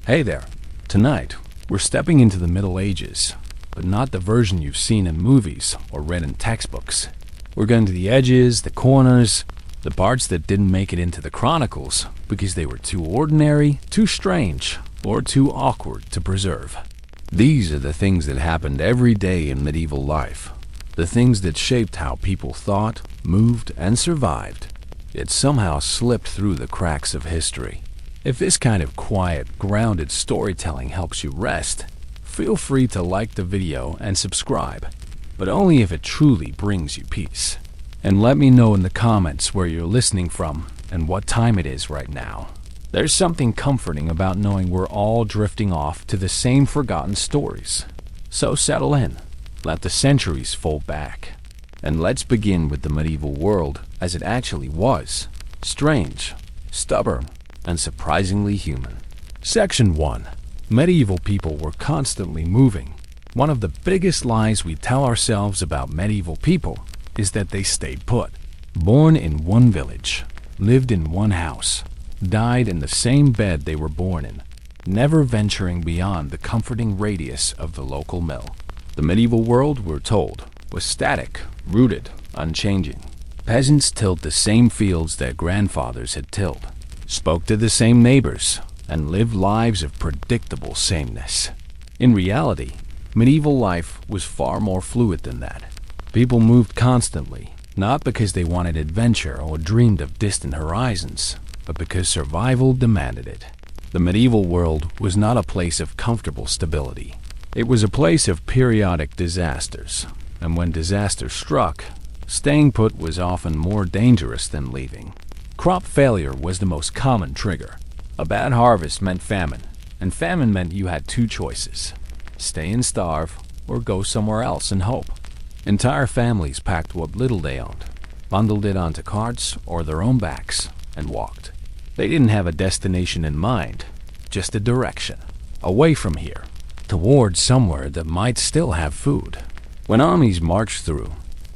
Hey there. Tonight, we're stepping into the Middle Ages, but not the version you've seen in movies or read in textbooks. We're going to the edges, the corners, the parts that didn't make it into the chronicles because they were too ordinary, too strange, or too awkward to preserve. These are the things that happened every day in medieval life, the things that shaped how people thought, moved, and survived. It somehow slipped through the cracks of history. If this kind of quiet, grounded storytelling helps you rest, feel free to like the video and subscribe, but only if it truly brings you peace. And let me know in the comments where you're listening from and what time it is right now. There's something comforting about knowing we're all drifting off to the same forgotten stories. So settle in, let the centuries fold back, and let's begin with the medieval world as it actually was: strange, stubborn, and surprisingly human. Section 1. Medieval people were constantly moving. One of the biggest lies we tell ourselves about medieval people is that they stayed put. Born in one village, lived in one house, died in the same bed they were born in, never venturing beyond the comforting radius of the local mill. The medieval world, we're told, was static, rooted, unchanging. Peasants tilled the same fields their grandfathers had tilled, spoke to the same neighbors, and lived lives of predictable sameness. In reality, medieval life was far more fluid than that. People moved constantly, not because they wanted adventure or dreamed of distant horizons, but because survival demanded it. The medieval world was not a place of comfortable stability. It was a place of periodic disasters, and when disaster struck, staying put was often more dangerous than leaving. Crop failure was the most common trigger. A bad harvest meant famine, and famine meant you had two choices: stay and starve, or go somewhere else and hope. Entire families packed what little they owned, bundled it onto carts or their own backs, and walked. They didn't have a destination in mind, just a direction. Away from here, towards somewhere that might still have food. When armies marched through,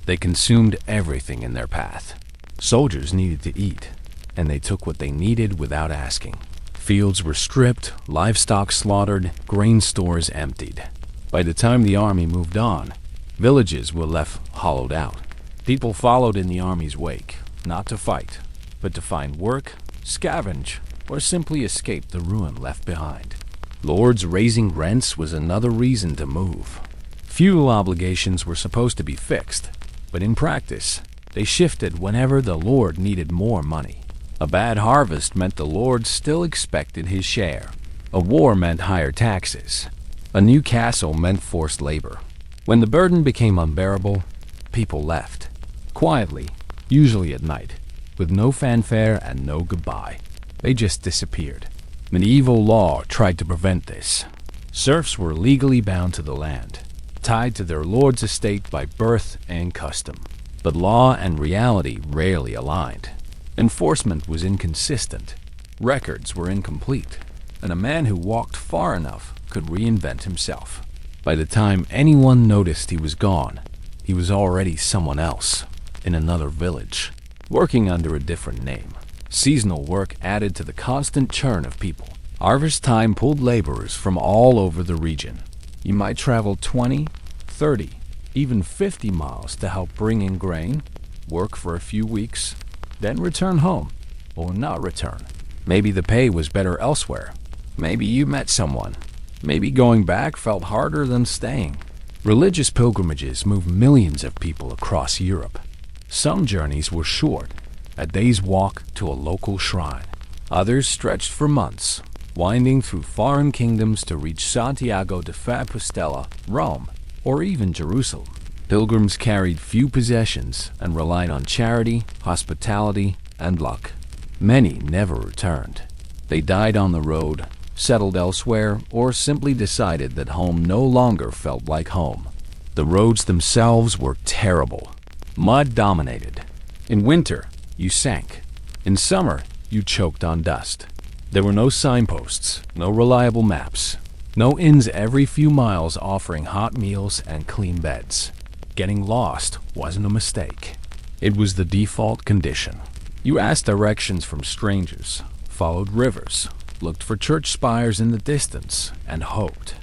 they consumed everything in their path. Soldiers needed to eat, and they took what they needed without asking. Fields were stripped, livestock slaughtered, grain stores emptied. By the time the army moved on, villages were left hollowed out. People followed in the army's wake, not to fight, but to find work, scavenge, or simply escape the ruin left behind. Lords raising rents was another reason to move. Feudal obligations were supposed to be fixed, but in practice, they shifted whenever the lord needed more money. A bad harvest meant the lord still expected his share. A war meant higher taxes. A new castle meant forced labor. When the burden became unbearable, people left. Quietly, usually at night, with no fanfare and no goodbye. They just disappeared. Medieval law tried to prevent this. Serfs were legally bound to the land, tied to their lord's estate by birth and custom. But law and reality rarely aligned. Enforcement was inconsistent. Records were incomplete. And a man who walked far enough could reinvent himself. By the time anyone noticed he was gone, he was already someone else, in another village, working under a different name. Seasonal work added to the constant churn of people. Harvest time pulled laborers from all over the region. You might travel 20, 30, even 50 miles to help bring in grain, work for a few weeks, then return home, or not return. Maybe the pay was better elsewhere. Maybe you met someone. Maybe going back felt harder than staying. Religious pilgrimages moved millions of people across Europe. Some journeys were short, a day's walk to a local shrine. Others stretched for months, winding through foreign kingdoms to reach Santiago de Compostela, Rome, or even Jerusalem. Pilgrims carried few possessions and relied on charity, hospitality, and luck. Many never returned. They died on the road, settled elsewhere, or simply decided that home no longer felt like home. The roads themselves were terrible. Mud dominated. In winter, you sank. In summer, you choked on dust. There were no signposts, no reliable maps, no inns every few miles offering hot meals and clean beds. Getting lost wasn't a mistake. It was the default condition. You asked directions from strangers, followed rivers, looked for church spires in the distance, and hoped.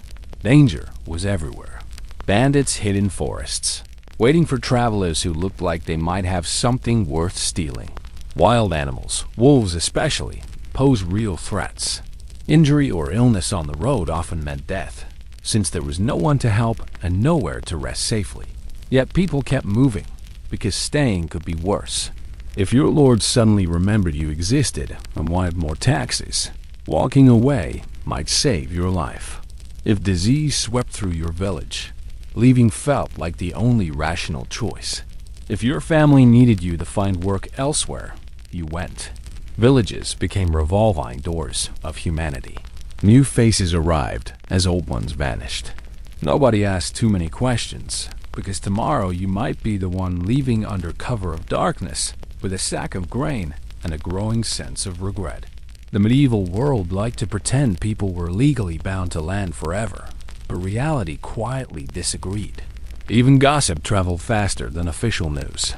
Danger was everywhere. Bandits hid in forests, waiting for travelers who looked like they might have something worth stealing. Wild animals, wolves especially, posed real threats. Injury or illness on the road often meant death, since there was no one to help and nowhere to rest safely. Yet people kept moving, because staying could be worse. If your lord suddenly remembered you existed and wanted more taxes, walking away might save your life. If disease swept through your village, leaving felt like the only rational choice. If your family needed you to find work elsewhere, you went. Villages became revolving doors of humanity. New faces arrived as old ones vanished. Nobody asked too many questions, because tomorrow you might be the one leaving under cover of darkness with a sack of grain and a growing sense of regret. The medieval world liked to pretend people were legally bound to land forever, but reality quietly disagreed. Even gossip traveled faster than official news.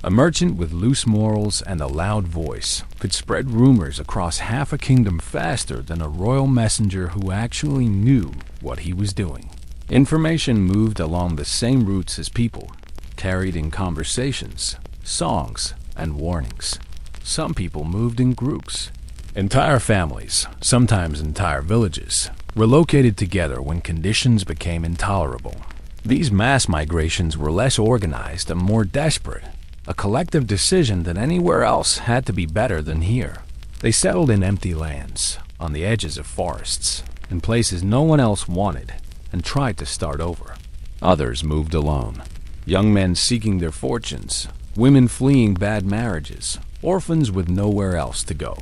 A merchant with loose morals and a loud voice could spread rumors across half a kingdom faster than a royal messenger who actually knew what he was doing. Information moved along the same routes as people, carried in conversations, songs, and warnings. Some people moved in groups. Entire families, sometimes entire villages, relocated together when conditions became intolerable. These mass migrations were less organized and more desperate, a collective decision that anywhere else had to be better than here. They settled in empty lands, on the edges of forests, in places no one else wanted, and tried to start over. Others moved alone, young men seeking their fortunes, women fleeing bad marriages, orphans with nowhere else to go.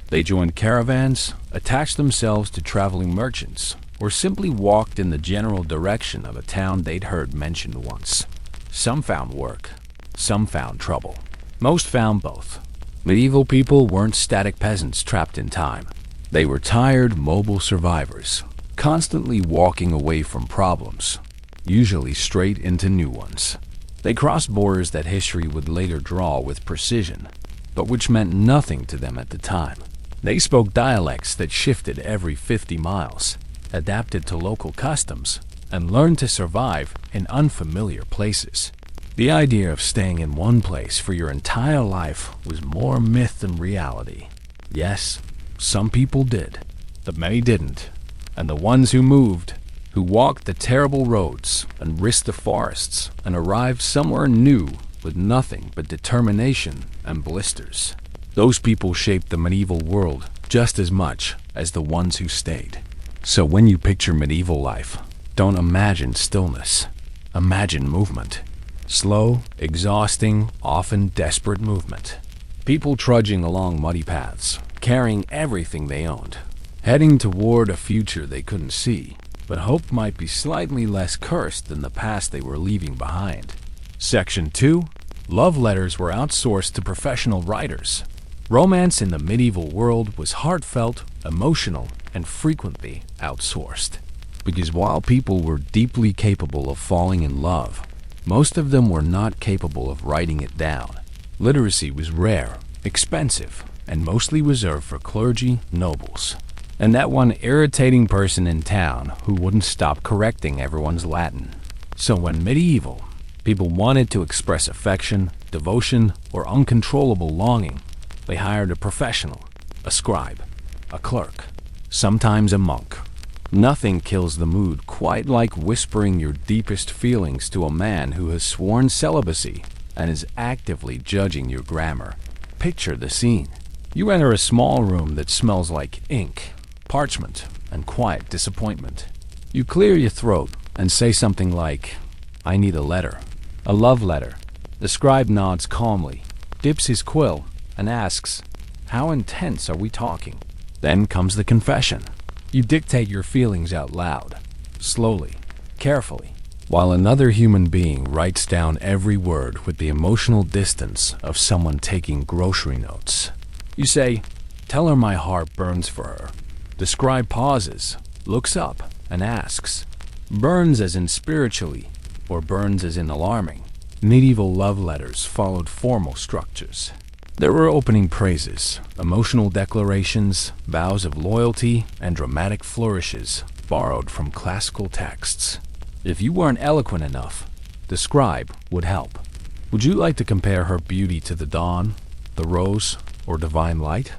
They joined caravans, attached themselves to traveling merchants, or simply walked in the general direction of a town they'd heard mentioned once. Some found work, some found trouble. Most found both. Medieval people weren't static peasants trapped in time. They were tired, mobile survivors, constantly walking away from problems, usually straight into new ones. They crossed borders that history would later draw with precision, but which meant nothing to them at the time. They spoke dialects that shifted every 50 miles, adapted to local customs, and learned to survive in unfamiliar places. The idea of staying in one place for your entire life was more myth than reality. Yes, some people did, but many didn't. And the ones who moved, who walked the terrible roads and risked the forests and arrived somewhere new with nothing but determination and blisters. Those people shaped the medieval world just as much as the ones who stayed. So when you picture medieval life, don't imagine stillness. Imagine movement. Slow, exhausting, often desperate movement. People trudging along muddy paths, carrying everything they owned, heading toward a future they couldn't see, but hoped might be slightly less cursed than the past they were leaving behind. Section 2. Love letters were outsourced to professional writers. Romance in the medieval world was heartfelt, emotional, and frequently outsourced. Because while people were deeply capable of falling in love, most of them were not capable of writing it down. Literacy was rare, expensive, and mostly reserved for clergy, nobles, and that one irritating person in town who wouldn't stop correcting everyone's Latin. So when medieval people wanted to express affection, devotion, or uncontrollable longing, they hired a professional, a scribe, a clerk, sometimes a monk. Nothing kills the mood quite like whispering your deepest feelings to a man who has sworn celibacy and is actively judging your grammar. Picture the scene. You enter a small room that smells like ink, parchment, and quiet disappointment. You clear your throat and say something like, "I need a letter, a love letter." The scribe nods calmly, dips his quill, and asks, "How intense are we talking?" Then comes the confession. You dictate your feelings out loud, slowly, carefully, while another human being writes down every word with the emotional distance of someone taking grocery notes. You say, "Tell her my heart burns for her." The scribe pauses, looks up, and asks, "Burns as in spiritually, or burns as in alarming?" Medieval love letters followed formal structures. There were opening praises, emotional declarations, vows of loyalty, and dramatic flourishes borrowed from classical texts. If you weren't eloquent enough, the scribe would help. Would you like to compare her beauty to the dawn, the rose, or divine light?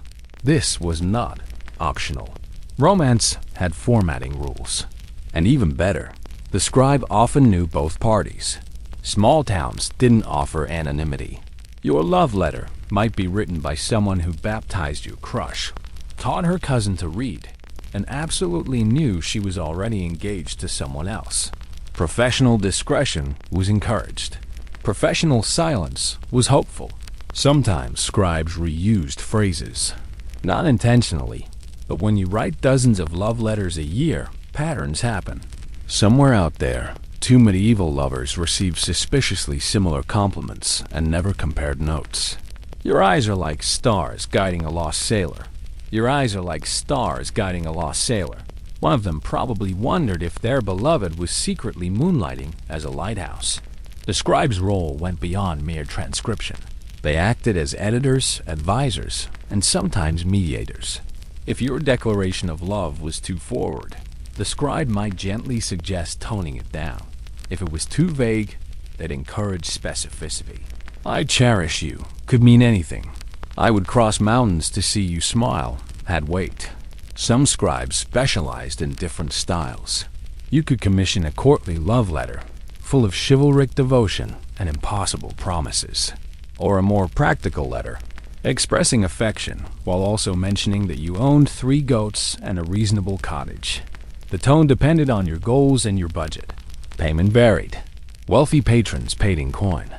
This was not optional. Romance had formatting rules. And even better, the scribe often knew both parties. Small towns didn't offer anonymity. Your love letter might be written by someone who baptized your crush, taught her cousin to read, and absolutely knew she was already engaged to someone else. Professional discretion was encouraged. Professional silence was hopeful. Sometimes scribes reused phrases. Not intentionally, but when you write dozens of love letters a year, patterns happen. Somewhere out there, two medieval lovers received suspiciously similar compliments and never compared notes. Your eyes are like stars guiding a lost sailor. Your eyes are like stars guiding a lost sailor. One of them probably wondered if their beloved was secretly moonlighting as a lighthouse. The scribe's role went beyond mere transcription. They acted as editors, advisors, and sometimes mediators. If your declaration of love was too forward, the scribe might gently suggest toning it down. If it was too vague, they'd encourage specificity. "I cherish you" could mean anything. "I would cross mountains to see you smile" had weight. Some scribes specialized in different styles. You could commission a courtly love letter, full of chivalric devotion and impossible promises. Or a more practical letter, expressing affection while also mentioning that you owned 3 goats and a reasonable cottage. The tone depended on your goals and your budget. Payment varied. Wealthy patrons paid in coin.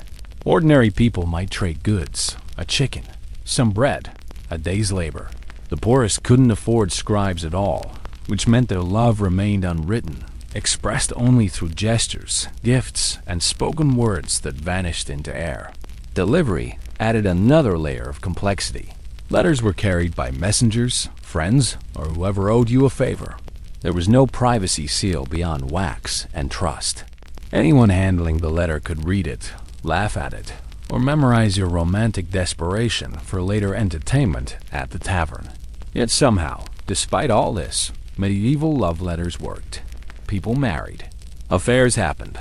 Ordinary people might trade goods, a chicken, some bread, a day's labor. The poorest couldn't afford scribes at all, which meant their love remained unwritten, expressed only through gestures, gifts, and spoken words that vanished into air. Delivery added another layer of complexity. Letters were carried by messengers, friends, or whoever owed you a favor. There was no privacy seal beyond wax and trust. Anyone handling the letter could read it, laugh at it, or memorize your romantic desperation for later entertainment at the tavern. Yet somehow, despite all this, medieval love letters worked. People married. Affairs happened.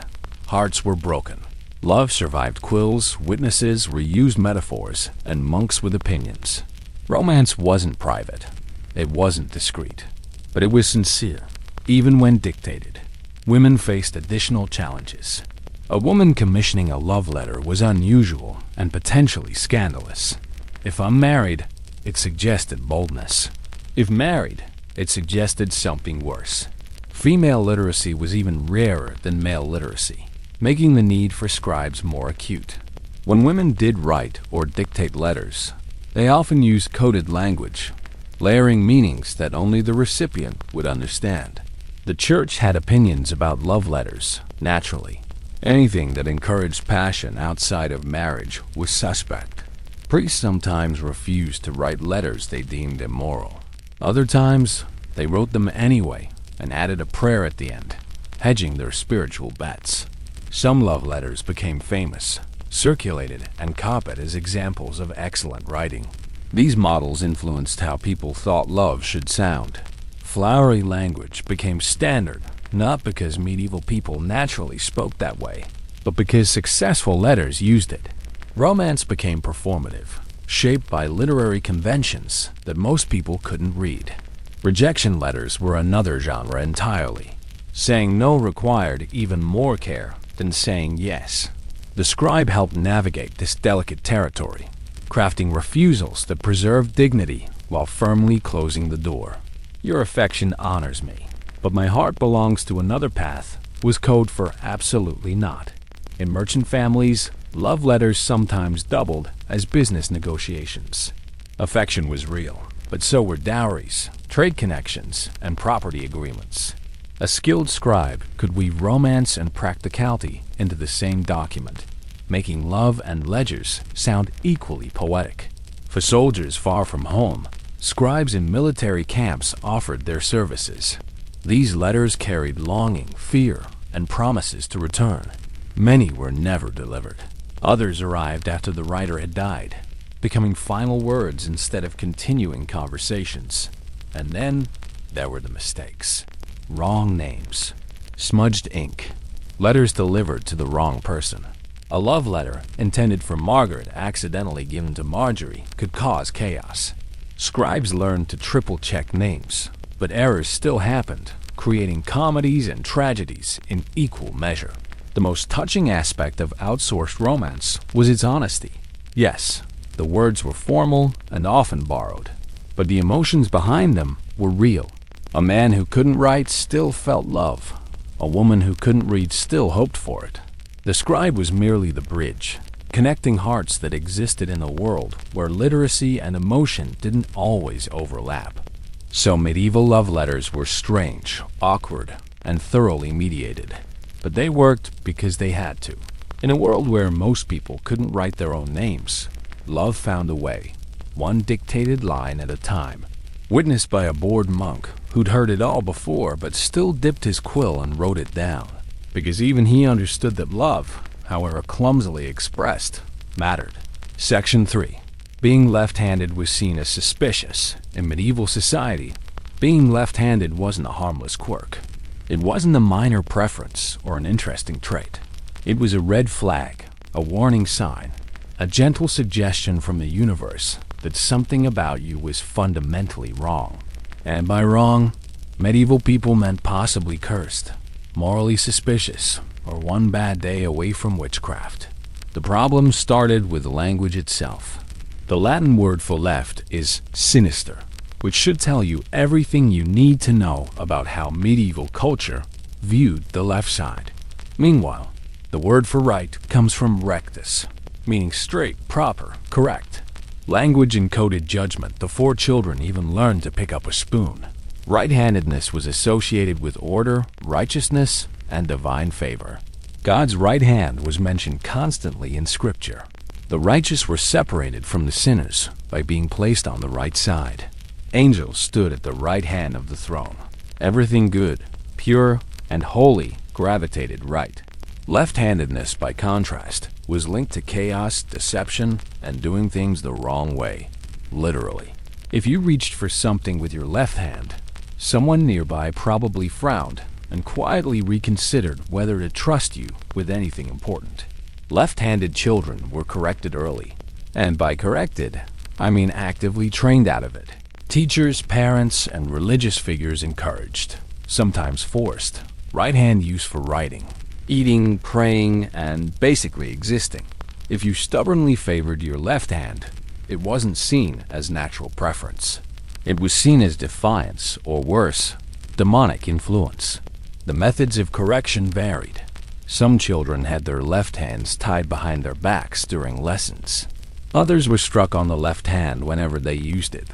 Hearts were broken. Love survived quills, witnesses, reused metaphors, and monks with opinions. Romance wasn't private. It wasn't discreet. But it was sincere, even when dictated. Women faced additional challenges. A woman commissioning a love letter was unusual and potentially scandalous. If unmarried, it suggested boldness. If married, it suggested something worse. Female literacy was even rarer than male literacy, making the need for scribes more acute. When women did write or dictate letters, they often used coded language, layering meanings that only the recipient would understand. The church had opinions about love letters, naturally. Anything that encouraged passion outside of marriage was suspect. Priests sometimes refused to write letters they deemed immoral. Other times, they wrote them anyway and added a prayer at the end, hedging their spiritual bets. Some love letters became famous, circulated, and copied as examples of excellent writing. These models influenced how people thought love should sound. Flowery language became standard, not because medieval people naturally spoke that way, but because successful letters used it. Romance became performative, shaped by literary conventions that most people couldn't read. Rejection letters were another genre entirely. Saying no required even more care than saying yes. The scribe helped navigate this delicate territory, crafting refusals that preserved dignity while firmly closing the door. "Your affection honors me, but my heart belongs to another path" was code for absolutely not. In merchant families, love letters sometimes doubled as business negotiations. Affection was real, but so were dowries, trade connections, and property agreements. A skilled scribe could weave romance and practicality into the same document, making love and ledgers sound equally poetic. For soldiers far from home, scribes in military camps offered their services. These letters carried longing, fear, and promises to return. Many were never delivered. Others arrived after the writer had died. becoming final words instead of continuing conversations. And then there were the mistakes. Wrong names, smudged ink, letters delivered to the wrong person. A love letter intended for Margaret accidentally given to Marjorie could cause chaos. Scribes learned to triple-check names, but errors still happened, creating comedies and tragedies in equal measure. The most touching aspect of outsourced romance was its honesty. Yes, the words were formal and often borrowed, but the emotions behind them were real. A man who couldn't write still felt love. A woman who couldn't read still hoped for it. The scribe was merely the bridge, connecting hearts that existed in a world where literacy and emotion didn't always overlap. So medieval love letters were strange, awkward, and thoroughly mediated. But they worked because they had to. In a world where most people couldn't write their own names, love found a way, one dictated line at a time. Witnessed by a bored monk who'd heard it all before but still dipped his quill and wrote it down. Because even he understood that love, however clumsily expressed, mattered. Section 3. Being left-handed was seen as suspicious. In medieval society, being left-handed wasn't a harmless quirk. It wasn't a minor preference or an interesting trait. It was a red flag, a warning sign, a gentle suggestion from the universe that something about you was fundamentally wrong. And by wrong, medieval people meant possibly cursed, morally suspicious, or one bad day away from witchcraft. The problem started with the language itself. The Latin word for left is sinister, which should tell you everything you need to know about how medieval culture viewed the left side. Meanwhile, the word for right comes from rectus, meaning straight, proper, correct. Language encoded judgment. The 4 children even learned to pick up a spoon. Right-handedness was associated with order, righteousness, and divine favor. God's right hand was mentioned constantly in Scripture. The righteous were separated from the sinners by being placed on the right side. Angels stood at the right hand of the throne. Everything good, pure, and holy gravitated right. Left-handedness, by contrast, was linked to chaos, deception, and doing things the wrong way, literally. If you reached for something with your left hand, someone nearby probably frowned and quietly reconsidered whether to trust you with anything important. Left-handed children were corrected early, and by corrected, I mean actively trained out of it. Teachers, parents, and religious figures encouraged, sometimes forced, right-hand use for writing, eating, praying, and basically existing. If you stubbornly favored your left hand, it wasn't seen as natural preference. It was seen as defiance, or worse, demonic influence. The methods of correction varied. Some children had their left hands tied behind their backs during lessons. Others were struck on the left hand whenever they used it.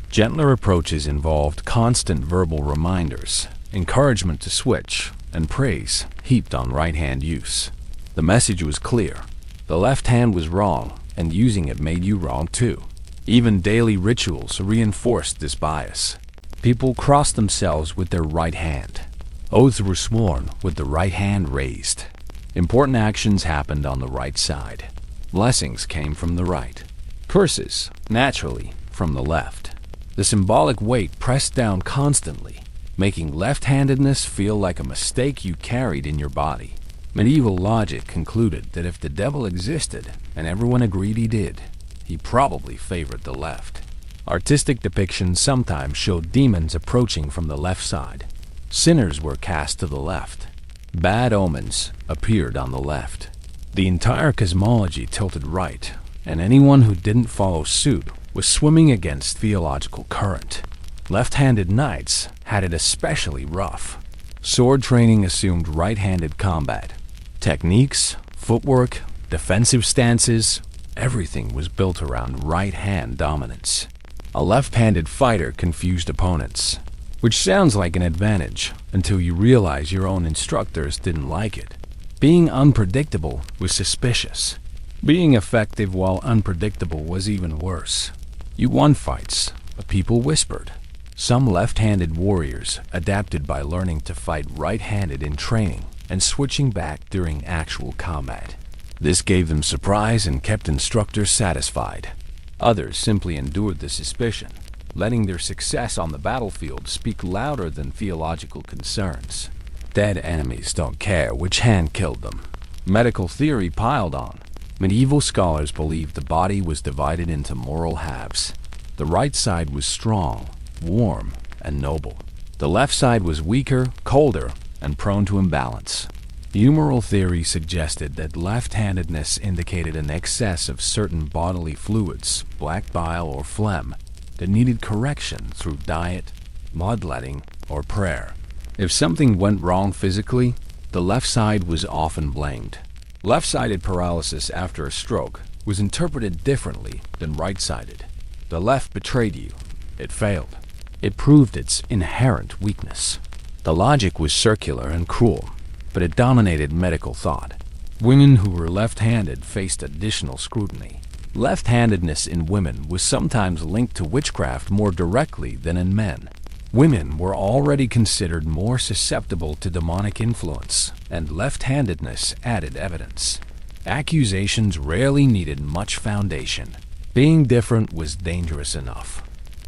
Gentler approaches involved constant verbal reminders, encouragement to switch, and praise heaped on right-hand use. The message was clear. The left hand was wrong, and using it made you wrong too. Even daily rituals reinforced this bias. People crossed themselves with their right hand. Oaths were sworn with the right hand raised. Important actions happened on the right side. Blessings came from the right. Curses, naturally, from the left. The symbolic weight pressed down constantly, making left-handedness feel like a mistake you carried in your body. Medieval logic concluded that if the devil existed, and everyone agreed he did, he probably favored the left. Artistic depictions sometimes showed demons approaching from the left side. Sinners were cast to the left. Bad omens appeared on the left. The entire cosmology tilted right, and anyone who didn't follow suit was swimming against theological current. Left-handed knights had it especially rough. Sword training assumed right-handed combat. Techniques, footwork, defensive stances, everything was built around right-hand dominance. A left-handed fighter confused opponents, which sounds like an advantage until you realize your own instructors didn't like it. Being unpredictable was suspicious. Being effective while unpredictable was even worse. You won fights, but people whispered. Some left-handed warriors adapted by learning to fight right-handed in training and switching back during actual combat. This gave them surprise and kept instructors satisfied. Others simply endured the suspicion, letting their success on the battlefield speak louder than theological concerns. Dead enemies don't care which hand killed them. Medical theory piled on. Medieval scholars believed the body was divided into moral halves. The right side was strong, warm, and noble. The left side was weaker, colder, and prone to imbalance. Humoral theory suggested that left-handedness indicated an excess of certain bodily fluids, black bile or phlegm, that needed correction through diet, bloodletting, or prayer. If something went wrong physically, the left side was often blamed. Left-sided paralysis after a stroke was interpreted differently than right-sided. The left betrayed you. It failed. It proved its inherent weakness. The logic was circular and cruel, but it dominated medical thought. Women who were left-handed faced additional scrutiny. Left-handedness in women was sometimes linked to witchcraft more directly than in men. Women were already considered more susceptible to demonic influence, and left-handedness added evidence. Accusations rarely needed much foundation. Being different was dangerous enough.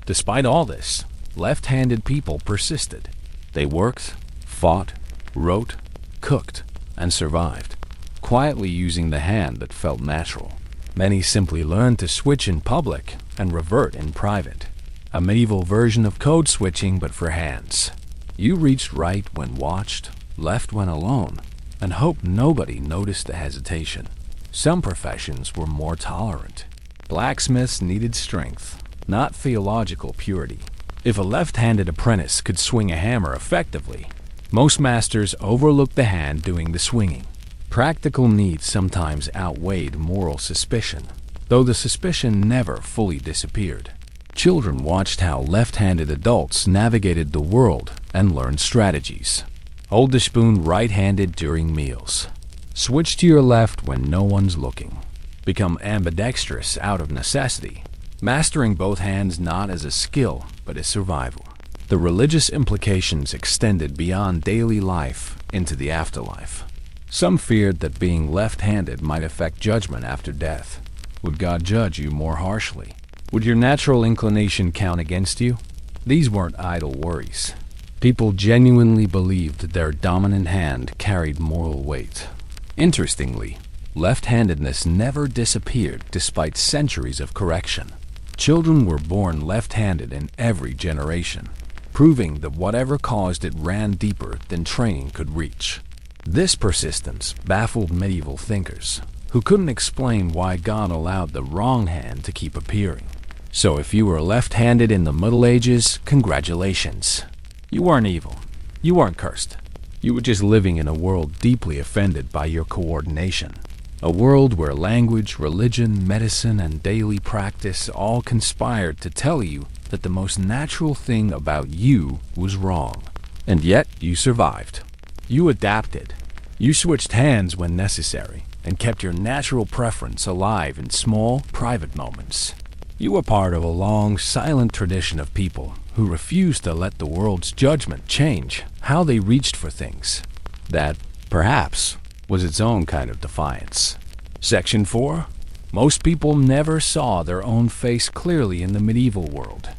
Despite all this, left-handed people persisted. They worked, fought, wrote, cooked, and survived, quietly using the hand that felt natural. Many simply learned to switch in public and revert in private. A medieval version of code switching, but for hands. You reached right when watched, left when alone, and hoped nobody noticed the hesitation. Some professions were more tolerant. Blacksmiths needed strength, not theological purity. If a left-handed apprentice could swing a hammer effectively, most masters overlooked the hand doing the swinging. Practical needs sometimes outweighed moral suspicion, though the suspicion never fully disappeared. Children watched how left-handed adults navigated the world and learned strategies. Hold the spoon right-handed during meals. Switch to your left when no one's looking. Become ambidextrous out of necessity, mastering both hands not as a skill but as survival. The religious implications extended beyond daily life into the afterlife. Some feared that being left-handed might affect judgment after death. Would God judge you more harshly? Would your natural inclination count against you? These weren't idle worries. People genuinely believed their dominant hand carried moral weight. Interestingly, left-handedness never disappeared despite centuries of correction. Children were born left-handed in every generation, proving that whatever caused it ran deeper than training could reach. This persistence baffled medieval thinkers, who couldn't explain why God allowed the wrong hand to keep appearing. So if you were left-handed in the Middle Ages, congratulations. You weren't evil. You weren't cursed. You were just living in a world deeply offended by your coordination. A world where language, religion, medicine, and daily practice all conspired to tell you that the most natural thing about you was wrong. And yet, you survived. You adapted. You switched hands when necessary and kept your natural preference alive in small, private moments. You were part of a long, silent tradition of people who refused to let the world's judgment change how they reached for things. That, perhaps, was its own kind of defiance. Section 4. Most people never saw their own face clearly in the medieval world.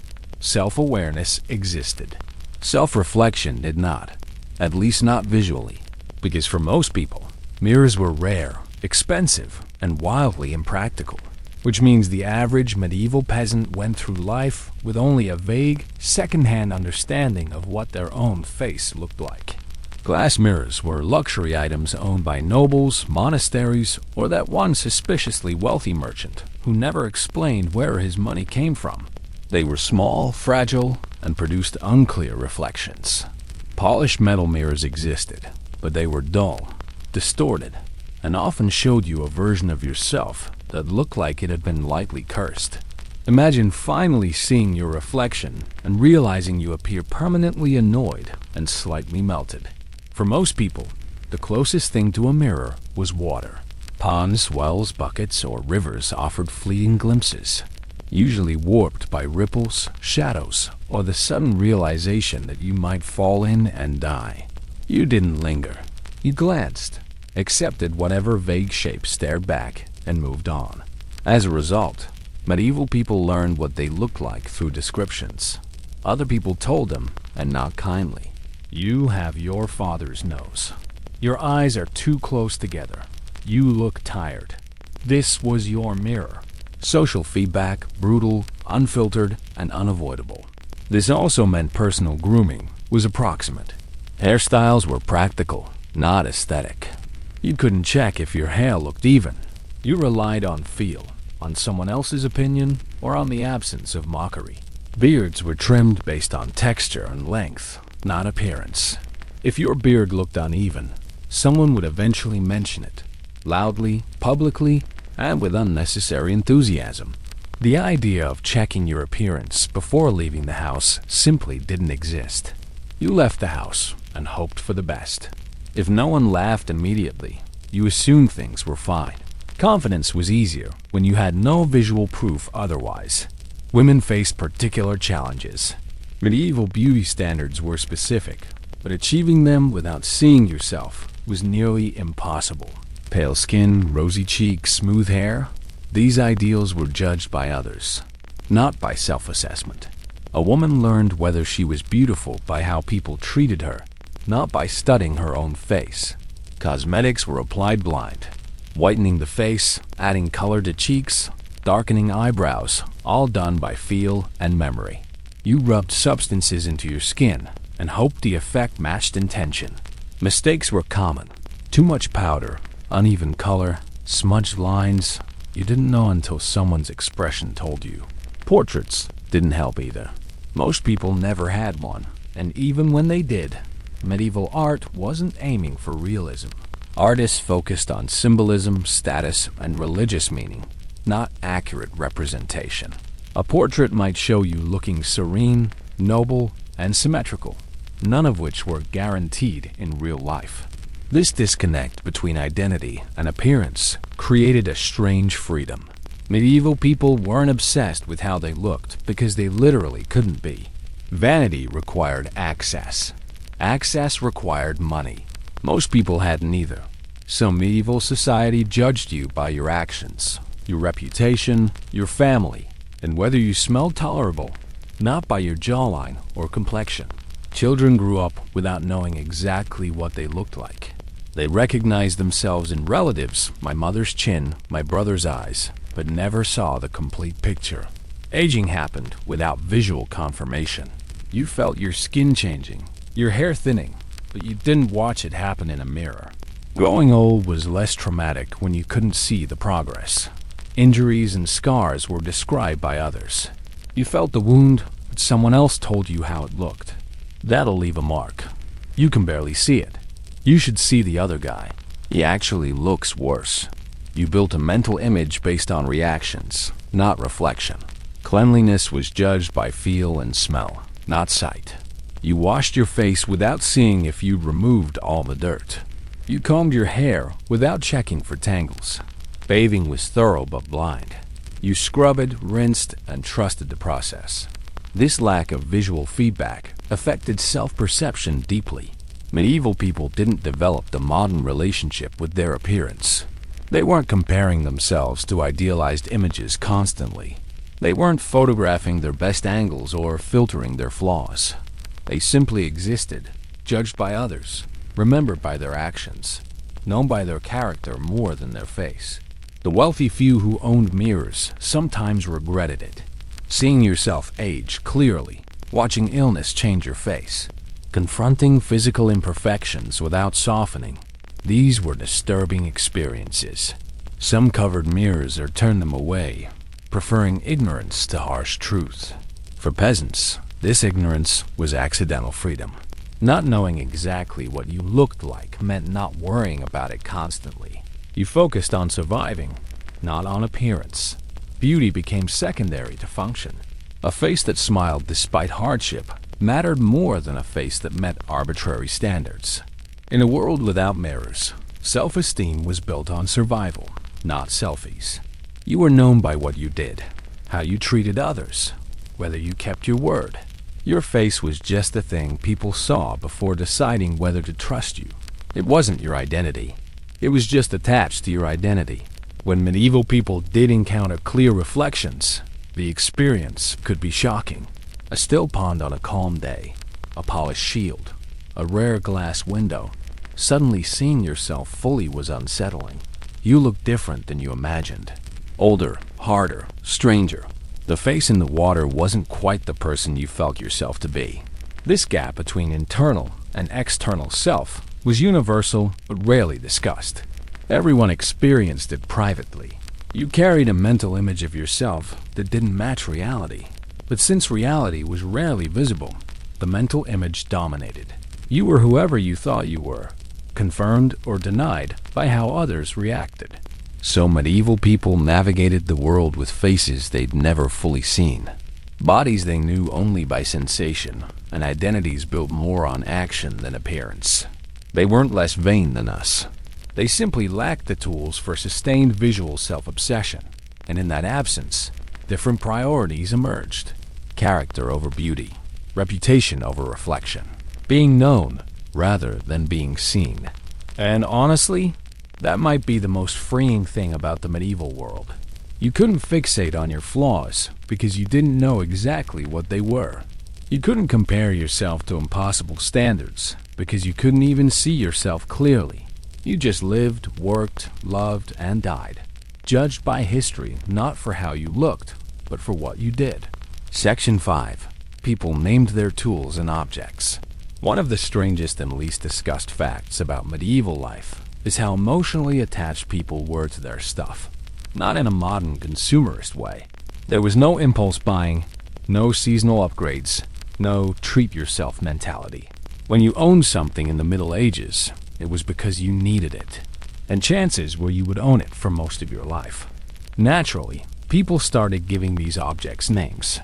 Self-awareness existed. Self-reflection did not, at least not visually, because for most people, mirrors were rare, expensive, and wildly impractical. Which means the average medieval peasant went through life with only a vague, second-hand understanding of what their own face looked like. Glass mirrors were luxury items owned by nobles, monasteries, or that one suspiciously wealthy merchant who never explained where his money came from. They were small, fragile, and produced unclear reflections. Polished metal mirrors existed, but they were dull, distorted, and often showed you a version of yourself that looked like it had been lightly cursed. Imagine finally seeing your reflection and realizing you appear permanently annoyed and slightly melted. For most people, the closest thing to a mirror was water. Ponds, wells, buckets, or rivers offered fleeting glimpses, usually warped by ripples, shadows, or the sudden realization that you might fall in and die. You didn't linger. You glanced, accepted whatever vague shape stared back, and moved on. As a result, Medieval people learned what they looked like through descriptions. Other people told them, and not kindly. You have your father's nose. Your eyes are too close together. You look tired. This was your mirror. Social feedback, brutal, unfiltered, and unavoidable. This also meant personal grooming was approximate. Hairstyles were practical, not aesthetic. You couldn't check if your hair looked even. You relied on feel, on someone else's opinion, or on the absence of mockery. Beards were trimmed based on texture and length, not appearance. If your beard looked uneven, someone would eventually mention it, loudly, publicly, and with unnecessary enthusiasm. The idea of checking your appearance before leaving the house simply didn't exist. You left the house and hoped for the best. If no one laughed immediately, you assumed things were fine. Confidence was easier when you had no visual proof otherwise. Women faced particular challenges. Medieval beauty standards were specific, but achieving them without seeing yourself was nearly impossible. Pale skin, rosy cheeks, smooth hair, these ideals were judged by others, not by self-assessment. A woman learned whether she was beautiful by how people treated her, not by studying her own face. Cosmetics were applied blind. Whitening the face, adding color to cheeks, darkening eyebrows, all done by feel and memory. You rubbed substances into your skin and hoped the effect matched intention. Mistakes were common. Too much powder, uneven color, smudged lines. You didn't know until someone's expression told you. Portraits didn't help either. Most people never had one, and even when they did, medieval art wasn't aiming for realism. Artists focused on symbolism, status, and religious meaning, not accurate representation. A portrait might show you looking serene, noble, and symmetrical, none of which were guaranteed in real life. This disconnect between identity and appearance created a strange freedom. Medieval people weren't obsessed with how they looked because they literally couldn't be. Vanity required access. Access required money. Most people had neither. So medieval society judged you by your actions, your reputation, your family, and whether you smelled tolerable, not by your jawline or complexion. Children grew up without knowing exactly what they looked like. They recognized themselves in relatives, my mother's chin, my brother's eyes, but never saw the complete picture. Aging happened without visual confirmation. You felt your skin changing, your hair thinning, but you didn't watch it happen in a mirror. Growing old was less traumatic when you couldn't see the progress. Injuries and scars were described by others. You felt the wound, but someone else told you how it looked. That'll leave a mark. You can barely see it. You should see the other guy. He actually looks worse. You built a mental image based on reactions, not reflection. Cleanliness was judged by feel and smell, not sight. You washed your face without seeing if you'd removed all the dirt. You combed your hair without checking for tangles. Bathing was thorough but blind. You scrubbed, rinsed, and trusted the process. This lack of visual feedback affected self-perception deeply. Medieval people didn't develop the modern relationship with their appearance. They weren't comparing themselves to idealized images constantly. They weren't photographing their best angles or filtering their flaws. They simply existed, judged by others, remembered by their actions, known by their character more than their face. The wealthy few who owned mirrors sometimes regretted it. Seeing yourself age clearly, watching illness change your face, confronting physical imperfections without softening, these were disturbing experiences. Some covered mirrors or turned them away, preferring ignorance to harsh truth. For peasants, this ignorance was accidental freedom. Not knowing exactly what you looked like meant not worrying about it constantly. You focused on surviving, not on appearance. Beauty became secondary to function. A face that smiled despite hardship mattered more than a face that met arbitrary standards. In a world without mirrors, self-esteem was built on survival, not selfies. You were known by what you did, how you treated others, whether you kept your word. Your face was just the thing people saw before deciding whether to trust you. It wasn't your identity. It was just attached to your identity. When medieval people did encounter clear reflections, the experience could be shocking. A still pond on a calm day, a polished shield, a rare glass window. Suddenly seeing yourself fully was unsettling. You looked different than you imagined. Older, harder, stranger. The face in the water wasn't quite the person you felt yourself to be. This gap between internal and external self was universal but rarely discussed. Everyone experienced it privately. You carried a mental image of yourself that didn't match reality. But since reality was rarely visible, the mental image dominated. You were whoever you thought you were, confirmed or denied by how others reacted. So medieval people navigated the world with faces they'd never fully seen, bodies they knew only by sensation, and identities built more on action than appearance. They weren't less vain than us. They simply lacked the tools for sustained visual self-obsession, and in that absence, different priorities emerged. Character over beauty, reputation over reflection, being known rather than being seen. And honestly, that might be the most freeing thing about the medieval world. You couldn't fixate on your flaws because you didn't know exactly what they were. You couldn't compare yourself to impossible standards because you couldn't even see yourself clearly. You just lived, worked, loved, and died, judged by history not for how you looked, but for what you did. Section 5. People named their tools and objects. One of the strangest and least discussed facts about medieval life is how emotionally attached people were to their stuff. Not in a modern consumerist way. There was no impulse buying, no seasonal upgrades, no treat-yourself mentality. When you owned something in the Middle Ages, it was because you needed it, and chances were you would own it for most of your life. Naturally, people started giving these objects names.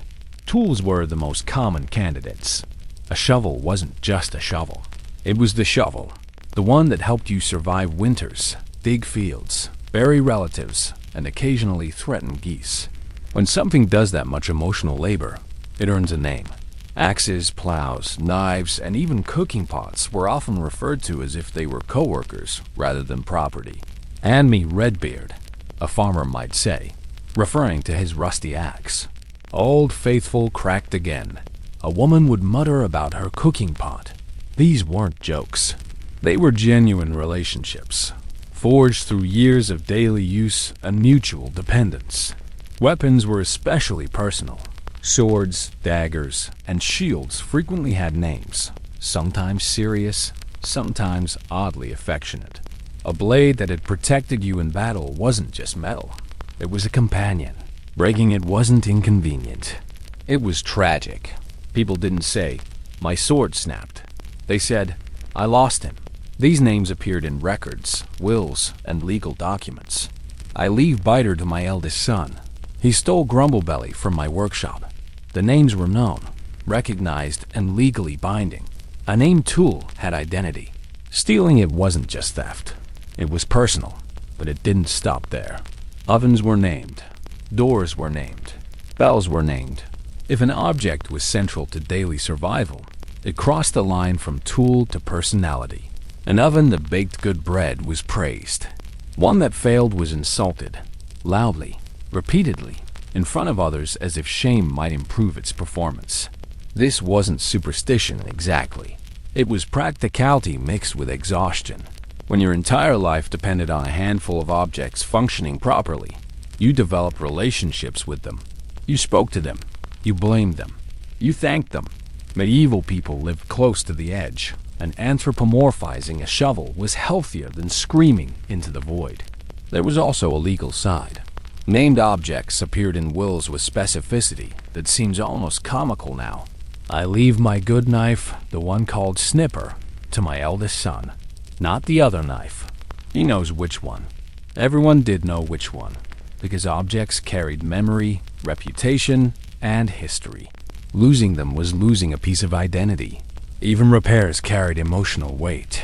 Tools were the most common candidates. A shovel wasn't just a shovel. It was the shovel, the one that helped you survive winters, dig fields, bury relatives, and occasionally threaten geese. When something does that much emotional labor, it earns a name. Axes, plows, knives, and even cooking pots were often referred to as if they were co-workers rather than property. "Hand me Redbeard," a farmer might say, referring to his rusty axe. "Old Faithful cracked again," a woman would mutter about her cooking pot. These weren't jokes. They were genuine relationships, forged through years of daily use and mutual dependence. Weapons were especially personal. Swords, daggers, and shields frequently had names, sometimes serious, sometimes oddly affectionate. A blade that had protected you in battle wasn't just metal. It was a companion. Breaking it wasn't inconvenient. It was tragic. People didn't say, "My sword snapped." They said, "I lost him." These names appeared in records, wills, and legal documents. "I leave Biter to my eldest son. He stole Grumblebelly from my workshop." The names were known, recognized, and legally binding. A named tool had identity. Stealing it wasn't just theft. It was personal, but it didn't stop there. Ovens were named. Doors were named. Bells were named. If an object was central to daily survival, it crossed the line from tool to personality. An oven that baked good bread was praised. One that failed was insulted, loudly, repeatedly, in front of others as if shame might improve its performance. This wasn't superstition exactly. It was practicality mixed with exhaustion. When your entire life depended on a handful of objects functioning properly, you developed relationships with them. You spoke to them. You blamed them. You thanked them. Medieval people lived close to the edge, and anthropomorphizing a shovel was healthier than screaming into the void. There was also a legal side. Named objects appeared in wills with specificity that seems almost comical now. "I leave my good knife, the one called Snipper, to my eldest son." Not the other knife. He knows which one. Everyone did know which one, because objects carried memory, reputation, and history. Losing them was losing a piece of identity. Even repairs carried emotional weight.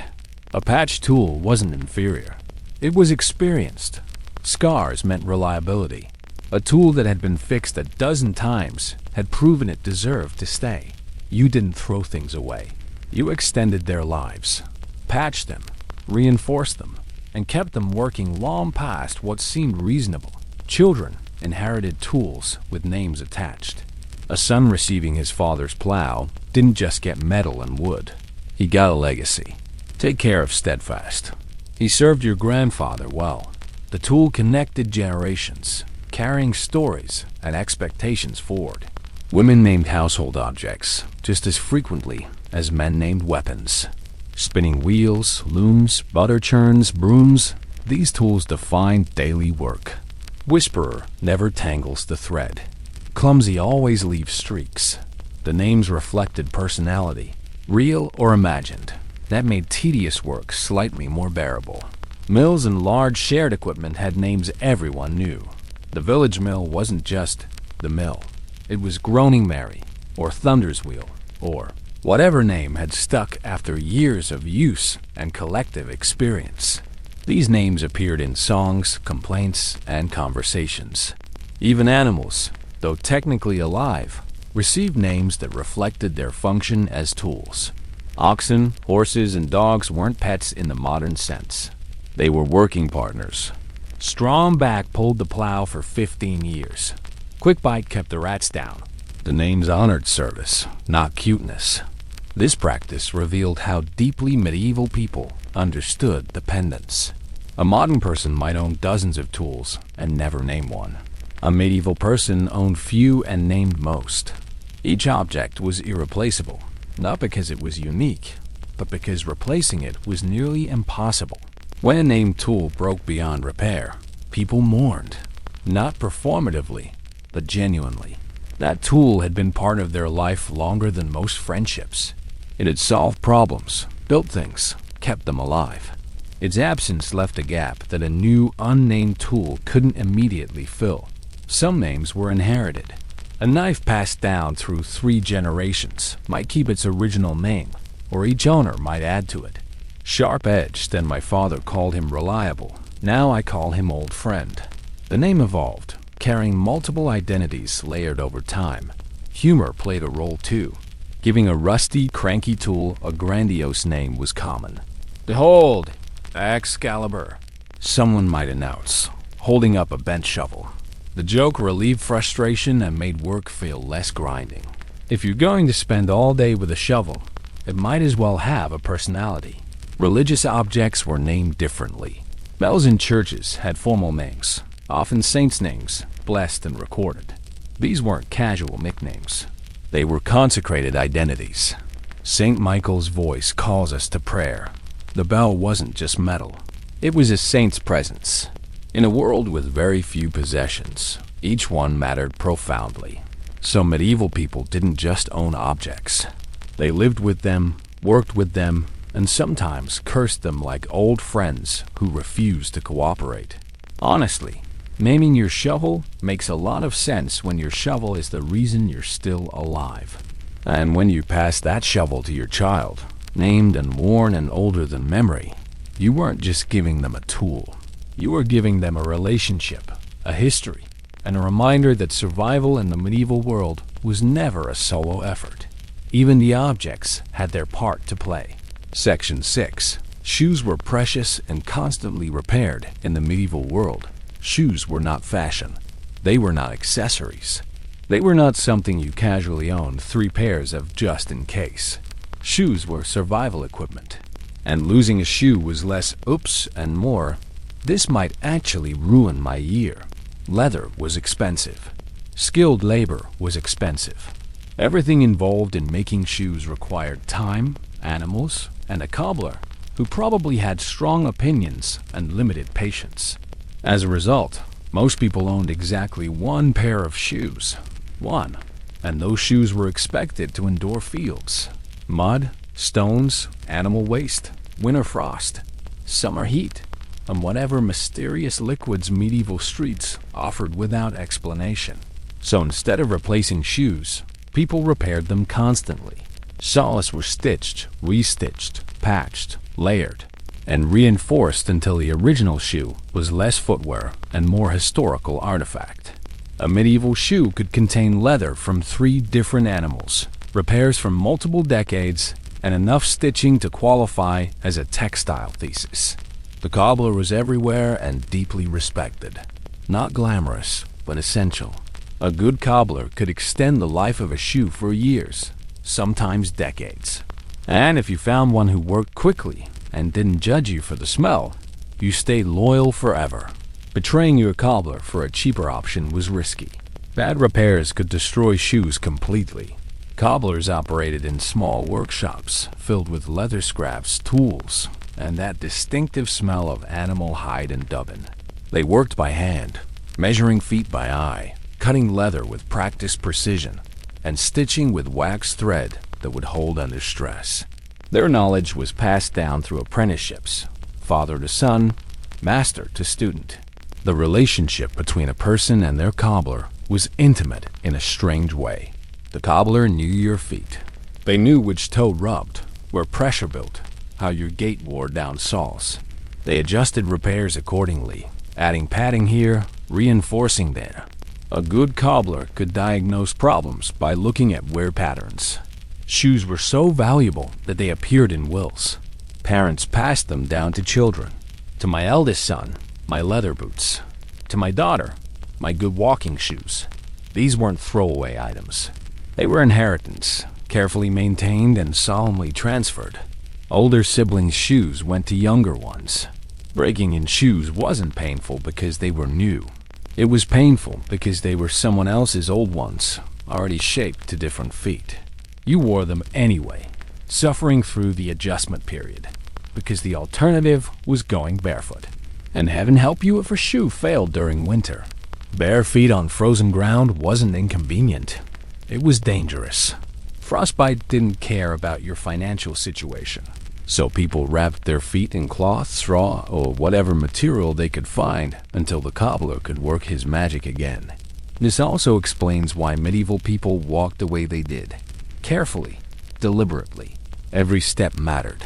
A patch tool wasn't inferior. It was experienced. Scars meant reliability. A tool that had been fixed a dozen times had proven it deserved to stay. You didn't throw things away. You extended their lives, patched them, reinforced them, and kept them working long past what seemed reasonable. Children inherited tools with names attached. A son receiving his father's plow didn't just get metal and wood. He got a legacy. Take care of Steadfast. He served your grandfather well. The tool connected generations, carrying stories and expectations forward. Women named household objects just as frequently as men named weapons. Spinning wheels, looms, butter churns, brooms, these tools defined daily work. Whisperer never tangles the thread. Clumsy always leaves streaks. The names reflected personality, real or imagined. That made tedious work slightly more bearable. Mills and large shared equipment had names everyone knew. The village mill wasn't just the mill. It was Groaning Mary, or Thunder's Wheel, or whatever name had stuck after years of use and collective experience. These names appeared in songs, complaints, and conversations. Even animals, though technically alive, received names that reflected their function as tools. Oxen, horses, and dogs weren't pets in the modern sense. They were working partners. Strongback pulled the plow for 15 years. Quickbite kept the rats down. The names honored service, not cuteness. This practice revealed how deeply medieval people understood dependence. A modern person might own dozens of tools and never name one. A medieval person owned few and named most. Each object was irreplaceable, not because it was unique, but because replacing it was nearly impossible. When a named tool broke beyond repair, people mourned, not performatively, but genuinely. That tool had been part of their life longer than most friendships. It had solved problems, built things, kept them alive. Its absence left a gap that a new, unnamed tool couldn't immediately fill. Some names were inherited. A knife passed down through 3 generations might keep its original name, or each owner might add to it. Sharp-edged, and my father called him reliable. Now I call him old friend. The name evolved, carrying multiple identities layered over time. Humor played a role too. Giving a rusty, cranky tool a grandiose name was common. "Behold, Excalibur," someone might announce, holding up a bent shovel. The joke relieved frustration and made work feel less grinding. If you're going to spend all day with a shovel, it might as well have a personality. Religious objects were named differently. Bells in churches had formal names, often saints' names, blessed and recorded. These weren't casual nicknames. They were consecrated identities. St. Michael's voice calls us to prayer. The bell wasn't just metal. It was a saint's presence. In a world with very few possessions, each one mattered profoundly. So medieval people didn't just own objects. They lived with them, worked with them, and sometimes cursed them like old friends who refused to cooperate. Honestly, naming your shovel makes a lot of sense when your shovel is the reason you're still alive. And when you pass that shovel to your child, named and worn and older than memory, you weren't just giving them a tool. You were giving them a relationship, a history, and a reminder that survival in the medieval world was never a solo effort. Even the objects had their part to play. Section 6. Shoes were precious and constantly repaired in the medieval world. Shoes were not fashion. They were not accessories. They were not something you casually owned 3 pairs of just in case. Shoes were survival equipment. And losing a shoe was less oops and more, this might actually ruin my year. Leather was expensive. Skilled labor was expensive. Everything involved in making shoes required time, animals, and a cobbler who probably had strong opinions and limited patience. As a result, most people owned exactly 1 pair of shoes. 1. And those shoes were expected to endure fields. Mud, stones, animal waste, winter frost, summer heat, and whatever mysterious liquids medieval streets offered without explanation. So instead of replacing shoes, people repaired them constantly. Soles were stitched, restitched, patched, layered, and reinforced until the original shoe was less footwear and more historical artifact. A medieval shoe could contain leather from 3 different animals, repairs from multiple decades, and enough stitching to qualify as a textile thesis. The cobbler was everywhere and deeply respected. Not glamorous, but essential. A good cobbler could extend the life of a shoe for years, sometimes decades. And if you found one who worked quickly and didn't judge you for the smell, you stayed loyal forever. Betraying your cobbler for a cheaper option was risky. Bad repairs could destroy shoes completely. Cobblers operated in small workshops filled with leather scraps, tools, and that distinctive smell of animal hide and dubbin. They worked by hand, measuring feet by eye, cutting leather with practiced precision, and stitching with wax thread that would hold under stress. Their knowledge was passed down through apprenticeships, father to son, master to student. The relationship between a person and their cobbler was intimate in a strange way. The cobbler knew your feet. They knew which toe rubbed, where pressure built, how your gait wore down soles. They adjusted repairs accordingly, adding padding here, reinforcing there. A good cobbler could diagnose problems by looking at wear patterns. Shoes were so valuable that they appeared in wills. Parents passed them down to children. To my eldest son, my leather boots. To my daughter, my good walking shoes. These weren't throwaway items. They were inheritance, carefully maintained and solemnly transferred. Older siblings' shoes went to younger ones. Breaking in shoes wasn't painful because they were new. It was painful because they were someone else's old ones, already shaped to different feet. You wore them anyway, suffering through the adjustment period, because the alternative was going barefoot. And heaven help you if a shoe failed during winter. Bare feet on frozen ground wasn't inconvenient. It was dangerous. Frostbite didn't care about your financial situation, so people wrapped their feet in cloth, straw, or whatever material they could find until the cobbler could work his magic again. This also explains why medieval people walked the way they did. Carefully, deliberately. Every step mattered.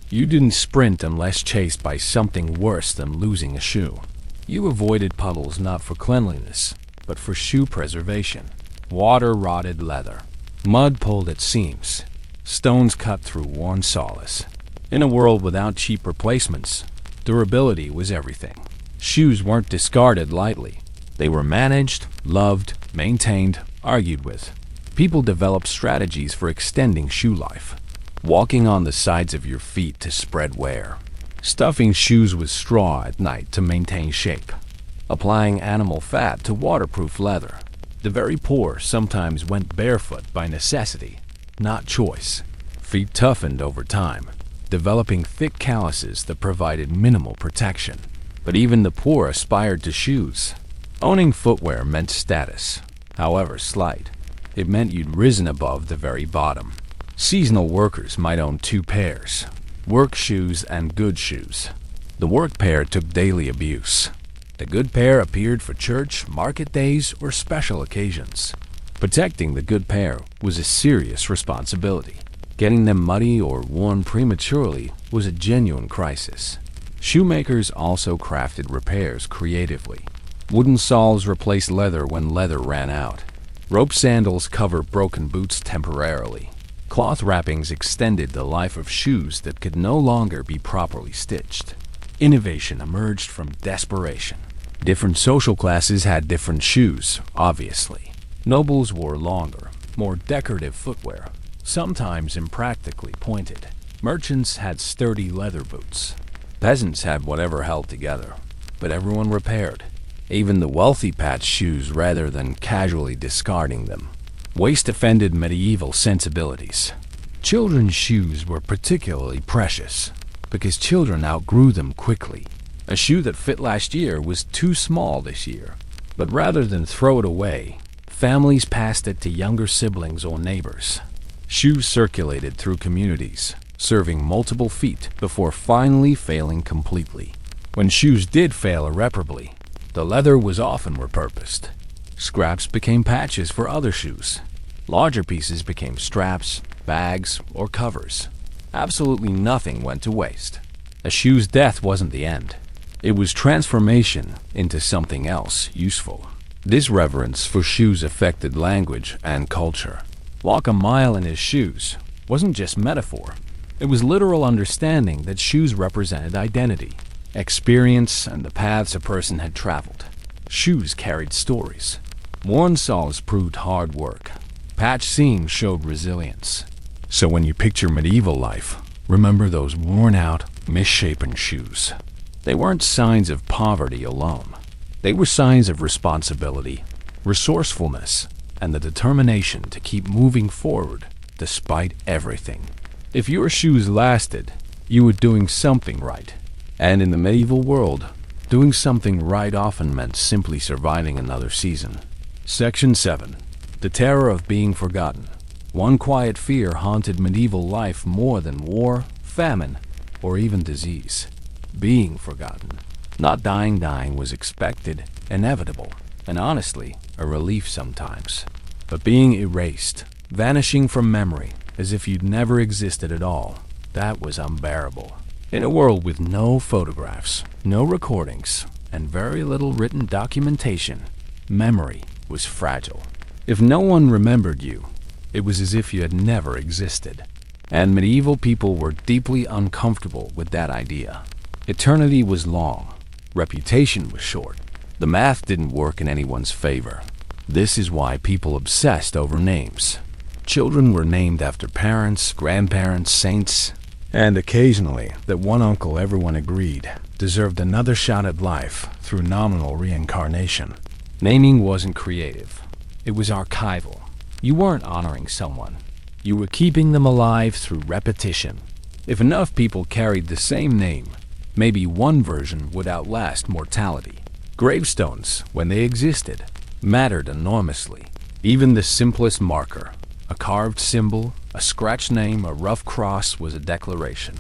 You didn't sprint unless chased by something worse than losing a shoe. You avoided puddles not for cleanliness, but for shoe preservation. Water rotted leather. Mud pulled at seams. Stones cut through worn soles. In a world without cheap replacements, durability was everything. Shoes weren't discarded lightly. They were managed, loved, maintained, argued with. People developed strategies for extending shoe life. Walking on the sides of your feet to spread wear. Stuffing shoes with straw at night to maintain shape. Applying animal fat to waterproof leather. The very poor sometimes went barefoot by necessity, not choice. Feet toughened over time, developing thick calluses that provided minimal protection. But even the poor aspired to shoes. Owning footwear meant status, however slight. It meant you'd risen above the very bottom. Seasonal workers might own 2 pairs, work shoes and good shoes. The work pair took daily abuse. The good pair appeared for church, market days, or special occasions. Protecting the good pair was a serious responsibility. Getting them muddy or worn prematurely was a genuine crisis. Shoemakers also crafted repairs creatively. Wooden soles replaced leather when leather ran out. Rope sandals covered broken boots temporarily. Cloth wrappings extended the life of shoes that could no longer be properly stitched. Innovation emerged from desperation. Different social classes had different shoes, obviously. Nobles wore longer, more decorative footwear, sometimes impractically pointed. Merchants had sturdy leather boots. Peasants had whatever held together, but everyone repaired. Even the wealthy patched shoes rather than casually discarding them. Waste offended medieval sensibilities. Children's shoes were particularly precious because children outgrew them quickly. A shoe that fit last year was too small this year. But rather than throw it away, families passed it to younger siblings or neighbors. Shoes circulated through communities, serving multiple feet before finally failing completely. When shoes did fail irreparably, the leather was often repurposed. Scraps became patches for other shoes. Larger pieces became straps, bags, or covers. Absolutely nothing went to waste. A shoe's death wasn't the end. It was transformation into something else useful. This reverence for shoes affected language and culture. Walk a mile in his shoes wasn't just metaphor. It was literal understanding that shoes represented identity. experience, and the paths a person had traveled. Shoes carried stories. Worn soles proved hard work. Patched seams showed resilience. So when you picture medieval life, remember those worn-out, misshapen shoes. They weren't signs of poverty alone. They were signs of responsibility, resourcefulness, and the determination to keep moving forward despite everything. If your shoes lasted, you were doing something right. And in the medieval world, doing something right often meant simply surviving another season. Section 7. The Terror of Being Forgotten. One quiet fear haunted medieval life more than war, famine, or even disease. Being forgotten. Not dying was expected, inevitable, and honestly, a relief sometimes. But being erased, vanishing from memory, as if you'd never existed at all, that was unbearable. In a world with no photographs, no recordings, and very little written documentation, memory was fragile. If no one remembered you, it was as if you had never existed. And medieval people were deeply uncomfortable with that idea. Eternity was long. Reputation was short. The math didn't work in anyone's favor. This is why people obsessed over names. Children were named after parents, grandparents, saints, and occasionally that one uncle everyone agreed deserved another shot at life through nominal reincarnation. Naming wasn't creative. It was archival. You weren't honoring someone. You were keeping them alive through repetition. If enough people carried the same name, maybe one version would outlast mortality. Gravestones, when they existed, mattered enormously. Even the simplest marker, a carved symbol, a scratched name, a rough cross, was a declaration.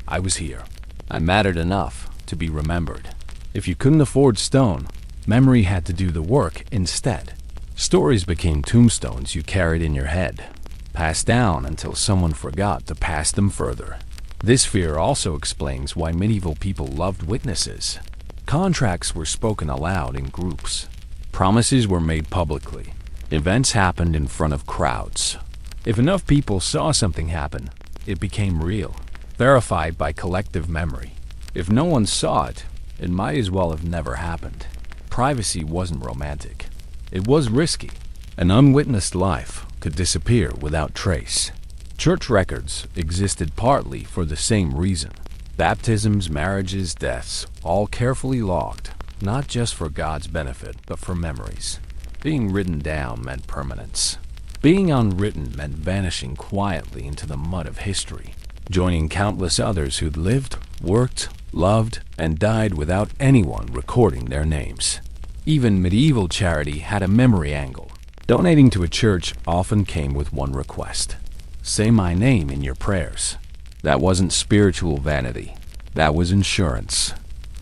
I was here. I mattered enough to be remembered. If you couldn't afford stone, memory had to do the work instead. Stories became tombstones you carried in your head, passed down until someone forgot to pass them further. This fear also explains why medieval people loved witnesses. Contracts were spoken aloud in groups. Promises were made publicly. Events happened in front of crowds. If enough people saw something happen, it became real, verified by collective memory. If no one saw it, it might as well have never happened. Privacy wasn't romantic. It was risky. An unwitnessed life could disappear without trace. Church records existed partly for the same reason. Baptisms, marriages, deaths, all carefully logged, not just for God's benefit, but for memories. Being written down meant permanence. Being unwritten meant vanishing quietly into the mud of history, joining countless others who'd lived, worked, loved, and died without anyone recording their names. Even medieval charity had a memory angle. Donating to a church often came with one request: say my name in your prayers. That wasn't spiritual vanity. That was insurance.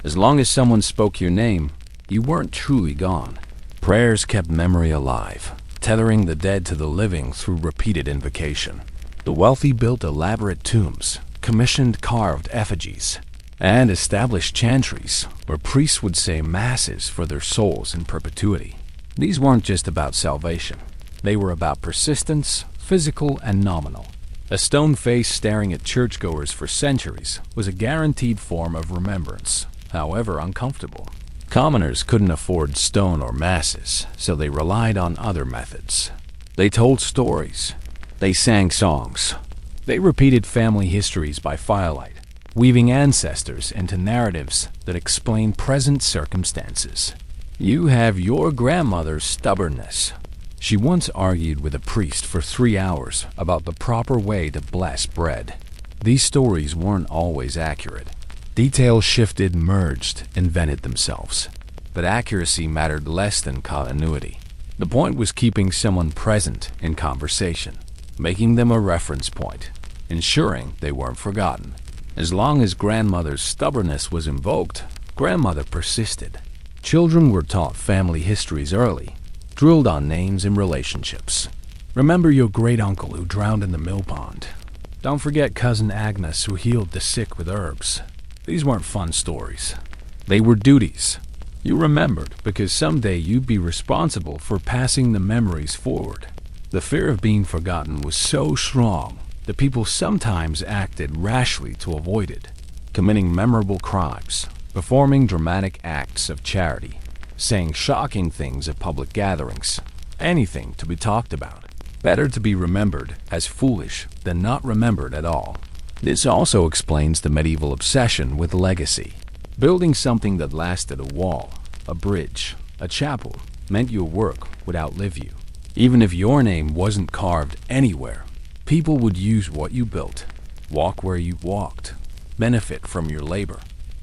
As long as someone spoke your name, you weren't truly gone. Prayers kept memory alive, tethering the dead to the living through repeated invocation. The wealthy built elaborate tombs, commissioned carved effigies, and established chantries where priests would say masses for their souls in perpetuity. These weren't just about salvation. They were about persistence, physical and nominal. A stone face staring at churchgoers for centuries was a guaranteed form of remembrance, however uncomfortable. Commoners couldn't afford stone or masses, so they relied on other methods. They told stories. They sang songs. They repeated family histories by firelight, weaving ancestors into narratives that explain present circumstances. You have your grandmother's stubbornness. She once argued with a priest for 3 hours about the proper way to bless bread. These stories weren't always accurate. Details shifted, merged, invented themselves. But accuracy mattered less than continuity. The point was keeping someone present in conversation, making them a reference point, ensuring they weren't forgotten. As long as grandmother's stubbornness was invoked, grandmother persisted. Children were taught family histories early, drilled on names and relationships. Remember your great-uncle who drowned in the mill pond. Don't forget Cousin Agnes who healed the sick with herbs. These weren't fun stories. They were duties. You remembered because someday you'd be responsible for passing the memories forward. The fear of being forgotten was so strong that people sometimes acted rashly to avoid it, committing memorable crimes, performing dramatic acts of charity, saying shocking things at public gatherings, anything to be talked about. Better to be remembered as foolish than not remembered at all. This also explains the medieval obsession with legacy. Building something that lasted a wall, a bridge, a chapel, meant your work would outlive you. Even if your name wasn't carved anywhere, people would use what you built, walk where you walked, benefit from your labor.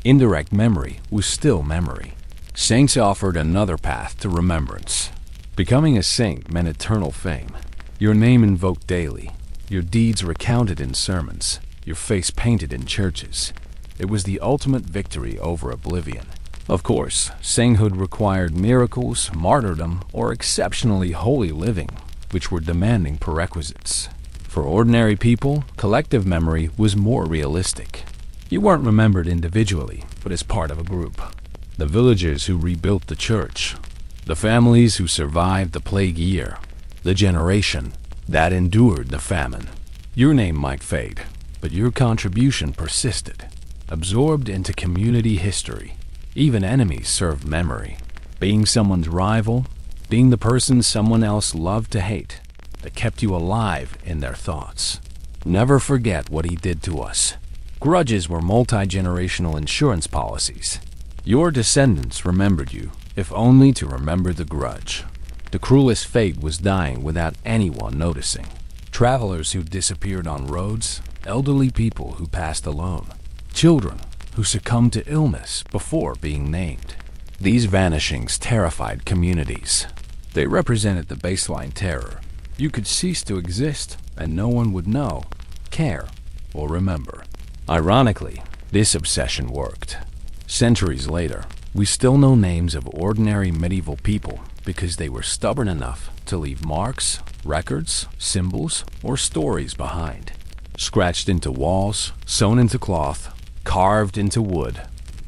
Indirect memory was still memory. Saints offered another path to remembrance. Becoming a saint meant eternal fame. Your name invoked daily, your deeds recounted in sermons, your face painted in churches. It was the ultimate victory over oblivion. Of course, sainthood required miracles, martyrdom, or exceptionally holy living, which were demanding prerequisites. For ordinary people, collective memory was more realistic. You weren't remembered individually, but as part of a group. The villagers who rebuilt the church, the families who survived the plague year, the generation that endured the famine. Your name might fade, but your contribution persisted, absorbed into community history. Even enemies served memory. Being someone's rival, being the person someone else loved to hate, that kept you alive in their thoughts. Never forget what he did to us. Grudges were multi-generational insurance policies. Your descendants remembered you, if only to remember the grudge. The cruelest fate was dying without anyone noticing. Travelers who disappeared on roads, elderly people who passed alone, children who succumbed to illness before being named. These vanishings terrified communities. They represented the baseline terror. You could cease to exist and no one would know, care, or remember. Ironically, this obsession worked. Centuries later, we still know names of ordinary medieval people because they were stubborn enough to leave marks, records, symbols, or stories behind. Scratched into walls, sewn into cloth, carved into wood,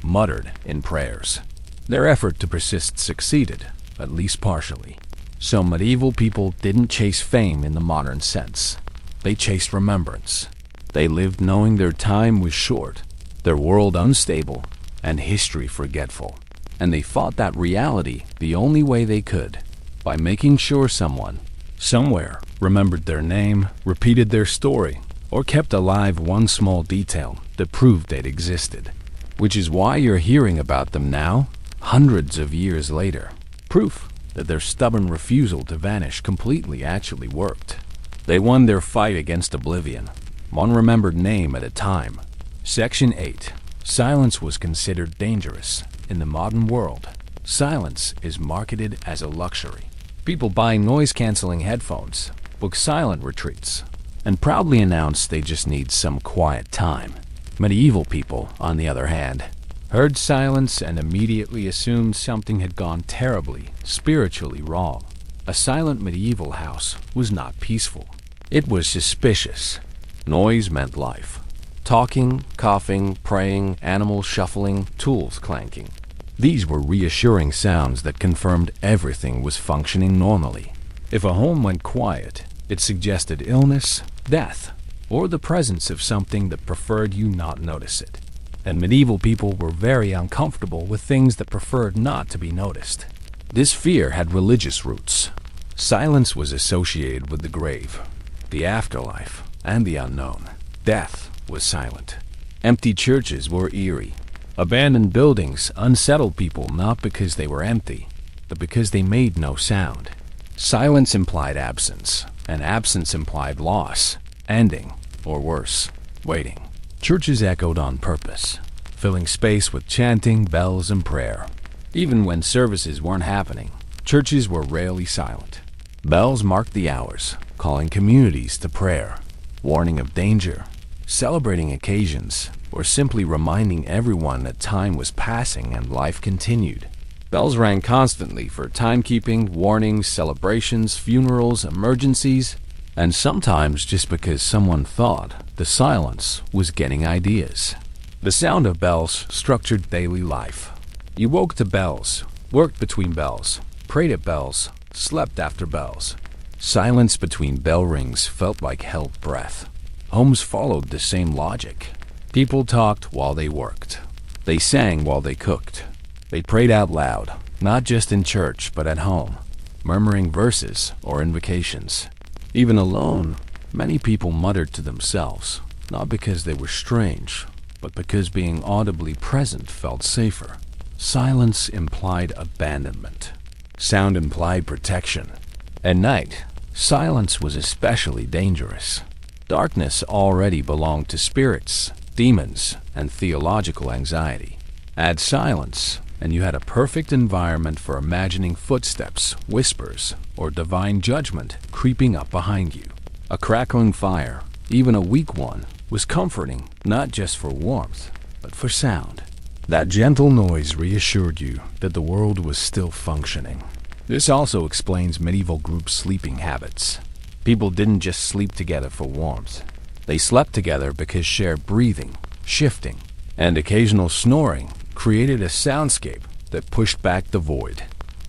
muttered in prayers. Their effort to persist succeeded, at least partially. So medieval people didn't chase fame in the modern sense. They chased remembrance. They lived knowing their time was short, their world unstable, and history forgetful. And they fought that reality the only way they could, by making sure someone, somewhere, remembered their name, repeated their story, or kept alive one small detail that proved they'd existed. Which is why you're hearing about them now, hundreds of years later. Proof that their stubborn refusal to vanish completely actually worked. They won their fight against oblivion, one remembered name at a time. Section 8. Silence was considered dangerous. In the modern world, silence is marketed as a luxury. People buy noise-canceling headphones, book silent retreats, and proudly announce they just need some quiet time. Medieval people, on the other hand, heard silence and immediately assumed something had gone terribly, spiritually wrong. A silent medieval house was not peaceful. It was suspicious. Noise meant life. Talking, coughing, praying, animals shuffling, tools clanking. These were reassuring sounds that confirmed everything was functioning normally. If a home went quiet, it suggested illness, death, or the presence of something that preferred you not notice it. And medieval people were very uncomfortable with things that preferred not to be noticed. This fear had religious roots. Silence was associated with the grave, the afterlife, and the unknown. Death was silent. Empty churches were eerie. Abandoned buildings unsettled people not because they were empty, but because they made no sound. Silence implied absence, and absence implied loss, ending, or worse, waiting. Churches echoed on purpose, filling space with chanting, bells, and prayer. Even when services weren't happening, churches were rarely silent. Bells marked the hours, calling communities to prayer, warning of danger, celebrating occasions, or simply reminding everyone that time was passing and life continued. Bells rang constantly for timekeeping, warnings, celebrations, funerals, emergencies, and sometimes just because someone thought the silence was getting ideas. The sound of bells structured daily life. You woke to bells, worked between bells, prayed at bells, slept after bells. Silence between bell rings felt like held breath. Homes followed the same logic. People talked while they worked. They sang while they cooked. They prayed out loud, not just in church but at home, murmuring verses or invocations. Even alone, many people muttered to themselves, not because they were strange, but because being audibly present felt safer. Silence implied abandonment. Sound implied protection. At night, silence was especially dangerous. Darkness already belonged to spirits, demons, and theological anxiety. Add silence, and you had a perfect environment for imagining footsteps, whispers, or divine judgment creeping up behind you. A crackling fire, even a weak one, was comforting not just for warmth, but for sound. That gentle noise reassured you that the world was still functioning. This also explains medieval group sleeping habits. People didn't just sleep together for warmth. They slept together because shared breathing, shifting, and occasional snoring created a soundscape that pushed back the void.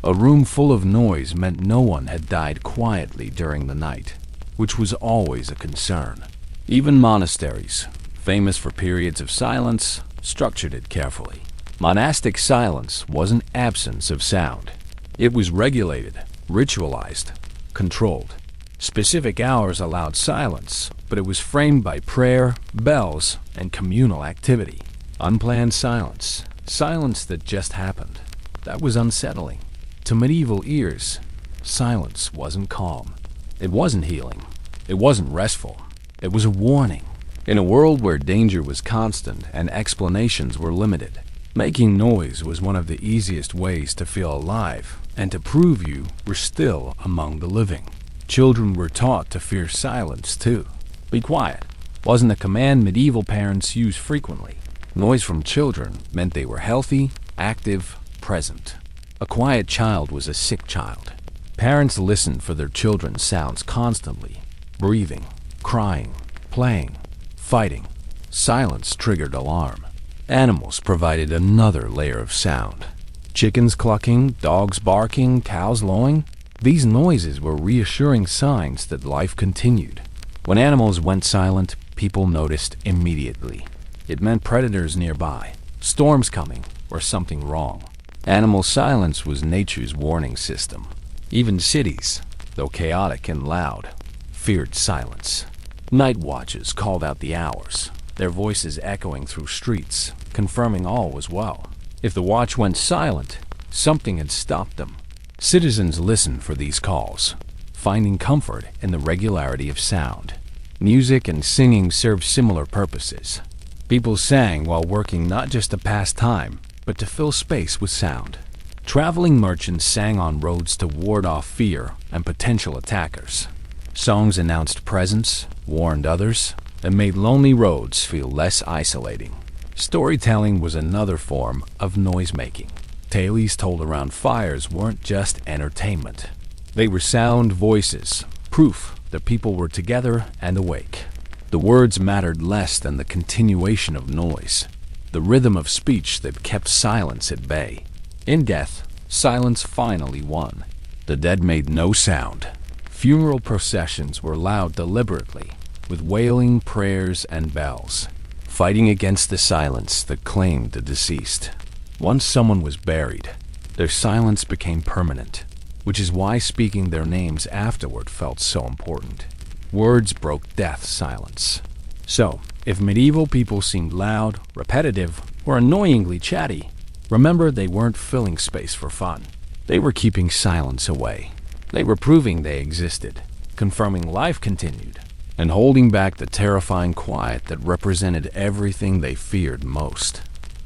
A room full of noise meant no one had died quietly during the night, which was always a concern. Even monasteries, famous for periods of silence, structured it carefully. Monastic silence wasn't absence of sound. It was regulated, ritualized, controlled. Specific hours allowed silence, but it was framed by prayer, bells, and communal activity. Unplanned silence, silence that just happened, that was unsettling. To medieval ears, silence wasn't calm. It wasn't healing. It wasn't restful. It was a warning. In a world where danger was constant and explanations were limited, making noise was one of the easiest ways to feel alive and to prove you were still among the living. Children were taught to fear silence too. Be quiet wasn't a command medieval parents used frequently. Noise from children meant they were healthy, active, present. A quiet child was a sick child. Parents listened for their children's sounds constantly. Breathing, crying, playing, fighting. Silence triggered alarm. Animals provided another layer of sound. Chickens clucking, dogs barking, cows lowing. These noises were reassuring signs that life continued. When animals went silent, people noticed immediately. It meant predators nearby, storms coming, or something wrong. Animal silence was nature's warning system. Even cities, though chaotic and loud, feared silence. Night watches called out the hours, their voices echoing through streets, confirming all was well. If the watch went silent, something had stopped them. Citizens listened for these calls, finding comfort in the regularity of sound. Music and singing served similar purposes. People sang while working not just to pass time, but to fill space with sound. Traveling merchants sang on roads to ward off fear and potential attackers. Songs announced presence, warned others, and made lonely roads feel less isolating. Storytelling was another form of noise-making. Tales told around fires weren't just entertainment. They were sound voices, proof that people were together and awake. The words mattered less than the continuation of noise, the rhythm of speech that kept silence at bay. In death, silence finally won. The dead made no sound. Funeral processions were loud deliberately, with wailing, prayers, and bells, fighting against the silence that claimed the deceased. Once someone was buried, their silence became permanent, which is why speaking their names afterward felt so important. Words broke death's silence. So, if medieval people seemed loud, repetitive, or annoyingly chatty, remember they weren't filling space for fun. They were keeping silence away. They were proving they existed, confirming life continued, and holding back the terrifying quiet that represented everything they feared most: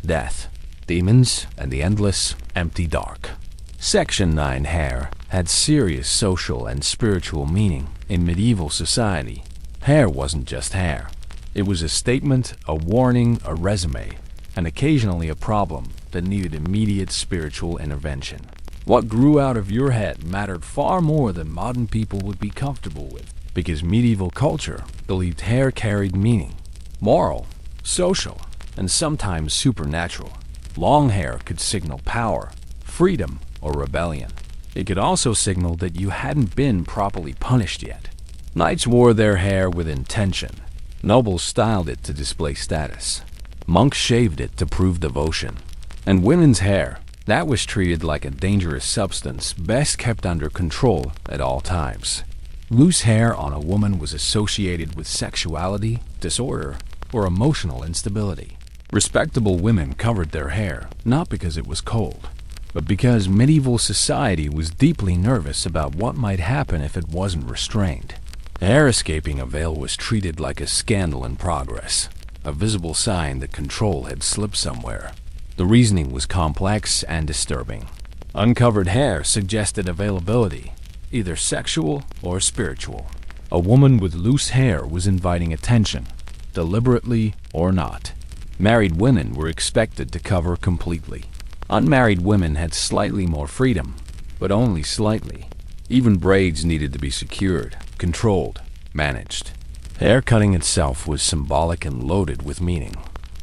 death, demons, and the endless, empty dark. Section 9 hair had serious social and spiritual meaning in medieval society. Hair wasn't just hair. It was a statement, a warning, a resume, and occasionally a problem that needed immediate spiritual intervention. What grew out of your head mattered far more than modern people would be comfortable with, because medieval culture believed hair carried meaning, moral, social, and sometimes supernatural. Long hair could signal power, freedom, or rebellion. It could also signal that you hadn't been properly punished yet. Knights wore their hair with intention. Nobles styled it to display status. Monks shaved it to prove devotion. And women's hair, that was treated like a dangerous substance best kept under control at all times. Loose hair on a woman was associated with sexuality, disorder, or emotional instability. Respectable women covered their hair not because it was cold, but because medieval society was deeply nervous about what might happen if it wasn't restrained. Hair escaping a veil was treated like a scandal in progress, a visible sign that control had slipped somewhere. The reasoning was complex and disturbing. Uncovered hair suggested availability, either sexual or spiritual. A woman with loose hair was inviting attention, deliberately or not. Married women were expected to cover completely. Unmarried women had slightly more freedom, but only slightly. Even braids needed to be secured, controlled, managed. Hair cutting itself was symbolic and loaded with meaning.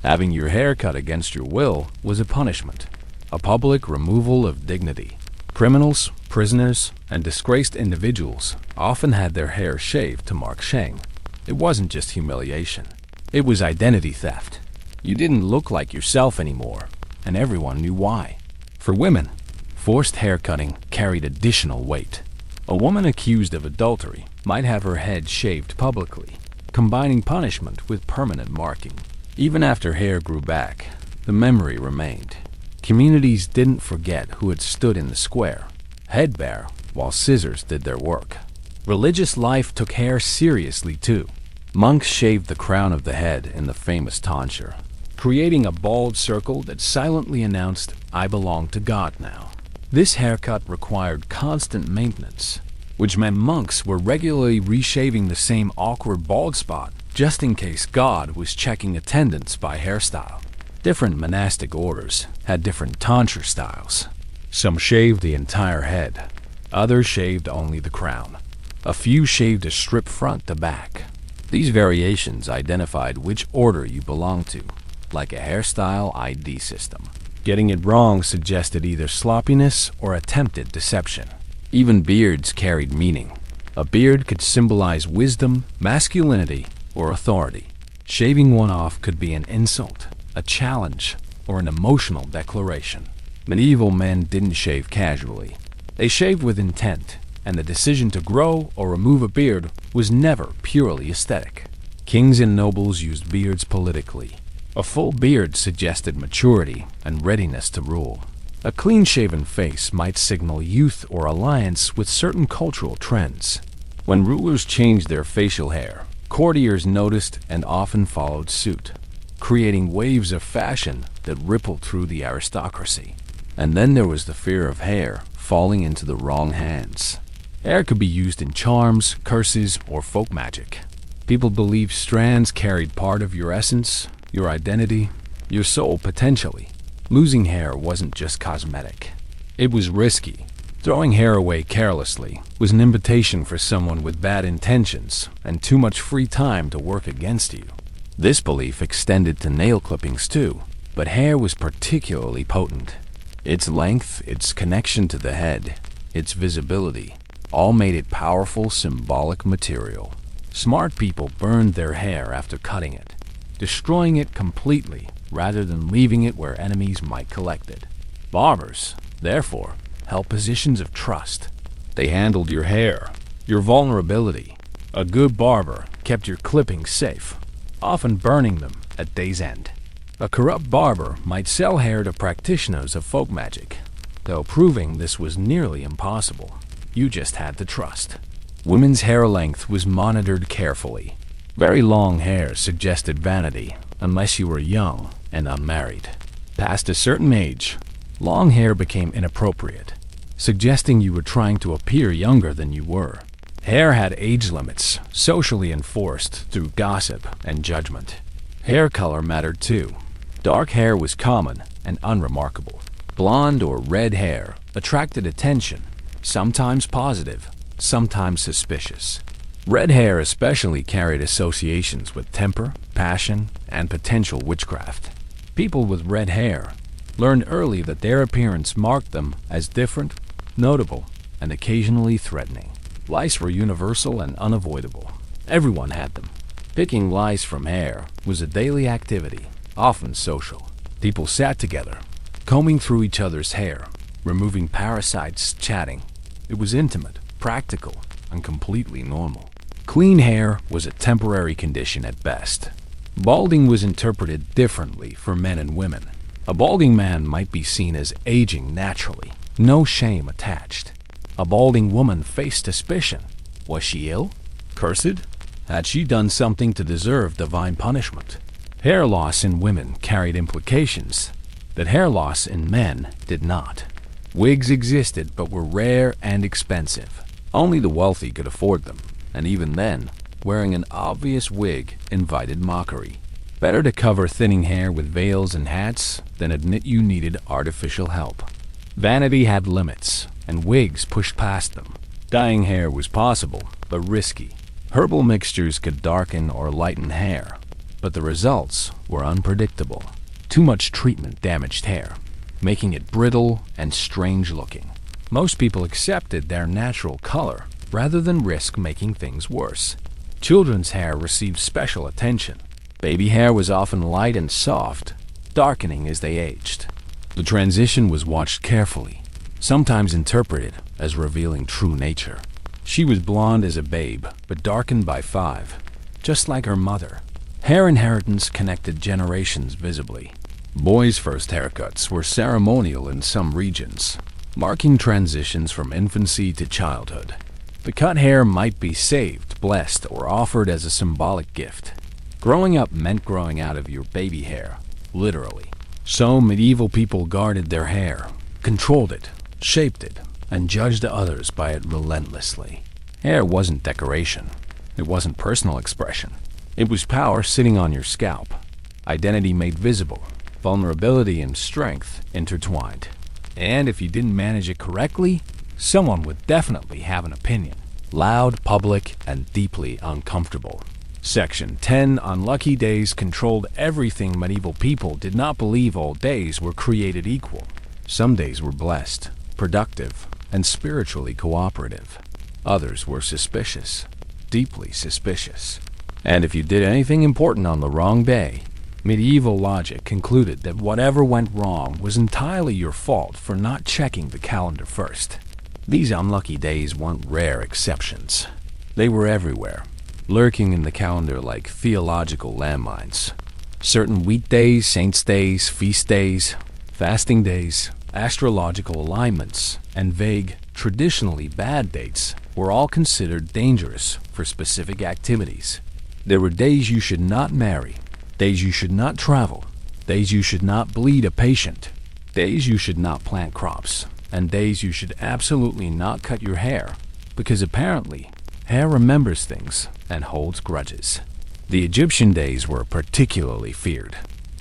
Having your hair cut against your will was a punishment, a public removal of dignity. Criminals, prisoners, and disgraced individuals often had their hair shaved to mark shame. It wasn't just humiliation. It was identity theft. You didn't look like yourself anymore, and everyone knew why. For women, forced hair cutting carried additional weight. A woman accused of adultery might have her head shaved publicly, combining punishment with permanent marking. Even after hair grew back, the memory remained. Communities didn't forget who had stood in the square, head bare, while scissors did their work. Religious life took hair seriously too. Monks shaved the crown of the head in the famous tonsure, creating a bald circle that silently announced, "I belong to God now." This haircut required constant maintenance, which meant monks were regularly reshaving the same awkward bald spot just in case God was checking attendance by hairstyle. Different monastic orders had different tonsure styles. Some shaved the entire head, others shaved only the crown. A few shaved a strip front to back. These variations identified which order you belonged to, like a hairstyle ID system. Getting it wrong suggested either sloppiness or attempted deception. Even beards carried meaning. A beard could symbolize wisdom, masculinity, or authority. Shaving one off could be an insult, a challenge, or an emotional declaration. Medieval men didn't shave casually. They shaved with intent, and the decision to grow or remove a beard was never purely aesthetic. Kings and nobles used beards politically. A full beard suggested maturity and readiness to rule. A clean-shaven face might signal youth or alliance with certain cultural trends. When rulers changed their facial hair, courtiers noticed and often followed suit, creating waves of fashion that rippled through the aristocracy. And then there was the fear of hair falling into the wrong hands. Hair could be used in charms, curses, or folk magic. People believed strands carried part of your essence, your identity, your soul potentially. Losing hair wasn't just cosmetic. It was risky. Throwing hair away carelessly was an invitation for someone with bad intentions and too much free time to work against you. This belief extended to nail clippings too, but hair was particularly potent. Its length, its connection to the head, its visibility, all made it powerful symbolic material. Smart people burned their hair after cutting it, destroying it completely rather than leaving it where enemies might collect it. Barbers, therefore, held positions of trust. They handled your hair, your vulnerability. A good barber kept your clippings safe, often burning them at day's end. A corrupt barber might sell hair to practitioners of folk magic, though proving this was nearly impossible. You just had to trust. Women's hair length was monitored carefully. Very long hair suggested vanity, unless you were young and unmarried. Past a certain age, long hair became inappropriate, suggesting you were trying to appear younger than you were. Hair had age limits, socially enforced through gossip and judgment. Hair color mattered too. Dark hair was common and unremarkable. Blonde or red hair attracted attention, sometimes positive, sometimes suspicious. Red hair especially carried associations with temper, passion, and potential witchcraft. People with red hair learned early that their appearance marked them as different, notable, and occasionally threatening. Lice were universal and unavoidable. Everyone had them. Picking lice from hair was a daily activity, often social. People sat together, combing through each other's hair, removing parasites, chatting. It was intimate, practical, and completely normal. Clean hair was a temporary condition at best. Balding was interpreted differently for men and women. A balding man might be seen as aging naturally, no shame attached. A balding woman faced suspicion. Was she ill? Cursed? Had she done something to deserve divine punishment? Hair loss in women carried implications that hair loss in men did not. Wigs existed but were rare and expensive. Only the wealthy could afford them, and even then, wearing an obvious wig invited mockery. Better to cover thinning hair with veils and hats than admit you needed artificial help. Vanity had limits, and wigs pushed past them. Dyeing hair was possible, but risky. Herbal mixtures could darken or lighten hair, but the results were unpredictable. Too much treatment damaged hair, making it brittle and strange-looking. Most people accepted their natural color rather than risk making things worse. Children's hair received special attention. Baby hair was often light and soft, darkening as they aged. The transition was watched carefully, sometimes interpreted as revealing true nature. She was blonde as a babe, but darkened by 5, just like her mother. Hair inheritance connected generations visibly. Boys' first haircuts were ceremonial in some regions, marking transitions from infancy to childhood. The cut hair might be saved, blessed, or offered as a symbolic gift. Growing up meant growing out of your baby hair, literally. So medieval people guarded their hair, controlled it, shaped it, and judged others by it relentlessly. Hair wasn't decoration. It wasn't personal expression. It was power sitting on your scalp, identity made visible, vulnerability and strength intertwined. And if you didn't manage it correctly, someone would definitely have an opinion. Loud, public, and deeply uncomfortable. Section 10 Unlucky days controlled everything. Medieval people did not believe all days were created equal. Some days were blessed, productive, and spiritually cooperative. Others were suspicious, deeply suspicious. And if you did anything important on the wrong day, medieval logic concluded that whatever went wrong was entirely your fault for not checking the calendar first. These unlucky days weren't rare exceptions. They were everywhere, lurking in the calendar like theological landmines. Certain weekdays, saints' days, feast days, fasting days, astrological alignments, and vague, traditionally bad dates were all considered dangerous for specific activities. There were days you should not marry, days you should not travel, days you should not bleed a patient, days you should not plant crops, and days you should absolutely not cut your hair, because apparently hair remembers things and holds grudges. The Egyptian days were particularly feared.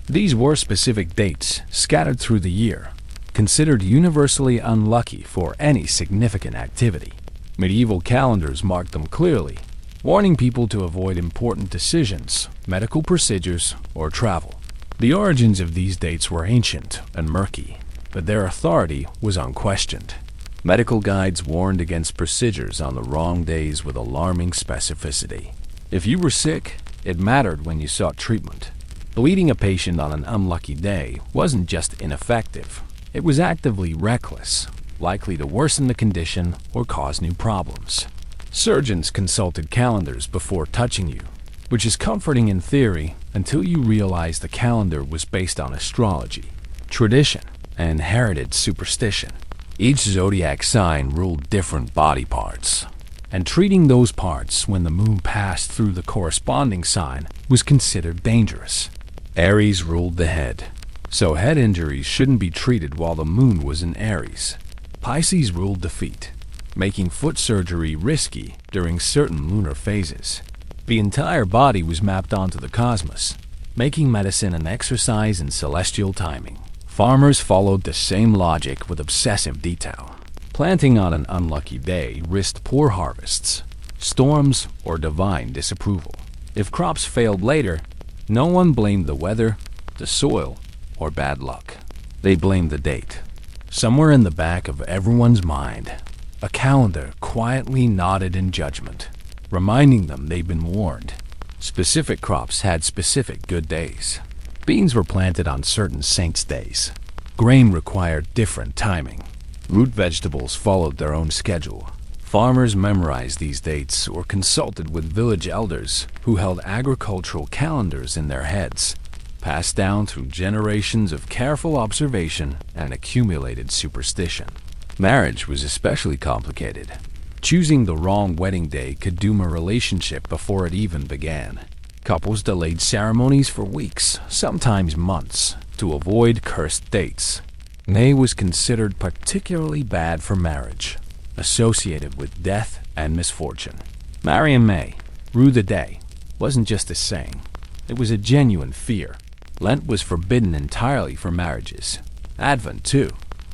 These were specific dates scattered through the year, considered universally unlucky for any significant activity. Medieval calendars marked them clearly, warning people to avoid important decisions, medical procedures, or travel. The origins of these dates were ancient and murky, but their authority was unquestioned. Medical guides warned against procedures on the wrong days with alarming specificity. If you were sick, it mattered when you sought treatment. Bleeding a patient on an unlucky day wasn't just ineffective, it was actively reckless, likely to worsen the condition or cause new problems. Surgeons consulted calendars before touching you, which is comforting in theory until you realize the calendar was based on astrology, tradition, and inherited superstition. Each zodiac sign ruled different body parts, and treating those parts when the moon passed through the corresponding sign was considered dangerous. Aries ruled the head, so head injuries shouldn't be treated while the moon was in Aries. Pisces ruled the feet, making foot surgery risky during certain lunar phases. The entire body was mapped onto the cosmos, making medicine an exercise in celestial timing. Farmers followed the same logic with obsessive detail. Planting on an unlucky day risked poor harvests, storms, or divine disapproval. If crops failed later, no one blamed the weather, the soil, or bad luck. They blamed the date. Somewhere in the back of everyone's mind, a calendar quietly nodded in judgment, reminding them they'd been warned. Specific crops had specific good days. Beans were planted on certain saints' days. Grain required different timing. Root vegetables followed their own schedule. Farmers memorized these dates or consulted with village elders who held agricultural calendars in their heads, passed down through generations of careful observation and accumulated superstition. Marriage was especially complicated. Choosing the wrong wedding day could doom a relationship before it even began. Couples delayed ceremonies for weeks, sometimes months, to avoid cursed dates. May was considered particularly bad for marriage, associated with death and misfortune. Marry in May, rue the day, wasn't just a saying. It was a genuine fear. Lent was forbidden entirely for marriages. Advent, too.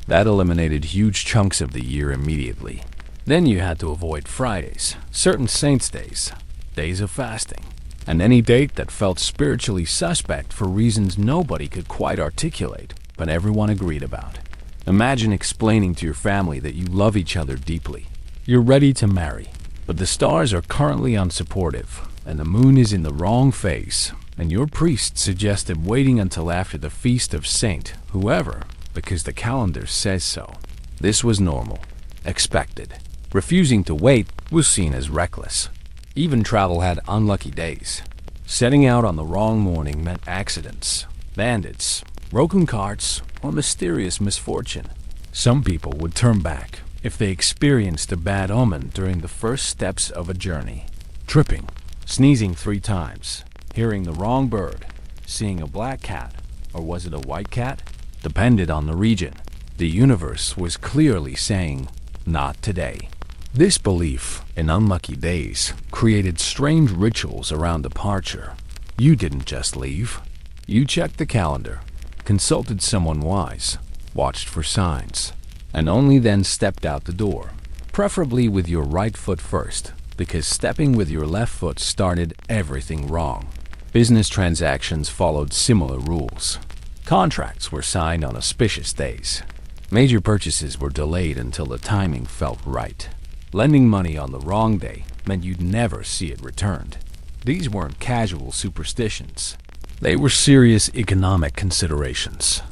That eliminated huge chunks of the year immediately. Then you had to avoid Fridays, certain saints' days, days of fasting, and any date that felt spiritually suspect for reasons nobody could quite articulate, but everyone agreed about. Imagine explaining to your family that you love each other deeply. You're ready to marry, but the stars are currently unsupportive, and the moon is in the wrong phase, and your priest suggested waiting until after the feast of Saint whoever, because the calendar says so. This was normal, expected. Refusing to wait was seen as reckless. Even travel had unlucky days. Setting out on the wrong morning meant accidents, bandits, broken carts, or mysterious misfortune. Some people would turn back if they experienced a bad omen during the first steps of a journey. Tripping, sneezing 3 times, hearing the wrong bird, seeing a black cat, or was it a white cat? Depended on the region. The universe was clearly saying, not today. This belief in unlucky days created strange rituals around departure. You didn't just leave. You checked the calendar, consulted someone wise, watched for signs, and only then stepped out the door, preferably with your right foot first, because stepping with your left foot started everything wrong. Business transactions followed similar rules. Contracts were signed on auspicious days. Major purchases were delayed until the timing felt right. Lending money on the wrong day meant you'd never see it returned. These weren't casual superstitions. They were serious economic considerations.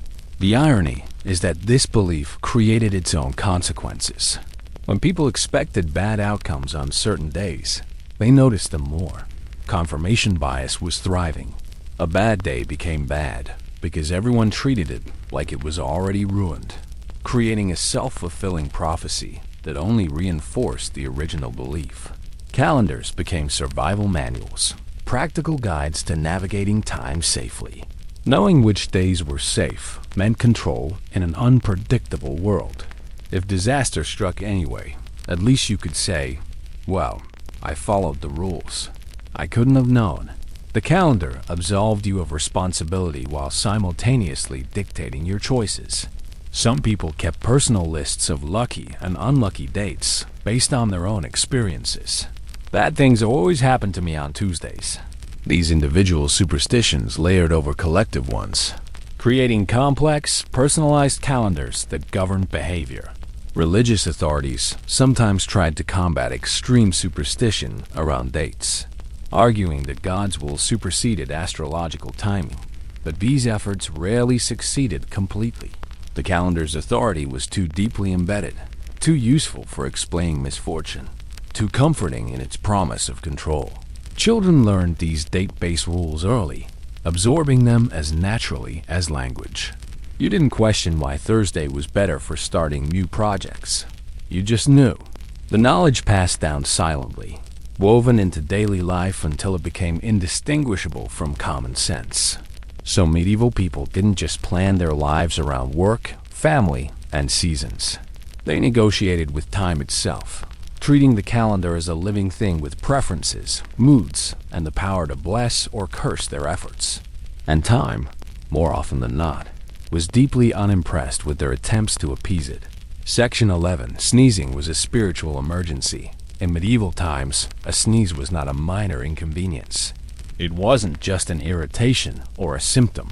The irony is that this belief created its own consequences. When people expected bad outcomes on certain days, they noticed them more. Confirmation bias was thriving. A bad day became bad because everyone treated it like it was already ruined, creating a self-fulfilling prophecy that only reinforced the original belief. Calendars became survival manuals, practical guides to navigating time safely. Knowing which days were safe meant control in an unpredictable world. If disaster struck anyway, at least you could say, well, I followed the rules. I couldn't have known. The calendar absolved you of responsibility while simultaneously dictating your choices. Some people kept personal lists of lucky and unlucky dates based on their own experiences. Bad things always happen to me on Tuesdays. These individual superstitions layered over collective ones, creating complex, personalized calendars that governed behavior. Religious authorities sometimes tried to combat extreme superstition around dates, arguing that God's will superseded astrological timing, but these efforts rarely succeeded completely. The calendar's authority was too deeply embedded, too useful for explaining misfortune, too comforting in its promise of control. Children learned these date-based rules early, absorbing them as naturally as language. You didn't question why Thursday was better for starting new projects. You just knew. The knowledge passed down silently, woven into daily life until it became indistinguishable from common sense. So medieval people didn't just plan their lives around work, family, and seasons. They negotiated with time itself, treating the calendar as a living thing with preferences, moods, and the power to bless or curse their efforts. And time, more often than not, was deeply unimpressed with their attempts to appease it. Section 11. Sneezing was a spiritual emergency. In medieval times, a sneeze was not a minor inconvenience. It wasn't just an irritation or a symptom.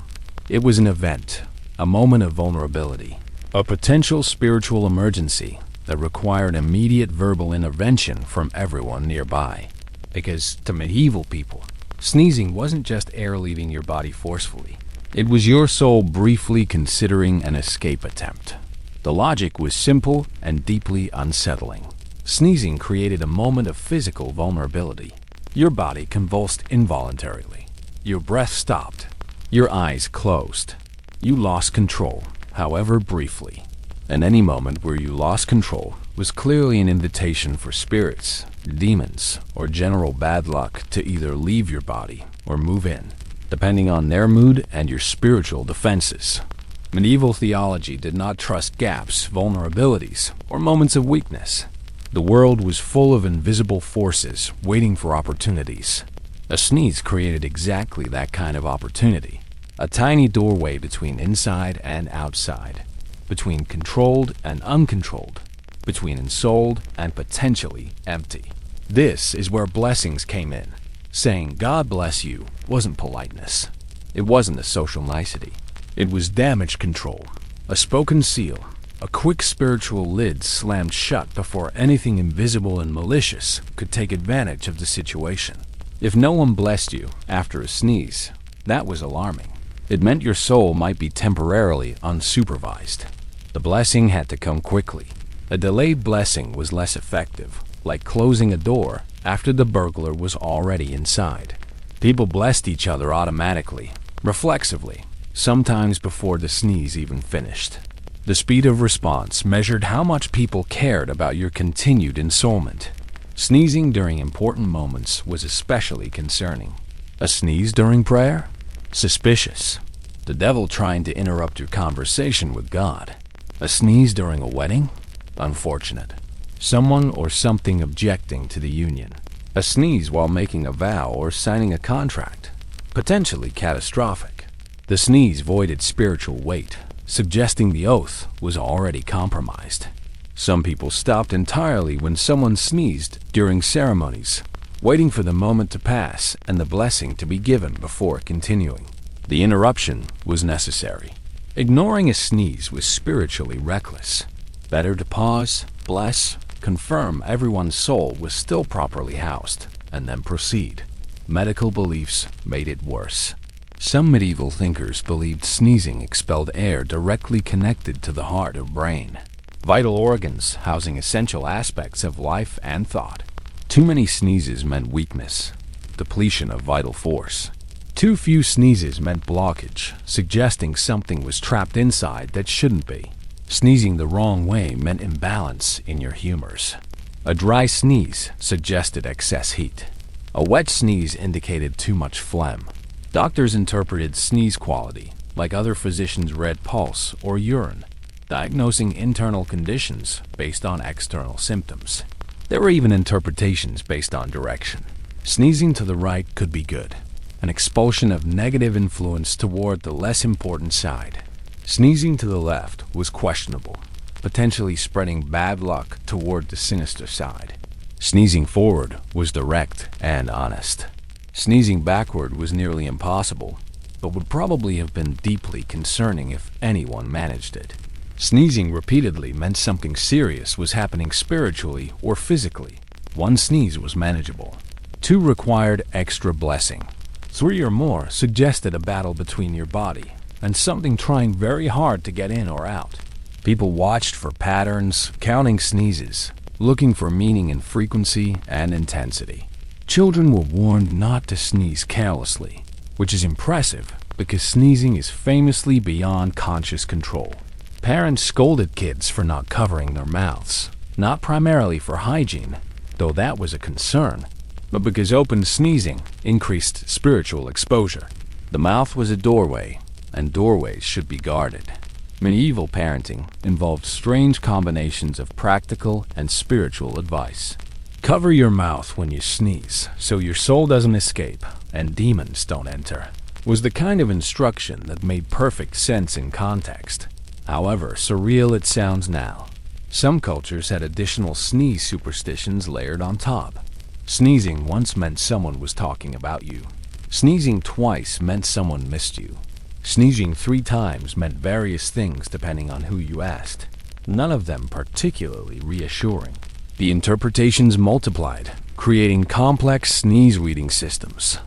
It was an event, a moment of vulnerability, a potential spiritual emergency that required immediate verbal intervention from everyone nearby. Because to medieval people, sneezing wasn't just air leaving your body forcefully. It was your soul briefly considering an escape attempt. The logic was simple and deeply unsettling. Sneezing created a moment of physical vulnerability. Your body convulsed involuntarily. Your breath stopped. Your eyes closed. You lost control, however briefly. And any moment where you lost control was clearly an invitation for spirits, demons, or general bad luck to either leave your body or move in, depending on their mood and your spiritual defenses. Medieval theology did not trust gaps, vulnerabilities, or moments of weakness. The world was full of invisible forces waiting for opportunities. A sneeze created exactly that kind of opportunity. A tiny doorway between inside and outside, between controlled and uncontrolled, between ensouled and potentially empty. This is where blessings came in. Saying "God bless you" wasn't politeness. It wasn't a social nicety. It was damage control, a spoken seal, a quick spiritual lid slammed shut before anything invisible and malicious could take advantage of the situation. If no one blessed you after a sneeze, that was alarming. It meant your soul might be temporarily unsupervised. The blessing had to come quickly. A delayed blessing was less effective, like closing a door after the burglar was already inside. People blessed each other automatically, reflexively, sometimes before the sneeze even finished. The speed of response measured how much people cared about your continued ensoulment. Sneezing during important moments was especially concerning. A sneeze during prayer? Suspicious. The devil trying to interrupt your conversation with God. A sneeze during a wedding? Unfortunate. Someone or something objecting to the union. A sneeze while making a vow or signing a contract? Potentially catastrophic. The sneeze voided spiritual weight, suggesting the oath was already compromised. Some people stopped entirely when someone sneezed during ceremonies, waiting for the moment to pass and the blessing to be given before continuing. The interruption was necessary. Ignoring a sneeze was spiritually reckless. Better to pause, bless, confirm everyone's soul was still properly housed, and then proceed. Medical beliefs made it worse. Some medieval thinkers believed sneezing expelled air directly connected to the heart or brain, vital organs housing essential aspects of life and thought. Too many sneezes meant weakness, depletion of vital force. Too few sneezes meant blockage, suggesting something was trapped inside that shouldn't be. Sneezing the wrong way meant imbalance in your humors. A dry sneeze suggested excess heat. A wet sneeze indicated too much phlegm. Doctors interpreted sneeze quality, like other physicians read pulse or urine, diagnosing internal conditions based on external symptoms. There were even interpretations based on direction. Sneezing to the right could be good, an expulsion of negative influence toward the less important side. Sneezing to the left was questionable, potentially spreading bad luck toward the sinister side. Sneezing forward was direct and honest. Sneezing backward was nearly impossible, but would probably have been deeply concerning if anyone managed it. Sneezing repeatedly meant something serious was happening spiritually or physically. One sneeze was manageable. Two required extra blessing. Three or more suggested a battle between your body and something trying very hard to get in or out. People watched for patterns, counting sneezes, looking for meaning in frequency and intensity. Children were warned not to sneeze carelessly, which is impressive because sneezing is famously beyond conscious control. Parents scolded kids for not covering their mouths, not primarily for hygiene, though that was a concern, but because open sneezing increased spiritual exposure. The mouth was a doorway, and doorways should be guarded. Medieval parenting involved strange combinations of practical and spiritual advice. Cover your mouth when you sneeze so your soul doesn't escape and demons don't enter, was the kind of instruction that made perfect sense in context. However surreal it sounds now. Some cultures had additional sneeze superstitions layered on top. Sneezing once meant someone was talking about you. Sneezing twice meant someone missed you. Sneezing 3 times meant various things depending on who you asked, none of them particularly reassuring. The interpretations multiplied, creating complex sneeze reading systems.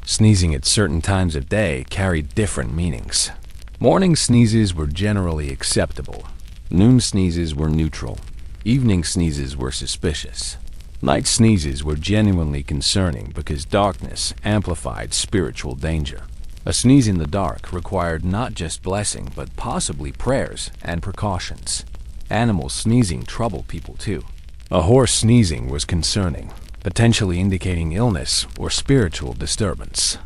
Sneezing at certain times of day carried different meanings. Morning sneezes were generally acceptable. Noon sneezes were neutral. Evening sneezes were suspicious. Night sneezes were genuinely concerning because darkness amplified spiritual danger. A sneeze in the dark required not just blessing but possibly prayers and precautions. Animals sneezing troubled people too. A horse sneezing was concerning, potentially indicating illness or spiritual disturbance.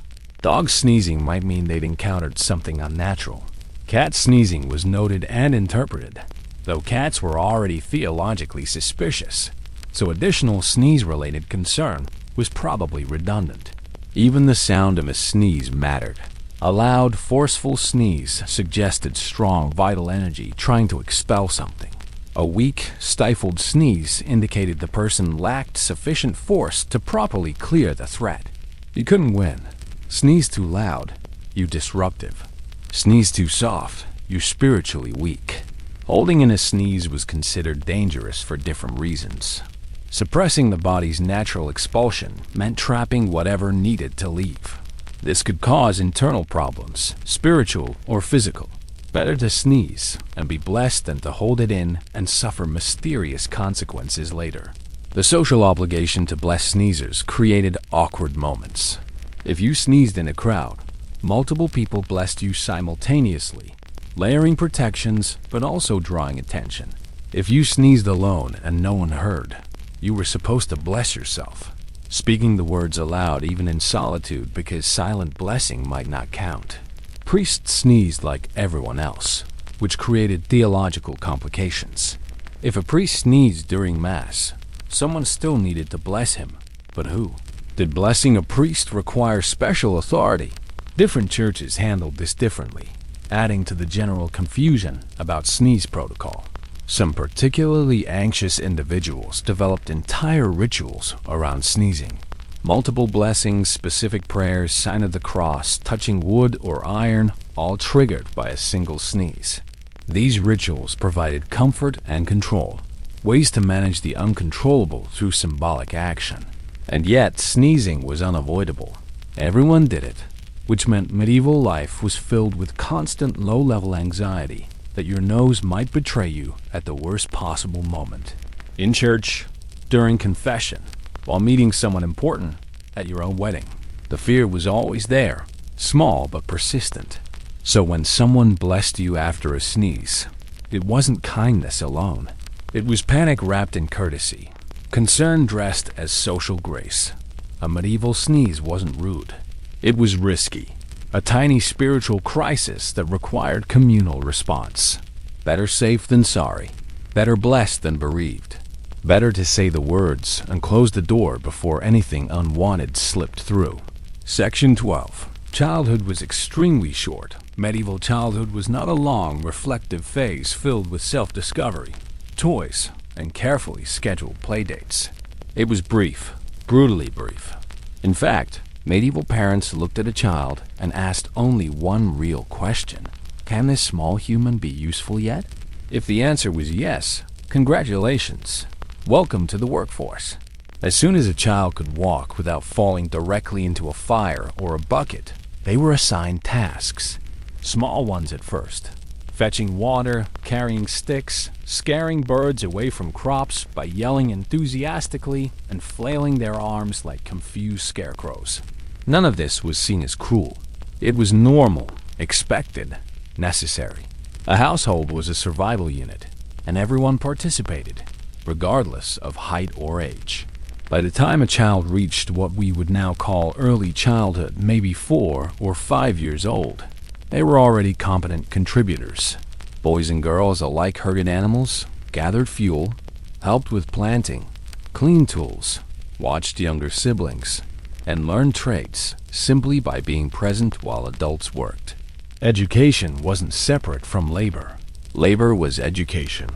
Dogs sneezing might mean they'd encountered something unnatural. Cat sneezing was noted and interpreted, though cats were already theologically suspicious, so additional sneeze-related concern was probably redundant. Even the sound of a sneeze mattered. A loud, forceful sneeze suggested strong, vital energy trying to expel something. A weak, stifled sneeze indicated the person lacked sufficient force to properly clear the threat. You couldn't win. Sneeze too loud, you disruptive. Sneeze too soft, you're spiritually weak. Holding in a sneeze was considered dangerous for different reasons. Suppressing the body's natural expulsion meant trapping whatever needed to leave. This could cause internal problems, spiritual or physical. Better to sneeze and be blessed than to hold it in and suffer mysterious consequences later. The social obligation to bless sneezers created awkward moments. If you sneezed in a crowd, multiple people blessed you simultaneously, layering protections but also drawing attention. If you sneezed alone and no one heard, you were supposed to bless yourself, speaking the words aloud even in solitude because silent blessing might not count. Priests sneezed like everyone else, which created theological complications. If a priest sneezed during Mass, someone still needed to bless him. But who? Did blessing a priest require special authority? Different churches handled this differently, adding to the general confusion about sneeze protocol. Some particularly anxious individuals developed entire rituals around sneezing. Multiple blessings, specific prayers, sign of the cross, touching wood or iron, all triggered by a single sneeze. These rituals provided comfort and control, ways to manage the uncontrollable through symbolic action. And yet, sneezing was unavoidable. Everyone did it, which meant medieval life was filled with constant low-level anxiety that your nose might betray you at the worst possible moment. In church, during confession, while meeting someone important, at your own wedding. The fear was always there, small but persistent. So when someone blessed you after a sneeze, it wasn't kindness alone. It was panic wrapped in courtesy, concern dressed as social grace. A medieval sneeze wasn't rude. It was risky, a tiny spiritual crisis that required communal response. Better safe than sorry, better blessed than bereaved. Better to say the words and close the door before anything unwanted slipped through. Section 12. Childhood was extremely short. Medieval childhood was not a long, reflective phase filled with self-discovery, toys, and carefully scheduled playdates. It was brief, brutally brief. In fact, medieval parents looked at a child and asked only one real question. Can this small human be useful yet? If the answer was yes, congratulations. Welcome to the workforce. As soon as a child could walk without falling directly into a fire or a bucket, they were assigned tasks. Small ones at first. Fetching water, carrying sticks, scaring birds away from crops by yelling enthusiastically and flailing their arms like confused scarecrows. None of this was seen as cruel. It was normal, expected, necessary. A household was a survival unit, and everyone participated, regardless of height or age. By the time a child reached what we would now call early childhood, maybe 4 or 5 years old, they were already competent contributors. Boys and girls alike herded animals, gathered fuel, helped with planting, cleaned tools, watched younger siblings, and learned trades simply by being present while adults worked. Education wasn't separate from labor. Labor was education.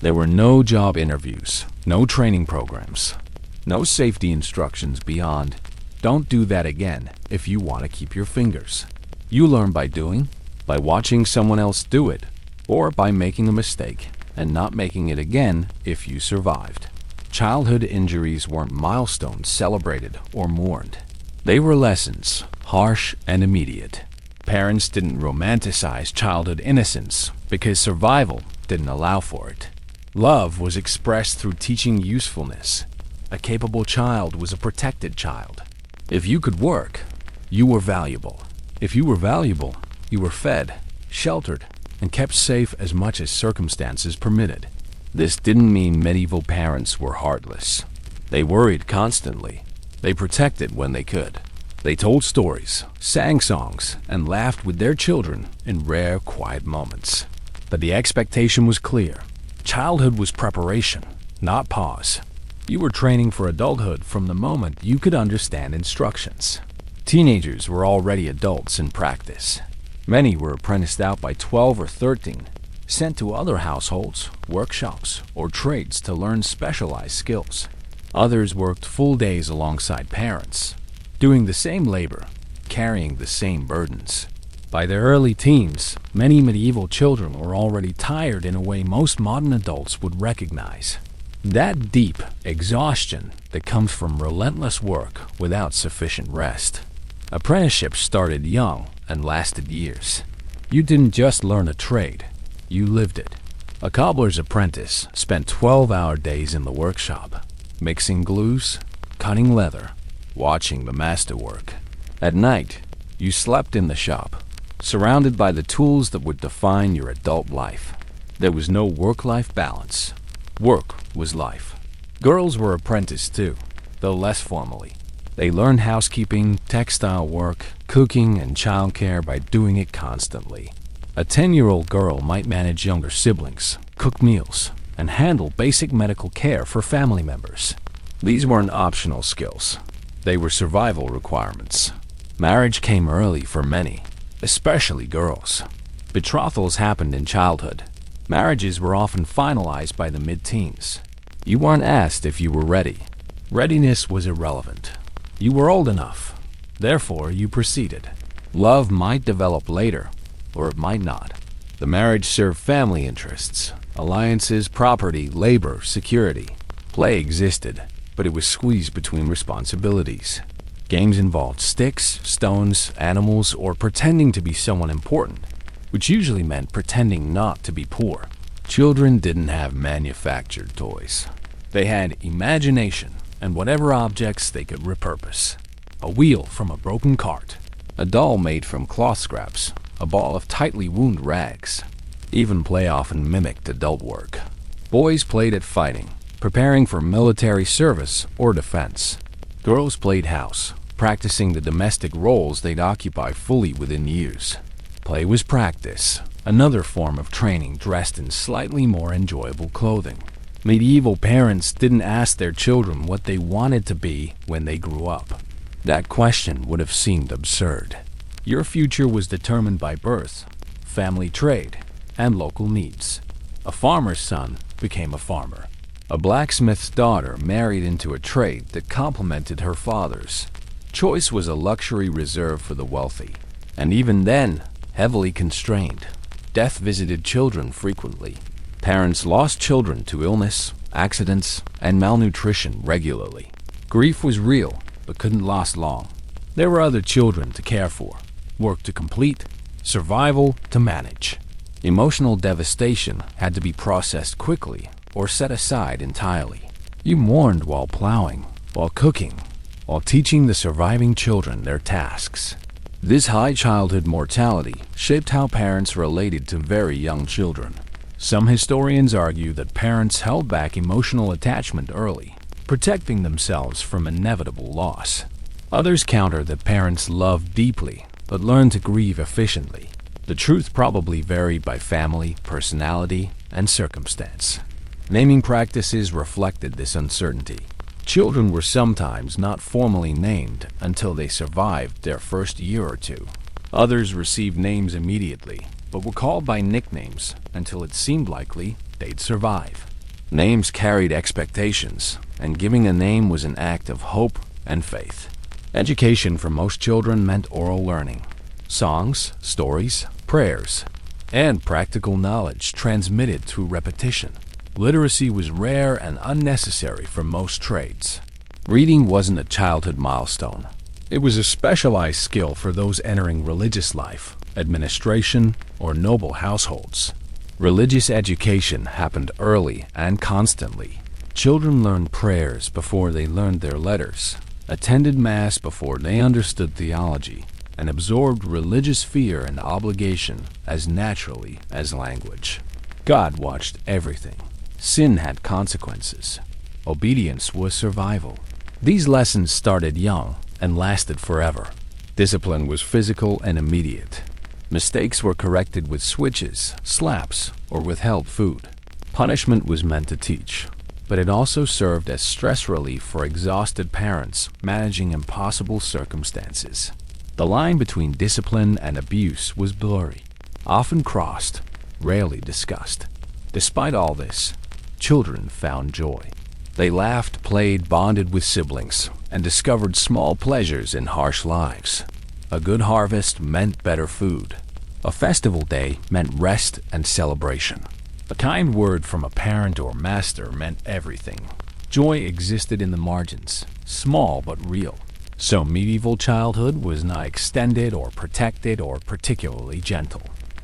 There were no job interviews, no training programs, no safety instructions beyond, don't do that again if you want to keep your fingers. You learn by doing, by watching someone else do it, or by making a mistake and not making it again if you survived. Childhood injuries weren't milestones celebrated or mourned. They were lessons, harsh and immediate. Parents didn't romanticize childhood innocence because survival didn't allow for it. Love was expressed through teaching usefulness. A capable child was a protected child. If you could work, you were valuable. If you were valuable, you were fed, sheltered, and kept safe as much as circumstances permitted. This didn't mean medieval parents were heartless. They worried constantly. They protected when they could. They told stories, sang songs, and laughed with their children in rare, quiet moments. But the expectation was clear. Childhood was preparation, not pause. You were training for adulthood from the moment you could understand instructions. Teenagers were already adults in practice. Many were apprenticed out by 12 or 13, sent to other households, workshops, or trades to learn specialized skills. Others worked full days alongside parents, doing the same labor, carrying the same burdens. By their early teens, many medieval children were already tired in a way most modern adults would recognize. That deep exhaustion that comes from relentless work without sufficient rest. Apprenticeships started young and lasted years. You didn't just learn a trade, you lived it. A cobbler's apprentice spent 12-hour days in the workshop, mixing glues, cutting leather, watching the master work. At night, you slept in the shop, surrounded by the tools that would define your adult life. There was no work-life balance. Work was life. Girls were apprenticed too, though less formally. They learned housekeeping, textile work, cooking, and childcare by doing it constantly. A 10-year-old girl might manage younger siblings, cook meals, and handle basic medical care for family members. These weren't optional skills. They were survival requirements. Marriage came early for many, especially girls. Betrothals happened in childhood. Marriages were often finalized by the mid-teens. You weren't asked if you were ready. Readiness was irrelevant. You were old enough. Therefore, you proceeded. Love might develop later, or it might not. The marriage served family interests, alliances, property, labor, security. Play existed, but it was squeezed between responsibilities. Games involved sticks, stones, animals, or pretending to be someone important, which usually meant pretending not to be poor. Children didn't have manufactured toys. They had imagination and whatever objects they could repurpose. A wheel from a broken cart, a doll made from cloth scraps, a ball of tightly wound rags. Even play often mimicked adult work. Boys played at fighting, preparing for military service or defense. Girls played house, practicing the domestic roles they'd occupy fully within years. Play was practice, another form of training dressed in slightly more enjoyable clothing. Medieval parents didn't ask their children what they wanted to be when they grew up. That question would have seemed absurd. Your future was determined by birth, family trade, and local needs. A farmer's son became a farmer. A blacksmith's daughter married into a trade that complemented her father's. Choice was a luxury reserved for the wealthy, and even then, heavily constrained. Death visited children frequently. Parents lost children to illness, accidents, and malnutrition regularly. Grief was real, but couldn't last long. There were other children to care for, work to complete, survival to manage. Emotional devastation had to be processed quickly or set aside entirely. You mourned while plowing, while cooking, while teaching the surviving children their tasks. This high childhood mortality shaped how parents related to very young children. Some historians argue that parents held back emotional attachment early, protecting themselves from inevitable loss. Others counter that parents loved deeply, but learned to grieve efficiently. The truth probably varied by family, personality, and circumstance. Naming practices reflected this uncertainty. Children were sometimes not formally named until they survived their first year or two. Others received names immediately, but were called by nicknames until it seemed likely they'd survive. Names carried expectations, and giving a name was an act of hope and faith. Education for most children meant oral learning. Songs, stories, prayers, and practical knowledge transmitted through repetition. Literacy was rare and unnecessary for most trades. Reading wasn't a childhood milestone. It was a specialized skill for those entering religious life, administration, or noble households. Religious education happened early and constantly. Children learned prayers before they learned their letters, attended Mass before they understood theology, and absorbed religious fear and obligation as naturally as language. God watched everything. Sin had consequences. Obedience was survival. These lessons started young and lasted forever. Discipline was physical and immediate. Mistakes were corrected with switches, slaps, or withheld food. Punishment was meant to teach, but it also served as stress relief for exhausted parents managing impossible circumstances. The line between discipline and abuse was blurry, often crossed, rarely discussed. Despite all this, children found joy. They laughed, played, bonded with siblings, and discovered small pleasures in harsh lives. A good harvest meant better food. A festival day meant rest and celebration. A kind word from a parent or master meant everything. Joy existed in the margins, small but real. So medieval childhood was not extended or protected or particularly gentle.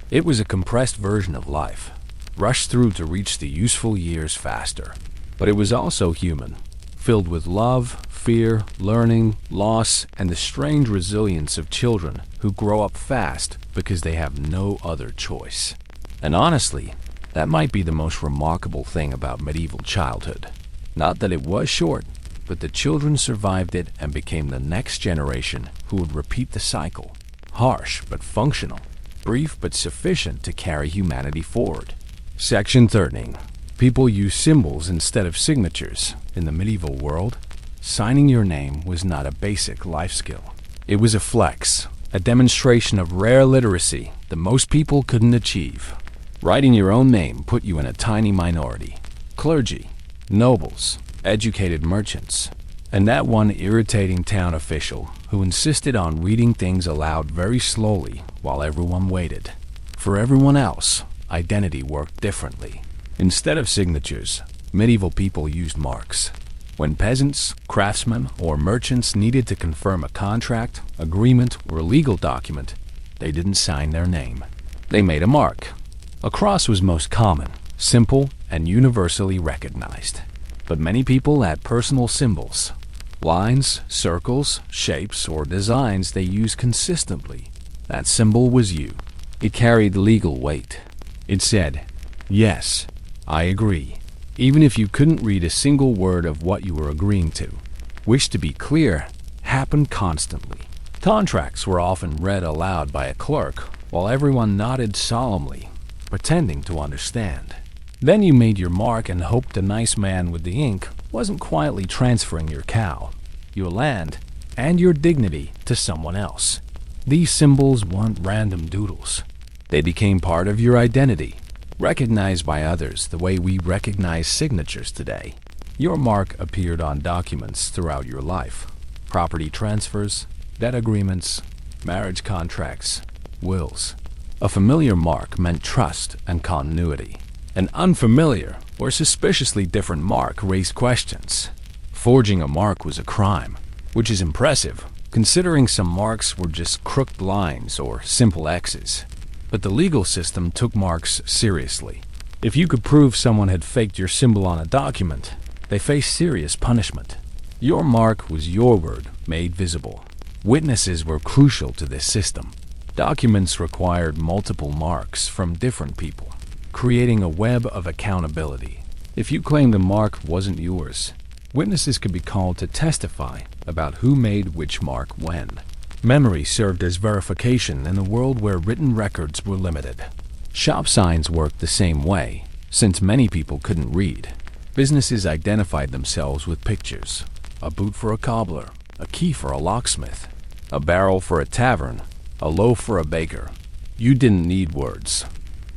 It was a compressed version of life, rushed through to reach the useful years faster. But it was also human, filled with love, fear, learning, loss, and the strange resilience of children who grow up fast because they have no other choice. And honestly, that might be the most remarkable thing about medieval childhood. Not that it was short, but the children survived it and became the next generation who would repeat the cycle. Harsh but functional, brief but sufficient to carry humanity forward. Section 13. People used symbols instead of signatures. In the medieval world, signing your name was not a basic life skill. It was a flex, a demonstration of rare literacy that most people couldn't achieve. Writing your own name put you in a tiny minority. Clergy, nobles, educated merchants, and that one irritating town official who insisted on reading things aloud very slowly while everyone waited. For everyone else, identity worked differently. Instead of signatures, medieval people used marks. When peasants, craftsmen, or merchants needed to confirm a contract, agreement, or legal document, they didn't sign their name. They made a mark. A cross was most common, simple, and universally recognized. But many people had personal symbols. Lines, circles, shapes, or designs they used consistently. That symbol was you. It carried legal weight. It said, "Yes, I agree," even if you couldn't read a single word of what you were agreeing to. Wish to be clear happened constantly. Contracts were often read aloud by a clerk while everyone nodded solemnly, pretending to understand. Then you made your mark and hoped the nice man with the ink wasn't quietly transferring your cow, your land, and your dignity to someone else. These symbols weren't random doodles. They became part of your identity, recognized by others the way we recognize signatures today. Your mark appeared on documents throughout your life. Property transfers, debt agreements, marriage contracts, wills. A familiar mark meant trust and continuity. An unfamiliar or suspiciously different mark raised questions. Forging a mark was a crime, which is impressive, considering some marks were just crooked lines or simple X's. But the legal system took marks seriously. If you could prove someone had faked your symbol on a document, they faced serious punishment. Your mark was your word made visible. Witnesses were crucial to this system. Documents required multiple marks from different people, creating a web of accountability. If you claimed the mark wasn't yours, witnesses could be called to testify about who made which mark when. Memory served as verification in a world where written records were limited. Shop signs worked the same way, since many people couldn't read. Businesses identified themselves with pictures. A boot for a cobbler, a key for a locksmith, a barrel for a tavern, a loaf for a baker. You didn't need words.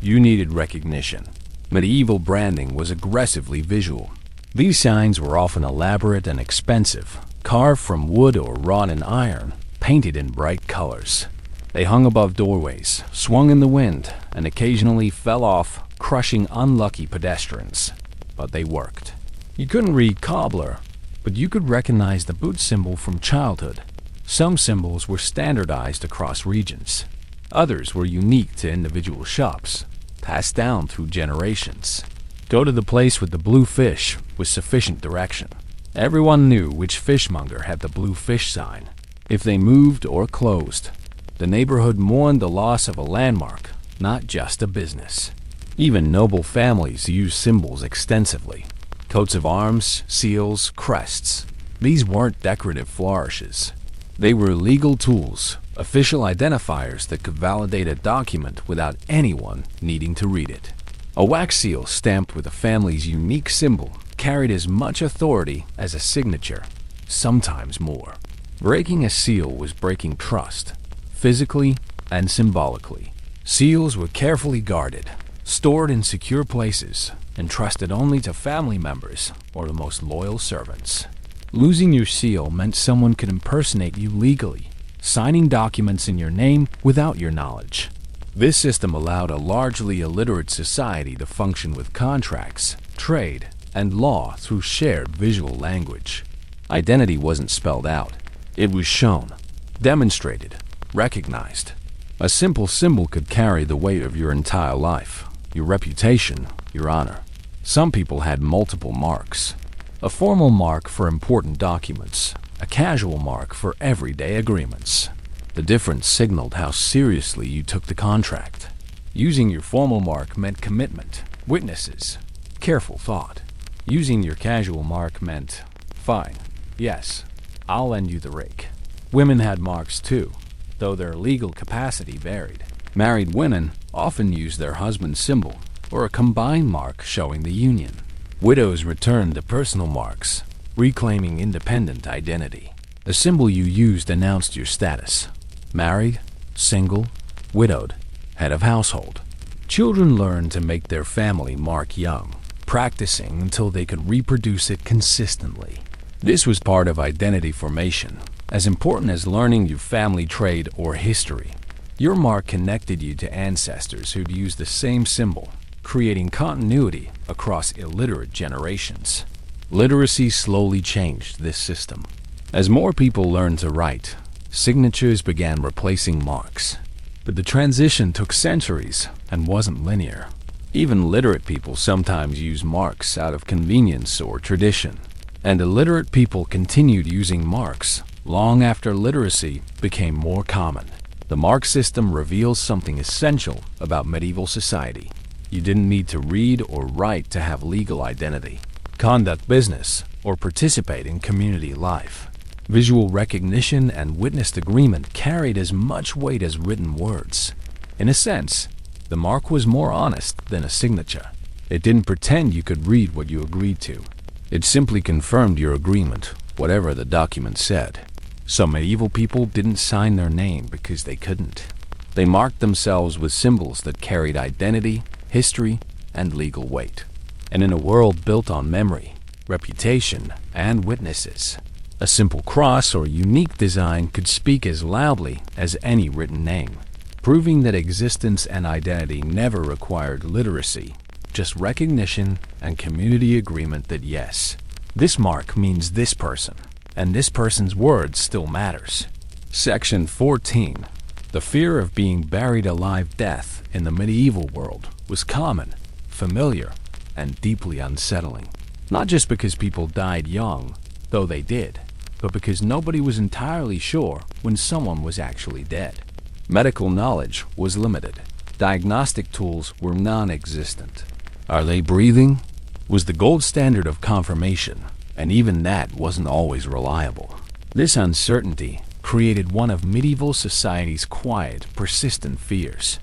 You needed recognition. Medieval branding was aggressively visual. These signs were often elaborate and expensive, carved from wood or wrought in iron, painted in bright colors. They hung above doorways, swung in the wind, and occasionally fell off, crushing unlucky pedestrians. But they worked. You couldn't read cobbler, but you could recognize the boot symbol from childhood. Some symbols were standardized across regions. Others were unique to individual shops, passed down through generations. Go to the place with the blue fish with sufficient direction. Everyone knew which fishmonger had the blue fish sign. If they moved or closed, the neighborhood mourned the loss of a landmark, not just a business. Even noble families used symbols extensively. Coats of arms, seals, crests. These weren't decorative flourishes. They were legal tools, official identifiers that could validate a document without anyone needing to read it. A wax seal stamped with a family's unique symbol carried as much authority as a signature, sometimes more. Breaking a seal was breaking trust, physically and symbolically. Seals were carefully guarded, stored in secure places, and trusted only to family members or the most loyal servants. Losing your seal meant someone could impersonate you legally, signing documents in your name without your knowledge. This system allowed a largely illiterate society to function with contracts, trade, and law through shared visual language. Identity wasn't spelled out. It was shown, demonstrated, recognized. A simple symbol could carry the weight of your entire life, your reputation, your honor. Some people had multiple marks. A formal mark for important documents, a casual mark for everyday agreements. The difference signaled how seriously you took the contract. Using your formal mark meant commitment, witnesses, careful thought. Using your casual mark meant, fine, yes, I'll lend you the rake. Women had marks too, though their legal capacity varied. Married women often used their husband's symbol, or a combined mark showing the union. Widows returned to personal marks, reclaiming independent identity. The symbol you used announced your status: married, single, widowed, head of household. Children learned to make their family mark young, practicing until they could reproduce it consistently. This was part of identity formation, as important as learning your family trade or history. Your mark connected you to ancestors who'd used the same symbol, creating continuity across illiterate generations. Literacy slowly changed this system. As more people learned to write, signatures began replacing marks. But the transition took centuries and wasn't linear. Even literate people sometimes use marks out of convenience or tradition. And illiterate people continued using marks long after literacy became more common. The mark system reveals something essential about medieval society. You didn't need to read or write to have legal identity, conduct business, or participate in community life. Visual recognition and witnessed agreement carried as much weight as written words. In a sense, the mark was more honest than a signature. It didn't pretend you could read what you agreed to. It simply confirmed your agreement, whatever the document said. Some medieval people didn't sign their name because they couldn't. They marked themselves with symbols that carried identity, history, and legal weight. And in a world built on memory, reputation, and witnesses, a simple cross or unique design could speak as loudly as any written name, proving that existence and identity never required literacy, just recognition and community agreement that yes, this mark means this person, and this person's word still matters. Section 14. The fear of being buried alive. Death in the medieval world was common, familiar, and deeply unsettling. Not just because people died young, though they did, but because nobody was entirely sure when someone was actually dead. Medical knowledge was limited. Diagnostic tools were non-existent. Are they breathing? Was the gold standard of confirmation, and even that wasn't always reliable. This uncertainty created one of medieval society's quiet, persistent fears: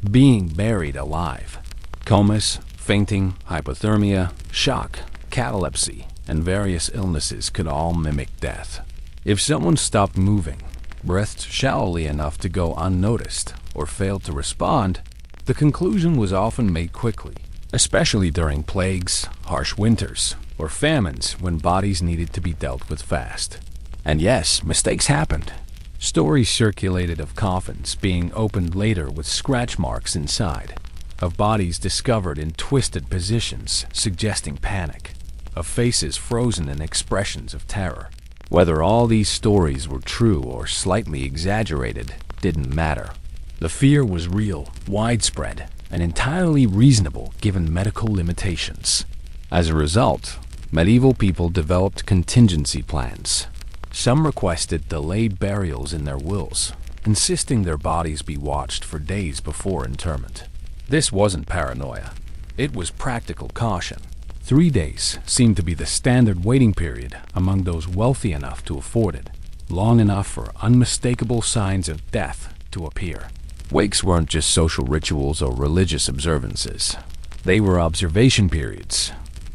being buried alive. Comas, fainting, hypothermia, shock, catalepsy, and various illnesses could all mimic death. If someone stopped moving, breathed shallowly enough to go unnoticed, or failed to respond, the conclusion was often made quickly, especially during plagues, harsh winters, or famines when bodies needed to be dealt with fast. And yes, mistakes happened. Stories circulated of coffins being opened later with scratch marks inside, of bodies discovered in twisted positions suggesting panic, of faces frozen in expressions of terror. Whether all these stories were true or slightly exaggerated didn't matter. The fear was real, widespread, and entirely reasonable given medical limitations. As a result, medieval people developed contingency plans. Some requested delayed burials in their wills, insisting their bodies be watched for days before interment. This wasn't paranoia. It was practical caution. 3 days seemed to be the standard waiting period among those wealthy enough to afford it, long enough for unmistakable signs of death to appear. Wakes weren't just social rituals or religious observances. They were observation periods.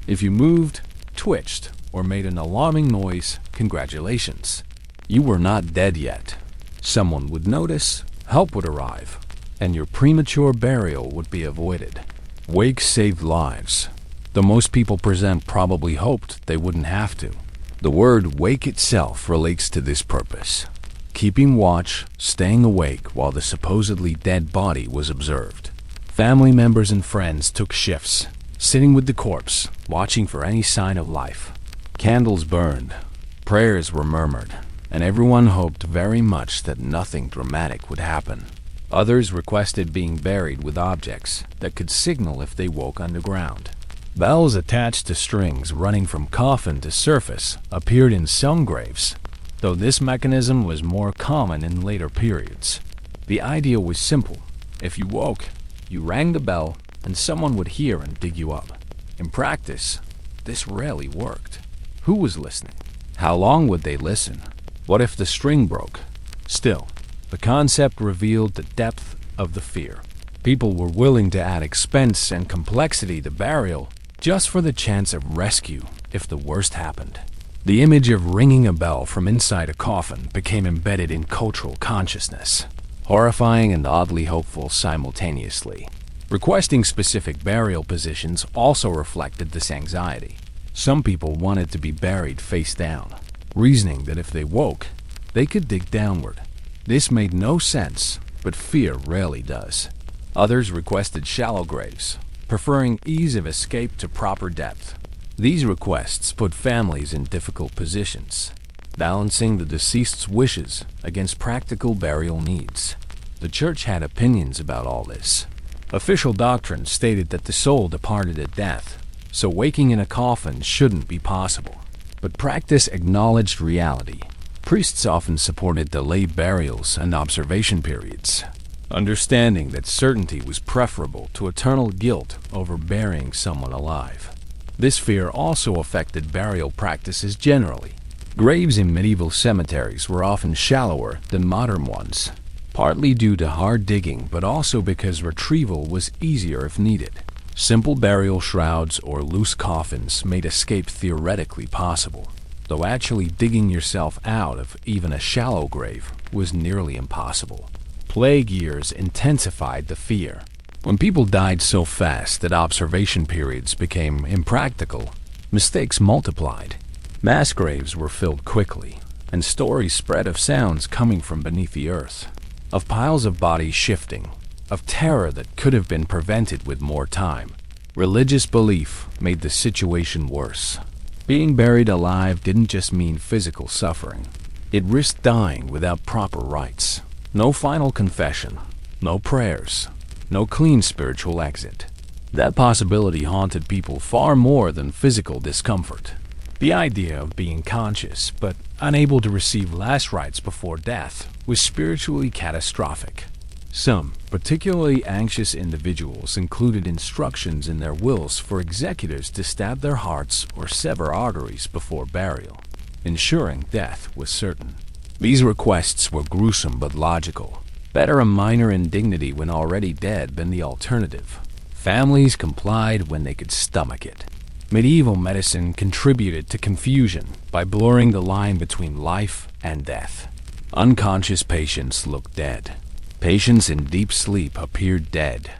If you moved, twitched, or made an alarming noise, congratulations. You were not dead yet. Someone would notice, help would arrive, and your premature burial would be avoided. Wakes saved lives, though most people present probably hoped they wouldn't have to. The word wake itself relates to this purpose. Keeping watch, staying awake while the supposedly dead body was observed. Family members and friends took shifts, sitting with the corpse, watching for any sign of life. Candles burned, prayers were murmured, and everyone hoped very much that nothing dramatic would happen. Others requested being buried with objects that could signal if they woke underground. Bells attached to strings running from coffin to surface appeared in some graves, though this mechanism was more common in later periods. The idea was simple. If you woke, you rang the bell, and someone would hear and dig you up. In practice, this rarely worked. Who was listening? How long would they listen? What if the string broke? Still, the concept revealed the depth of the fear. People were willing to add expense and complexity to burial just for the chance of rescue if the worst happened. The image of ringing a bell from inside a coffin became embedded in cultural consciousness, horrifying and oddly hopeful simultaneously. Requesting specific burial positions also reflected this anxiety. Some people wanted to be buried face down, reasoning that if they woke, they could dig downward. This made no sense, but fear rarely does. Others requested shallow graves, preferring ease of escape to proper depth. These requests put families in difficult positions, balancing the deceased's wishes against practical burial needs. The church had opinions about all this. Official doctrine stated that the soul departed at death, so waking in a coffin shouldn't be possible. But practice acknowledged reality. Priests often supported delayed burials and observation periods, understanding that certainty was preferable to eternal guilt over burying someone alive. This fear also affected burial practices generally. Graves in medieval cemeteries were often shallower than modern ones, partly due to hard digging but also because retrieval was easier if needed. Simple burial shrouds or loose coffins made escape theoretically possible, though actually digging yourself out of even a shallow grave was nearly impossible. Plague years intensified the fear. When people died so fast that observation periods became impractical, mistakes multiplied. Mass graves were filled quickly, and stories spread of sounds coming from beneath the earth, of piles of bodies shifting, of terror that could have been prevented with more time. Religious belief made the situation worse. Being buried alive didn't just mean physical suffering. It risked dying without proper rites. No final confession, no prayers, no clean spiritual exit. That possibility haunted people far more than physical discomfort. The idea of being conscious but unable to receive last rites before death was spiritually catastrophic. Some particularly anxious individuals included instructions in their wills for executors to stab their hearts or sever arteries before burial, ensuring death was certain. These requests were gruesome but logical. Better a minor indignity when already dead than the alternative. Families complied when they could stomach it. Medieval medicine contributed to confusion by blurring the line between life and death. Unconscious patients looked dead. Patients in deep sleep appeared dead.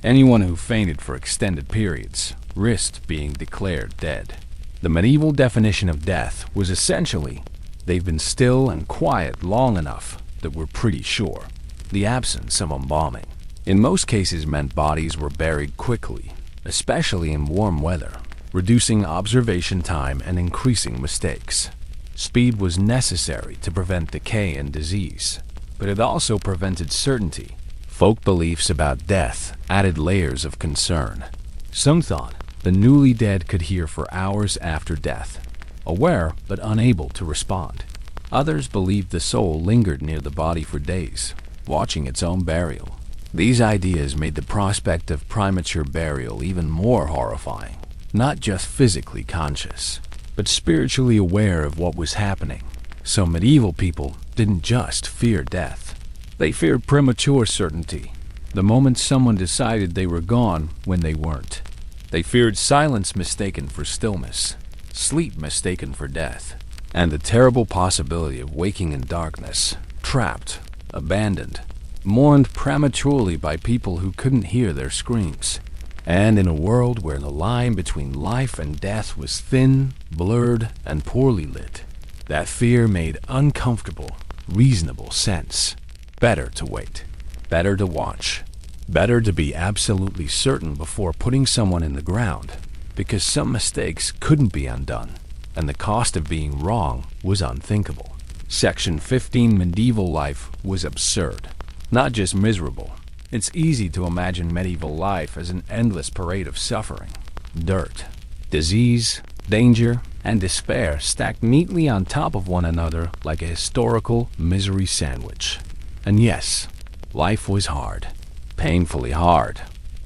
Anyone who fainted for extended periods risked being declared dead. The medieval definition of death was essentially, they've been still and quiet long enough that we're pretty sure. The absence of embalming, in most cases, meant bodies were buried quickly, especially in warm weather, reducing observation time and increasing mistakes. Speed was necessary to prevent decay and disease, but it also prevented certainty. Folk beliefs about death added layers of concern. Some thought the newly dead could hear for hours after death, aware but unable to respond. Others believed the soul lingered near the body for days, watching its own burial. These ideas made the prospect of premature burial even more horrifying. Not just physically conscious, but spiritually aware of what was happening. So medieval people didn't just fear death. They feared premature certainty, the moment someone decided they were gone when they weren't. They feared silence mistaken for stillness, sleep mistaken for death, and the terrible possibility of waking in darkness, trapped, abandoned, mourned prematurely by people who couldn't hear their screams. And in a world where the line between life and death was thin, blurred, and poorly lit, that fear made uncomfortable, reasonable sense. Better to wait, better to watch, better to be absolutely certain before putting someone in the ground, because some mistakes couldn't be undone, and the cost of being wrong was unthinkable. Section 15 medieval life was absurd, not just miserable. It's easy to imagine medieval life as an endless parade of suffering, dirt, disease, danger, and despair stacked neatly on top of one another like a historical misery sandwich. And yes, life was hard, painfully hard.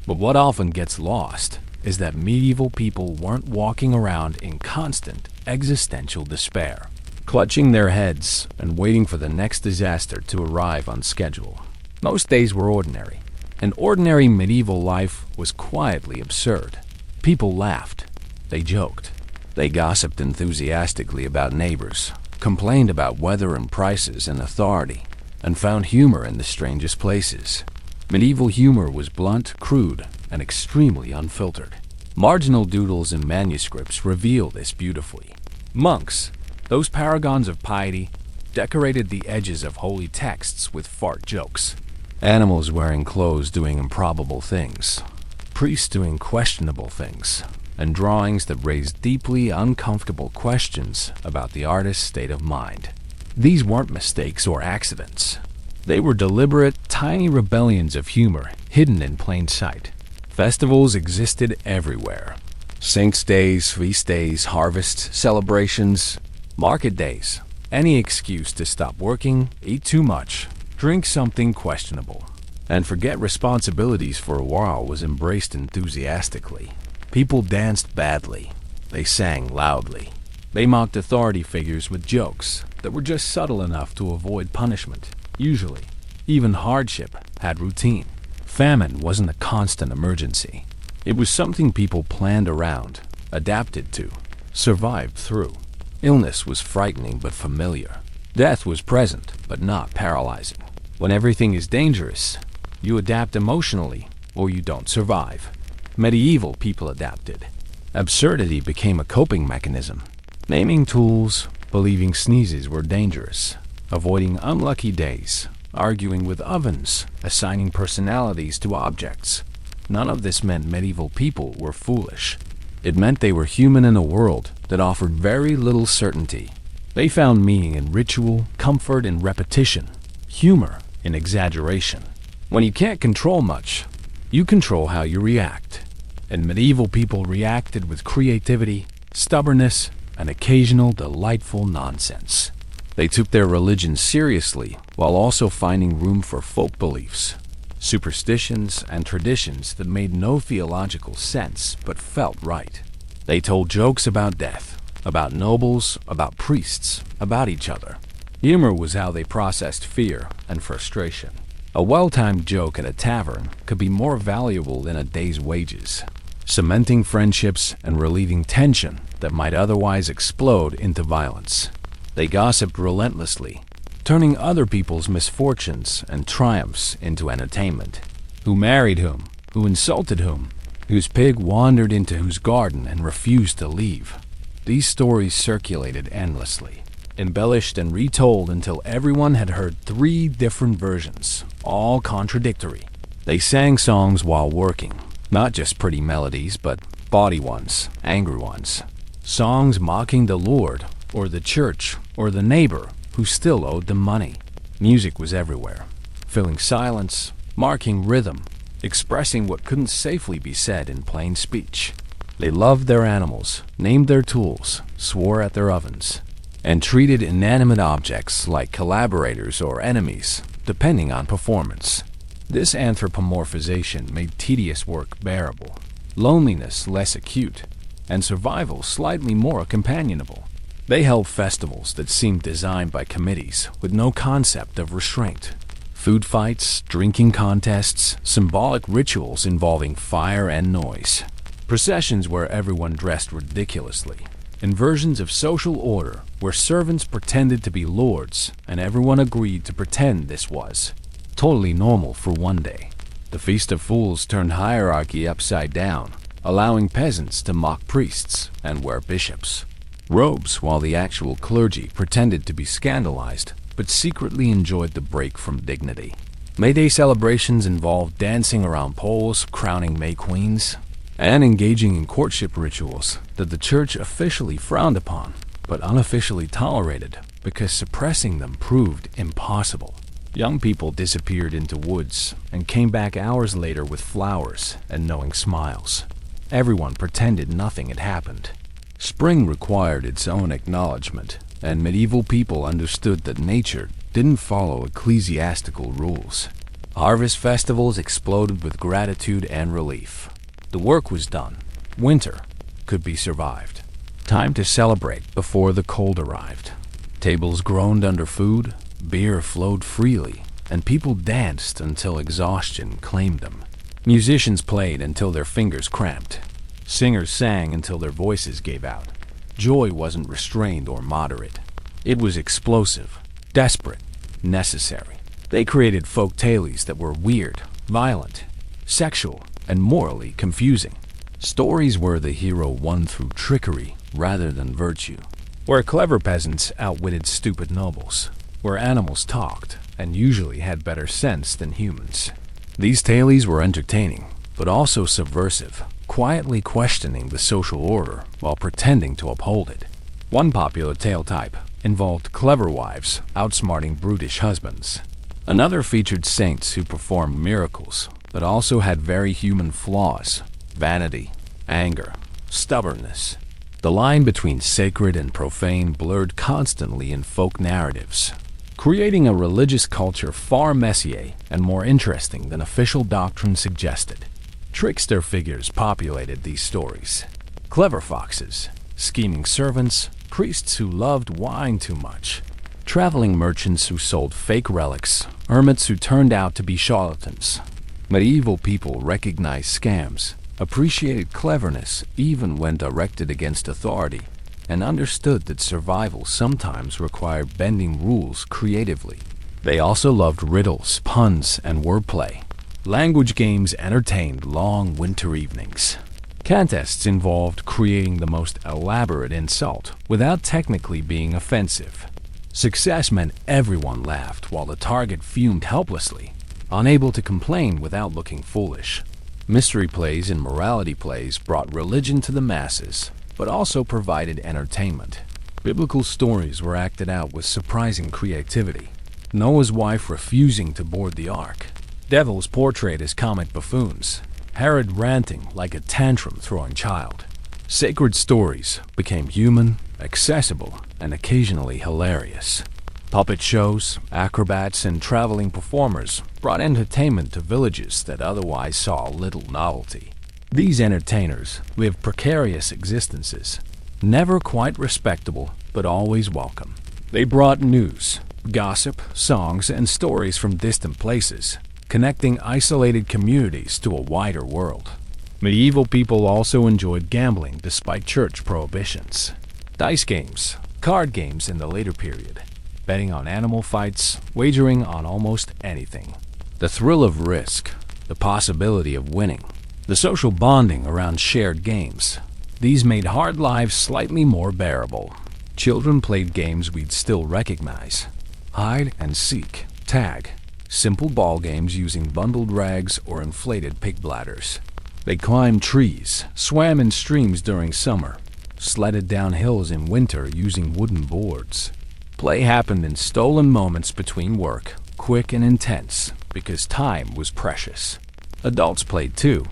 But what often gets lost is that medieval people weren't walking around in constant existential despair, clutching their heads and waiting for the next disaster to arrive on schedule. Most days were ordinary, and ordinary medieval life was quietly absurd. People laughed, they joked, they gossiped enthusiastically about neighbors, complained about weather and prices and authority, and found humor in the strangest places. Medieval humor was blunt, crude, and extremely unfiltered. Marginal doodles in manuscripts reveal this beautifully. Monks, those paragons of piety, decorated the edges of holy texts with fart jokes. Animals wearing clothes doing improbable things, priests doing questionable things, and drawings that raised deeply uncomfortable questions about the artist's state of mind. These weren't mistakes or accidents. They were deliberate, tiny rebellions of humor hidden in plain sight. Festivals existed everywhere. Saints' days, feast days, harvests, celebrations, market days. Any excuse to stop working, eat too much, drink something questionable, and forget responsibilities for a while was embraced enthusiastically. People danced badly. They sang loudly. They mocked authority figures with jokes that were just subtle enough to avoid punishment. Usually, even hardship had routine. Famine wasn't a constant emergency. It was something people planned around, adapted to, survived through. Illness was frightening but familiar. Death was present but not paralyzing. When everything is dangerous, you adapt emotionally or you don't survive. Medieval people adapted. Absurdity became a coping mechanism. Naming tools, believing sneezes were dangerous, avoiding unlucky days, arguing with ovens, assigning personalities to objects. None of this meant medieval people were foolish. It meant they were human in a world that offered very little certainty. They found meaning in ritual, comfort in repetition, humor in exaggeration. When you can't control much, you control how you react. And medieval people reacted with creativity, stubbornness, and occasional delightful nonsense. They took their religion seriously while also finding room for folk beliefs, superstitions, and traditions that made no theological sense but felt right. They told jokes about death, about nobles, about priests, about each other. Humor was how they processed fear and frustration. A well-timed joke at a tavern could be more valuable than a day's wages, cementing friendships and relieving tension that might otherwise explode into violence. They gossiped relentlessly, turning other people's misfortunes and triumphs into entertainment. Who married whom? Who insulted whom? Whose pig wandered into whose garden and refused to leave? These stories circulated endlessly, embellished and retold until everyone had heard 3 different versions, all contradictory. They sang songs while working, not just pretty melodies, but bawdy ones, angry ones. Songs mocking the Lord or the church, or the neighbor who still owed them money. Music was everywhere, filling silence, marking rhythm, expressing what couldn't safely be said in plain speech. They loved their animals, named their tools, swore at their ovens, and treated inanimate objects like collaborators or enemies, depending on performance. This anthropomorphization made tedious work bearable, loneliness less acute, and survival slightly more companionable. They held festivals that seemed designed by committees with no concept of restraint. Food fights, drinking contests, symbolic rituals involving fire and noise. Processions where everyone dressed ridiculously. Inversions of social order where servants pretended to be lords and everyone agreed to pretend this was totally normal for one day. The Feast of Fools turned hierarchy upside down, allowing peasants to mock priests and wear bishops' robes while the actual clergy pretended to be scandalized but secretly enjoyed the break from dignity. May Day celebrations involved dancing around poles, crowning May Queens, and engaging in courtship rituals that the church officially frowned upon, but unofficially tolerated because suppressing them proved impossible. Young people disappeared into woods and came back hours later with flowers and knowing smiles. Everyone pretended nothing had happened. Spring required its own acknowledgement, and medieval people understood that nature didn't follow ecclesiastical rules. Harvest festivals exploded with gratitude and relief. The work was done. Winter could be survived. Time to celebrate before the cold arrived. Tables groaned under food, beer flowed freely, and people danced until exhaustion claimed them. Musicians played until their fingers cramped. Singers sang until their voices gave out. Joy wasn't restrained or moderate. It was explosive, desperate, necessary. They created folk tales that were weird, violent, sexual, and morally confusing. Stories where the hero won through trickery rather than virtue. Where clever peasants outwitted stupid nobles. Where animals talked and usually had better sense than humans. These tales were entertaining, but also subversive, quietly questioning the social order while pretending to uphold it. One popular tale type involved clever wives outsmarting brutish husbands. Another featured saints who performed miracles, but also had very human flaws: vanity, anger, stubbornness. The line between sacred and profane blurred constantly in folk narratives, creating a religious culture far messier and more interesting than official doctrine suggested. Trickster figures populated these stories. Clever foxes, scheming servants, priests who loved wine too much, traveling merchants who sold fake relics, hermits who turned out to be charlatans. Medieval people recognized scams, appreciated cleverness even when directed against authority, and understood that survival sometimes required bending rules creatively. They also loved riddles, puns, and wordplay. Language games entertained long winter evenings. Contests involved creating the most elaborate insult without technically being offensive. Success meant everyone laughed while the target fumed helplessly, unable to complain without looking foolish. Mystery plays and morality plays brought religion to the masses, but also provided entertainment. Biblical stories were acted out with surprising creativity. Noah's wife refusing to board the ark. Devils portrayed as comic buffoons. Herod ranting like a tantrum-throwing child. Sacred stories became human, accessible, and occasionally hilarious. Puppet shows, acrobats, and traveling performers brought entertainment to villages that otherwise saw little novelty. These entertainers lived precarious existences, never quite respectable, but always welcome. They brought news, gossip, songs, and stories from distant places, connecting isolated communities to a wider world. Medieval people also enjoyed gambling despite church prohibitions. Dice games, card games in the later period, betting on animal fights, wagering on almost anything. The thrill of risk, the possibility of winning, the social bonding around shared games. These made hard lives slightly more bearable. Children played games we'd still recognize. Hide and seek, tag, simple ball games using bundled rags or inflated pig bladders. They climbed trees, swam in streams during summer, sledded down hills in winter using wooden boards. Play happened in stolen moments between work, quick and intense, because time was precious. Adults played too,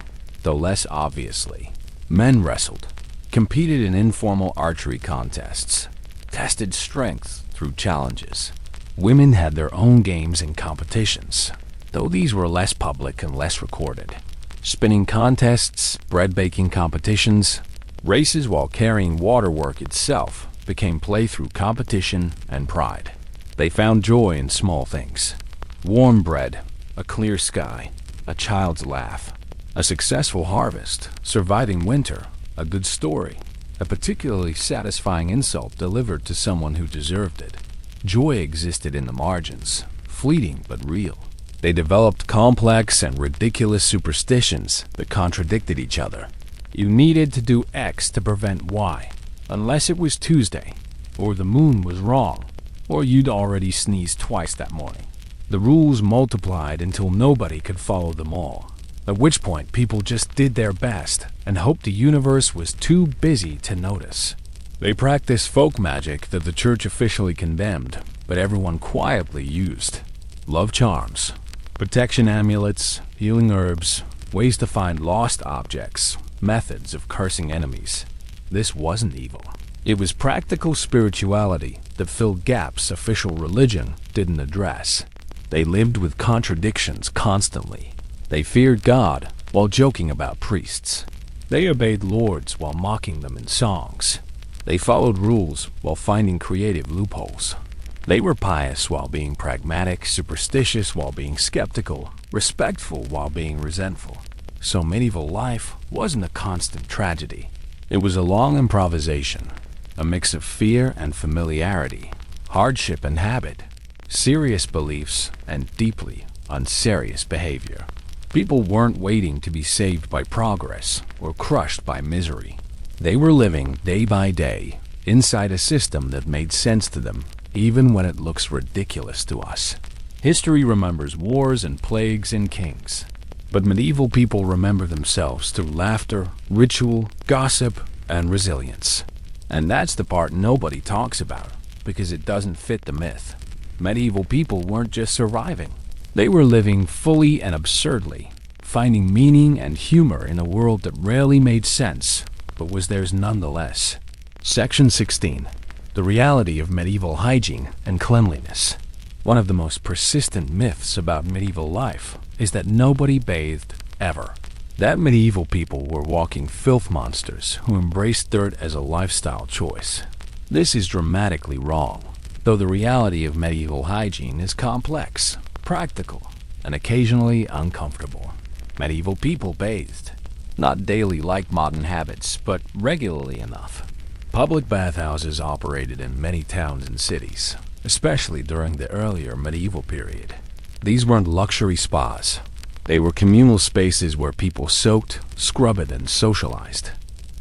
though less obviously. Men wrestled, competed in informal archery contests, tested strength through challenges. Women had their own games and competitions, though these were less public and less recorded. Spinning contests, bread baking competitions, races while carrying waterwork itself became play through competition and pride. They found joy in small things. Warm bread, a clear sky, a child's laugh, a successful harvest, surviving winter, a good story, a particularly satisfying insult delivered to someone who deserved it. Joy existed in the margins, fleeting but real. They developed complex and ridiculous superstitions that contradicted each other. You needed to do X to prevent Y, unless it was Tuesday, or the moon was wrong, or you'd already sneezed twice that morning. The rules multiplied until nobody could follow them all, at which point people just did their best and hoped the universe was too busy to notice. They practiced folk magic that the church officially condemned, but everyone quietly used. Love charms, protection amulets, healing herbs, ways to find lost objects, methods of cursing enemies. This wasn't evil. It was practical spirituality that filled gaps official religion didn't address. They lived with contradictions constantly. They feared God while joking about priests. They obeyed lords while mocking them in songs. They followed rules while finding creative loopholes. They were pious while being pragmatic, superstitious while being skeptical, respectful while being resentful. So medieval life wasn't a constant tragedy. It was a long improvisation, a mix of fear and familiarity, hardship and habit, serious beliefs and deeply unserious behavior. People weren't waiting to be saved by progress or crushed by misery. They were living day by day inside a system that made sense to them, even when it looks ridiculous to us. History remembers wars and plagues and kings, but medieval people remember themselves through laughter, ritual, gossip, and resilience. And that's the part nobody talks about, because it doesn't fit the myth. Medieval people weren't just surviving. They were living fully and absurdly, finding meaning and humor in a world that rarely made sense, but was theirs nonetheless. Section 16. The reality of medieval hygiene and cleanliness. One of the most persistent myths about medieval life is that nobody bathed ever. That medieval people were walking filth monsters who embraced dirt as a lifestyle choice. This is dramatically wrong, though the reality of medieval hygiene is complex, practical, and occasionally uncomfortable. Medieval people bathed, not daily like modern habits, but regularly enough. Public bathhouses operated in many towns and cities, especially during the earlier medieval period. These weren't luxury spas. They were communal spaces where people soaked, scrubbed, and socialized.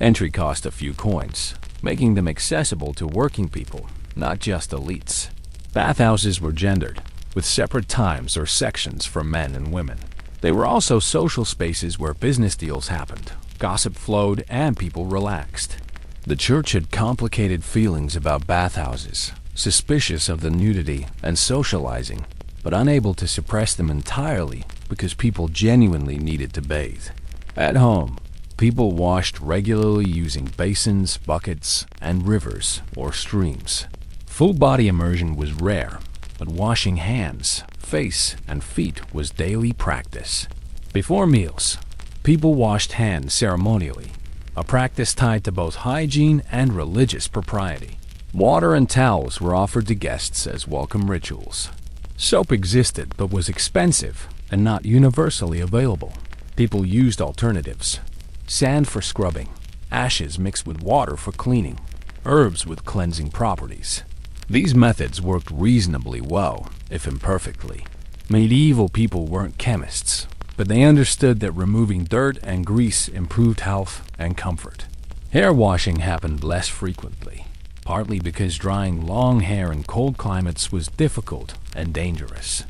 Entry cost a few coins, making them accessible to working people, not just elites. Bathhouses were gendered, with separate times or sections for men and women. They were also social spaces where business deals happened, gossip flowed, and people relaxed. The church had complicated feelings about bathhouses, suspicious of the nudity and socializing, but unable to suppress them entirely because people genuinely needed to bathe. At home, people washed regularly using basins, buckets, and rivers or streams. Full body immersion was rare, but washing hands, face, and feet was daily practice. Before meals, people washed hands ceremonially, a practice tied to both hygiene and religious propriety. Water and towels were offered to guests as welcome rituals. Soap existed but was expensive and not universally available. People used alternatives: sand for scrubbing, ashes mixed with water for cleaning, herbs with cleansing properties. These methods worked reasonably well, if imperfectly. Medieval people weren't chemists, but they understood that removing dirt and grease improved health and comfort. Hair washing happened less frequently, partly because drying long hair in cold climates was difficult and dangerous.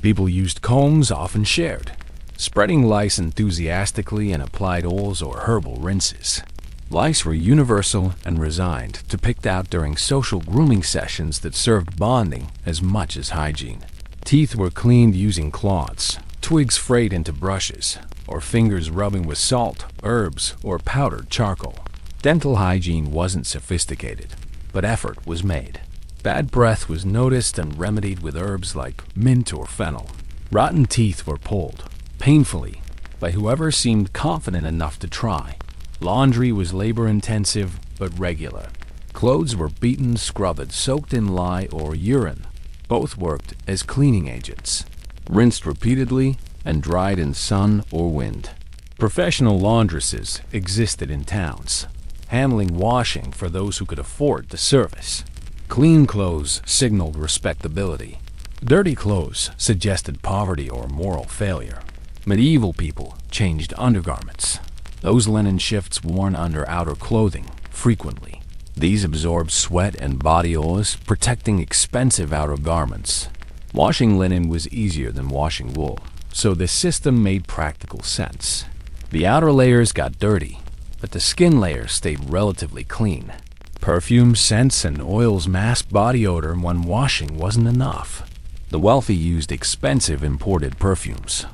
People used combs often shared, spreading lice enthusiastically and applied oils or herbal rinses. Lice were universal and resigned to picked out during social grooming sessions that served bonding as much as hygiene. Teeth were cleaned using cloths, twigs frayed into brushes, or fingers rubbing with salt, herbs, or powdered charcoal. Dental hygiene wasn't sophisticated, but effort was made. Bad breath was noticed and remedied with herbs like mint or fennel. Rotten teeth were pulled, painfully, by whoever seemed confident enough to try. Laundry was labor-intensive but regular. Clothes were beaten, scrubbed, soaked in lye or urine. Both worked as cleaning agents. Rinsed repeatedly and dried in sun or wind. Professional laundresses existed in towns, handling washing for those who could afford the service. Clean clothes signaled respectability. Dirty clothes suggested poverty or moral failure. Medieval people changed undergarments. Those linen shifts worn under outer clothing frequently. These absorbed sweat and body oils, protecting expensive outer garments. Washing linen was easier than washing wool, so this system made practical sense. The outer layers got dirty, but the skin layer stayed relatively clean. Perfumes, scents, and oils masked body odor when washing wasn't enough. The wealthy used expensive imported perfumes.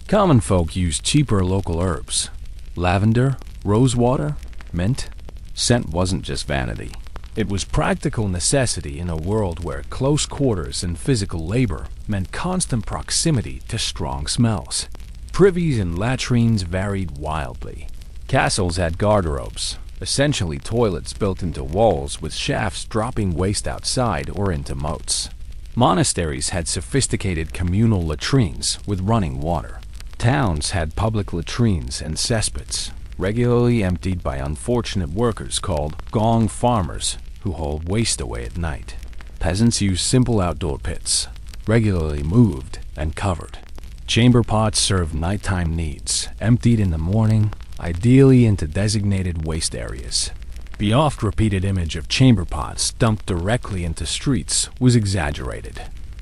Common folk used cheaper local herbs. Lavender, rosewater, mint. Scent wasn't just vanity. It was practical necessity in a world where close quarters and physical labor meant constant proximity to strong smells. Privies and latrines varied wildly. Castles had garderobes, essentially toilets built into walls with shafts dropping waste outside or into moats. Monasteries had sophisticated communal latrines with running water. Towns had public latrines and cesspits, regularly emptied by unfortunate workers called gong farmers, who hauled waste away at night. Peasants used simple outdoor pits, regularly moved and covered. Chamber pots served nighttime needs, emptied in the morning, ideally into designated waste areas. The oft-repeated image of chamber pots dumped directly into streets was exaggerated.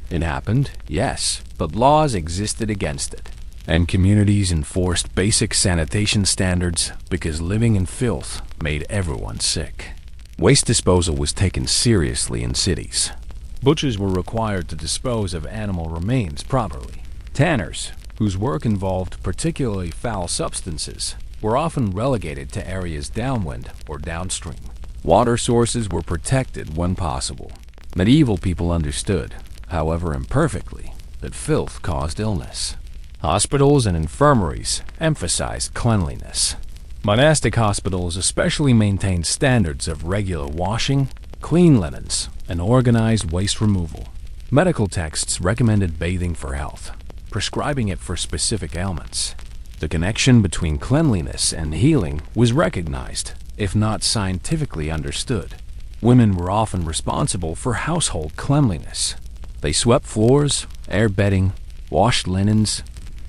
It happened, yes, but laws existed against it. And communities enforced basic sanitation standards because living in filth made everyone sick. Waste disposal was taken seriously in cities. Butchers were required to dispose of animal remains properly. Tanners, whose work involved particularly foul substances, were often relegated to areas downwind or downstream. Water sources were protected when possible. Medieval people understood, however imperfectly, that filth caused illness. Hospitals and infirmaries emphasized cleanliness. Monastic hospitals especially maintained standards of regular washing, clean linens, and organized waste removal. Medical texts recommended bathing for health, prescribing it for specific ailments. The connection between cleanliness and healing was recognized, if not scientifically understood. Women were often responsible for household cleanliness. They swept floors, aired bedding, washed linens,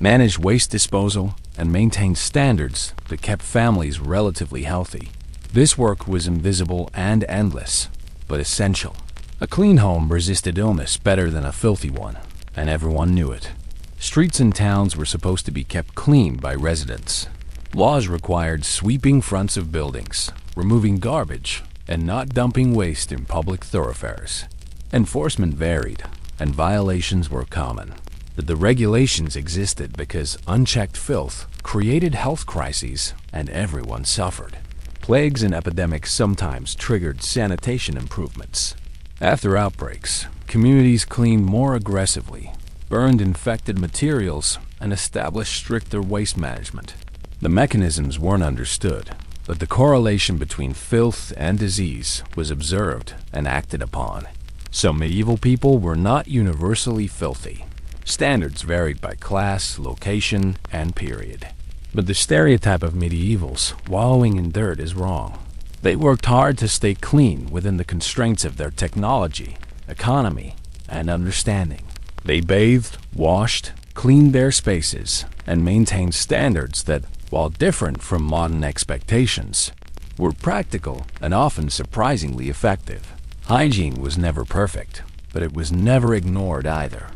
managed waste disposal, and maintained standards that kept families relatively healthy. This work was invisible and endless, but essential. A clean home resisted illness better than a filthy one, and everyone knew it. Streets and towns were supposed to be kept clean by residents. Laws required sweeping fronts of buildings, removing garbage, and not dumping waste in public thoroughfares. Enforcement varied, and violations were common. But the regulations existed because unchecked filth created health crises and everyone suffered. Plagues and epidemics sometimes triggered sanitation improvements. After outbreaks, communities cleaned more aggressively, burned infected materials, and established stricter waste management. The mechanisms weren't understood, but the correlation between filth and disease was observed and acted upon. So medieval people were not universally filthy. Standards varied by class, location, and period. But the stereotype of medievals wallowing in dirt is wrong. They worked hard to stay clean within the constraints of their technology, economy, and understanding. They bathed, washed, cleaned their spaces, and maintained standards that, while different from modern expectations, were practical and often surprisingly effective. Hygiene was never perfect, but it was never ignored either.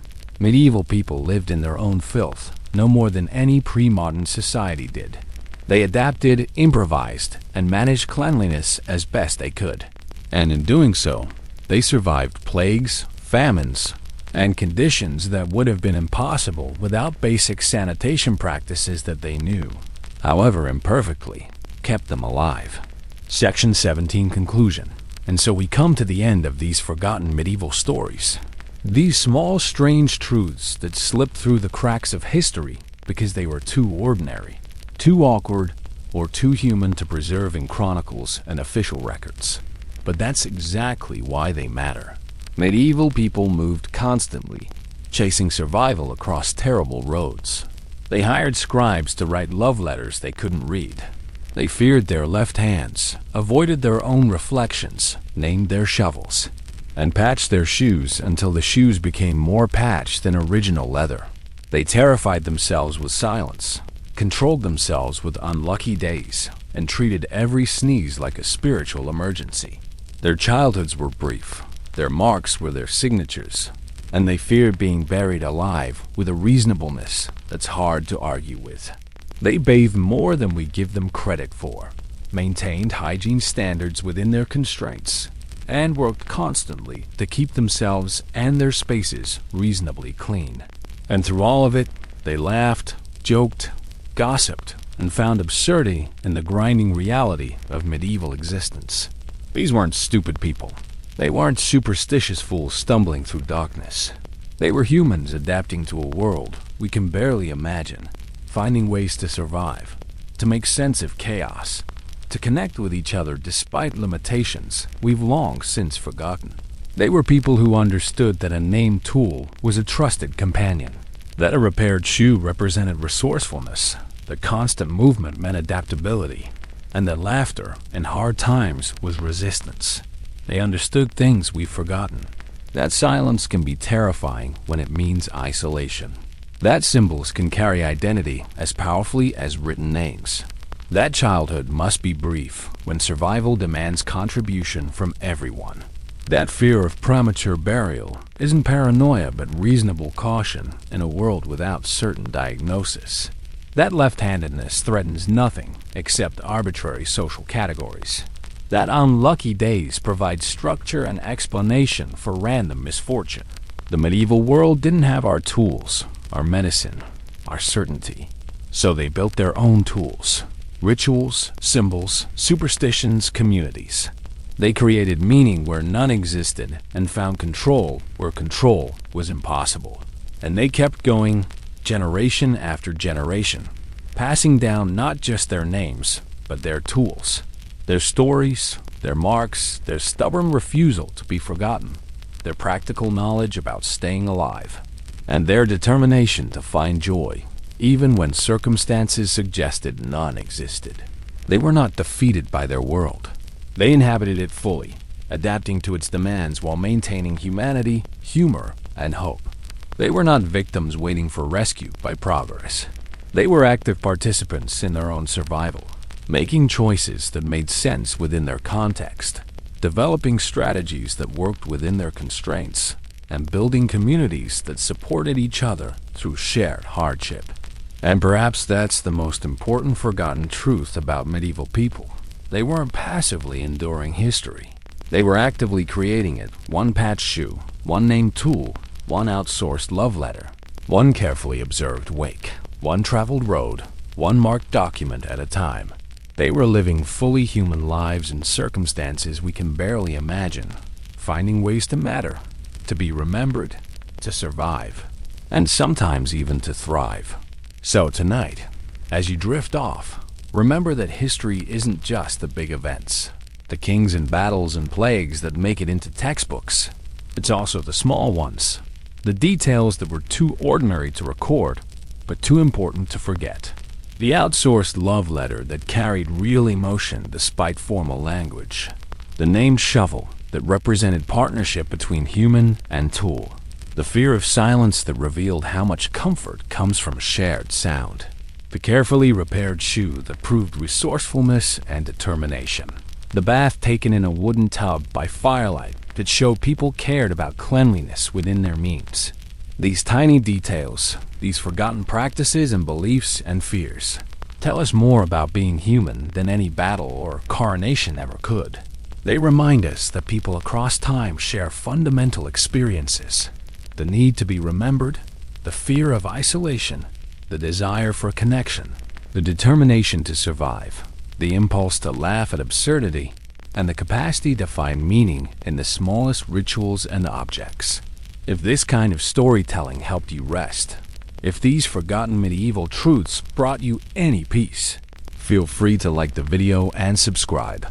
Medieval people lived in their own filth, no more than any pre-modern society did. They adapted, improvised, and managed cleanliness as best they could. And in doing so, they survived plagues, famines, and conditions that would have been impossible without basic sanitation practices that they knew, however imperfectly, kept them alive. Section 17, Conclusion. And so we come to the end of these forgotten medieval stories. These small, strange truths that slipped through the cracks of history because they were too ordinary, too awkward, or too human to preserve in chronicles and official records. But that's exactly why they matter. Medieval people moved constantly, chasing survival across terrible roads. They hired scribes to write love letters they couldn't read. They feared their left hands, avoided their own reflections, named their shovels, and patched their shoes until the shoes became more patch than original leather. They terrified themselves with silence, controlled themselves with unlucky days, and treated every sneeze like a spiritual emergency. Their childhoods were brief, their marks were their signatures, and they feared being buried alive with a reasonableness that's hard to argue with. They bathed more than we give them credit for, maintained hygiene standards within their constraints, and worked constantly to keep themselves and their spaces reasonably clean. And through all of it, they laughed, joked, gossiped, and found absurdity in the grinding reality of medieval existence. These weren't stupid people. They weren't superstitious fools stumbling through darkness. They were humans adapting to a world we can barely imagine, finding ways to survive, to make sense of chaos, to connect with each other despite limitations we've long since forgotten. They were people who understood that a named tool was a trusted companion, that a repaired shoe represented resourcefulness, that constant movement meant adaptability, and that laughter in hard times was resistance. They understood things we've forgotten. That silence can be terrifying when it means isolation. That symbols can carry identity as powerfully as written names. That childhood must be brief when survival demands contribution from everyone. That fear of premature burial isn't paranoia but reasonable caution in a world without certain diagnosis. That left-handedness threatens nothing except arbitrary social categories. That unlucky days provide structure and explanation for random misfortune. The medieval world didn't have our tools, our medicine, our certainty. So they built their own tools: rituals, symbols, superstitions, communities. They created meaning where none existed and found control where control was impossible. And they kept going, generation after generation, passing down not just their names, but their tools, their stories, their marks, their stubborn refusal to be forgotten, their practical knowledge about staying alive, and their determination to find joy, even when circumstances suggested none existed. They were not defeated by their world. They inhabited it fully, adapting to its demands while maintaining humanity, humor, and hope. They were not victims waiting for rescue by progress. They were active participants in their own survival, making choices that made sense within their context, developing strategies that worked within their constraints, and building communities that supported each other through shared hardship. And perhaps that's the most important forgotten truth about medieval people. They weren't passively enduring history. They were actively creating it, one patched shoe, one named tool, one outsourced love letter, one carefully observed wake, one traveled road, one marked document at a time. They were living fully human lives in circumstances we can barely imagine, finding ways to matter, to be remembered, to survive, and sometimes even to thrive. So tonight, as you drift off, remember that history isn't just the big events, the kings and battles and plagues that make it into textbooks. It's also the small ones, the details that were too ordinary to record, but too important to forget. The outsourced love letter that carried real emotion despite formal language. The named shovel that represented partnership between human and tool. The fear of silence that revealed how much comfort comes from shared sound. The carefully repaired shoe that proved resourcefulness and determination. The bath taken in a wooden tub by firelight that showed people cared about cleanliness within their means. These tiny details, these forgotten practices and beliefs and fears, tell us more about being human than any battle or coronation ever could. They remind us that people across time share fundamental experiences: the need to be remembered, the fear of isolation, the desire for connection, the determination to survive, the impulse to laugh at absurdity, and the capacity to find meaning in the smallest rituals and objects. If this kind of storytelling helped you rest, if these forgotten medieval truths brought you any peace, feel free to like the video and subscribe.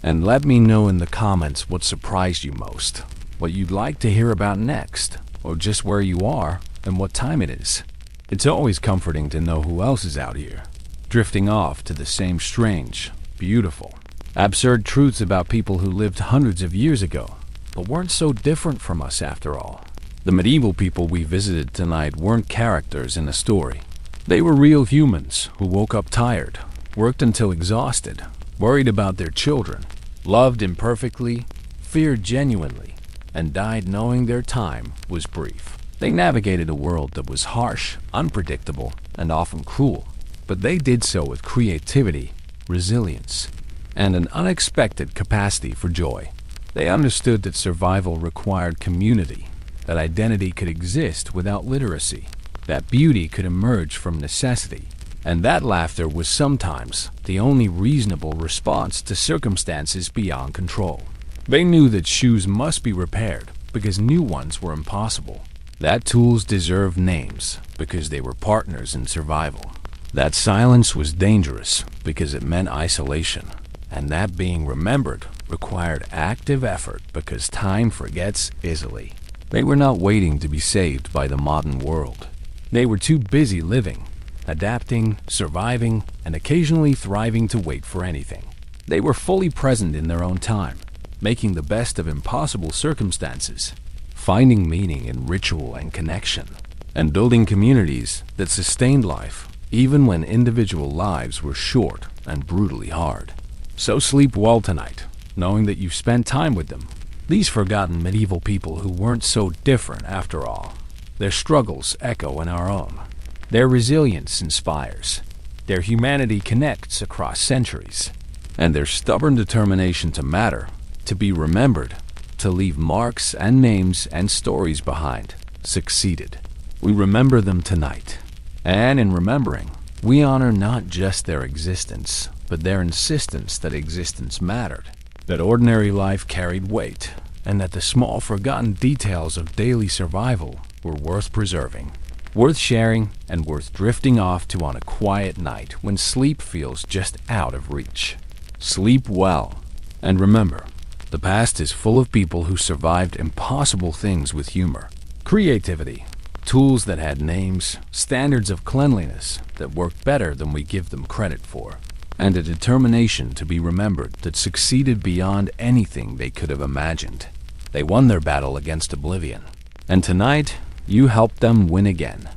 And let me know in the comments what surprised you most, what you'd like to hear about next, or just where you are and what time it is. It's always comforting to know who else is out here, drifting off to the same strange, beautiful, absurd truths about people who lived hundreds of years ago, but weren't so different from us after all. The medieval people we visited tonight weren't characters in a story. They were real humans who woke up tired, worked until exhausted, worried about their children, loved imperfectly, feared genuinely, and died knowing their time was brief. They navigated a world that was harsh, unpredictable, and often cruel, but they did so with creativity, resilience, and an unexpected capacity for joy. They understood that survival required community, that identity could exist without literacy, that beauty could emerge from necessity, and that laughter was sometimes the only reasonable response to circumstances beyond control. They knew that shoes must be repaired because new ones were impossible, that tools deserved names because they were partners in survival, that silence was dangerous because it meant isolation, and that being remembered required active effort because time forgets easily. They were not waiting to be saved by the modern world. They were too busy living, adapting, surviving, and occasionally thriving to wait for anything. They were fully present in their own time, making the best of impossible circumstances, finding meaning in ritual and connection, and building communities that sustained life even when individual lives were short and brutally hard. So sleep well tonight, knowing that you've spent time with them, these forgotten medieval people who weren't so different after all. Their struggles echo in our own. Their resilience inspires, their humanity connects across centuries, and their stubborn determination to matter, to be remembered, to leave marks and names and stories behind, succeeded. We remember them tonight, and in remembering, we honor not just their existence, but their insistence that existence mattered, that ordinary life carried weight, and that the small forgotten details of daily survival were worth preserving, worth sharing, and worth drifting off to on a quiet night when sleep feels just out of reach. Sleep well, and remember, the past is full of people who survived impossible things with humor, creativity, tools that had names, standards of cleanliness that worked better than we give them credit for, and a determination to be remembered that succeeded beyond anything they could have imagined. They won their battle against oblivion, and tonight you helped them win again.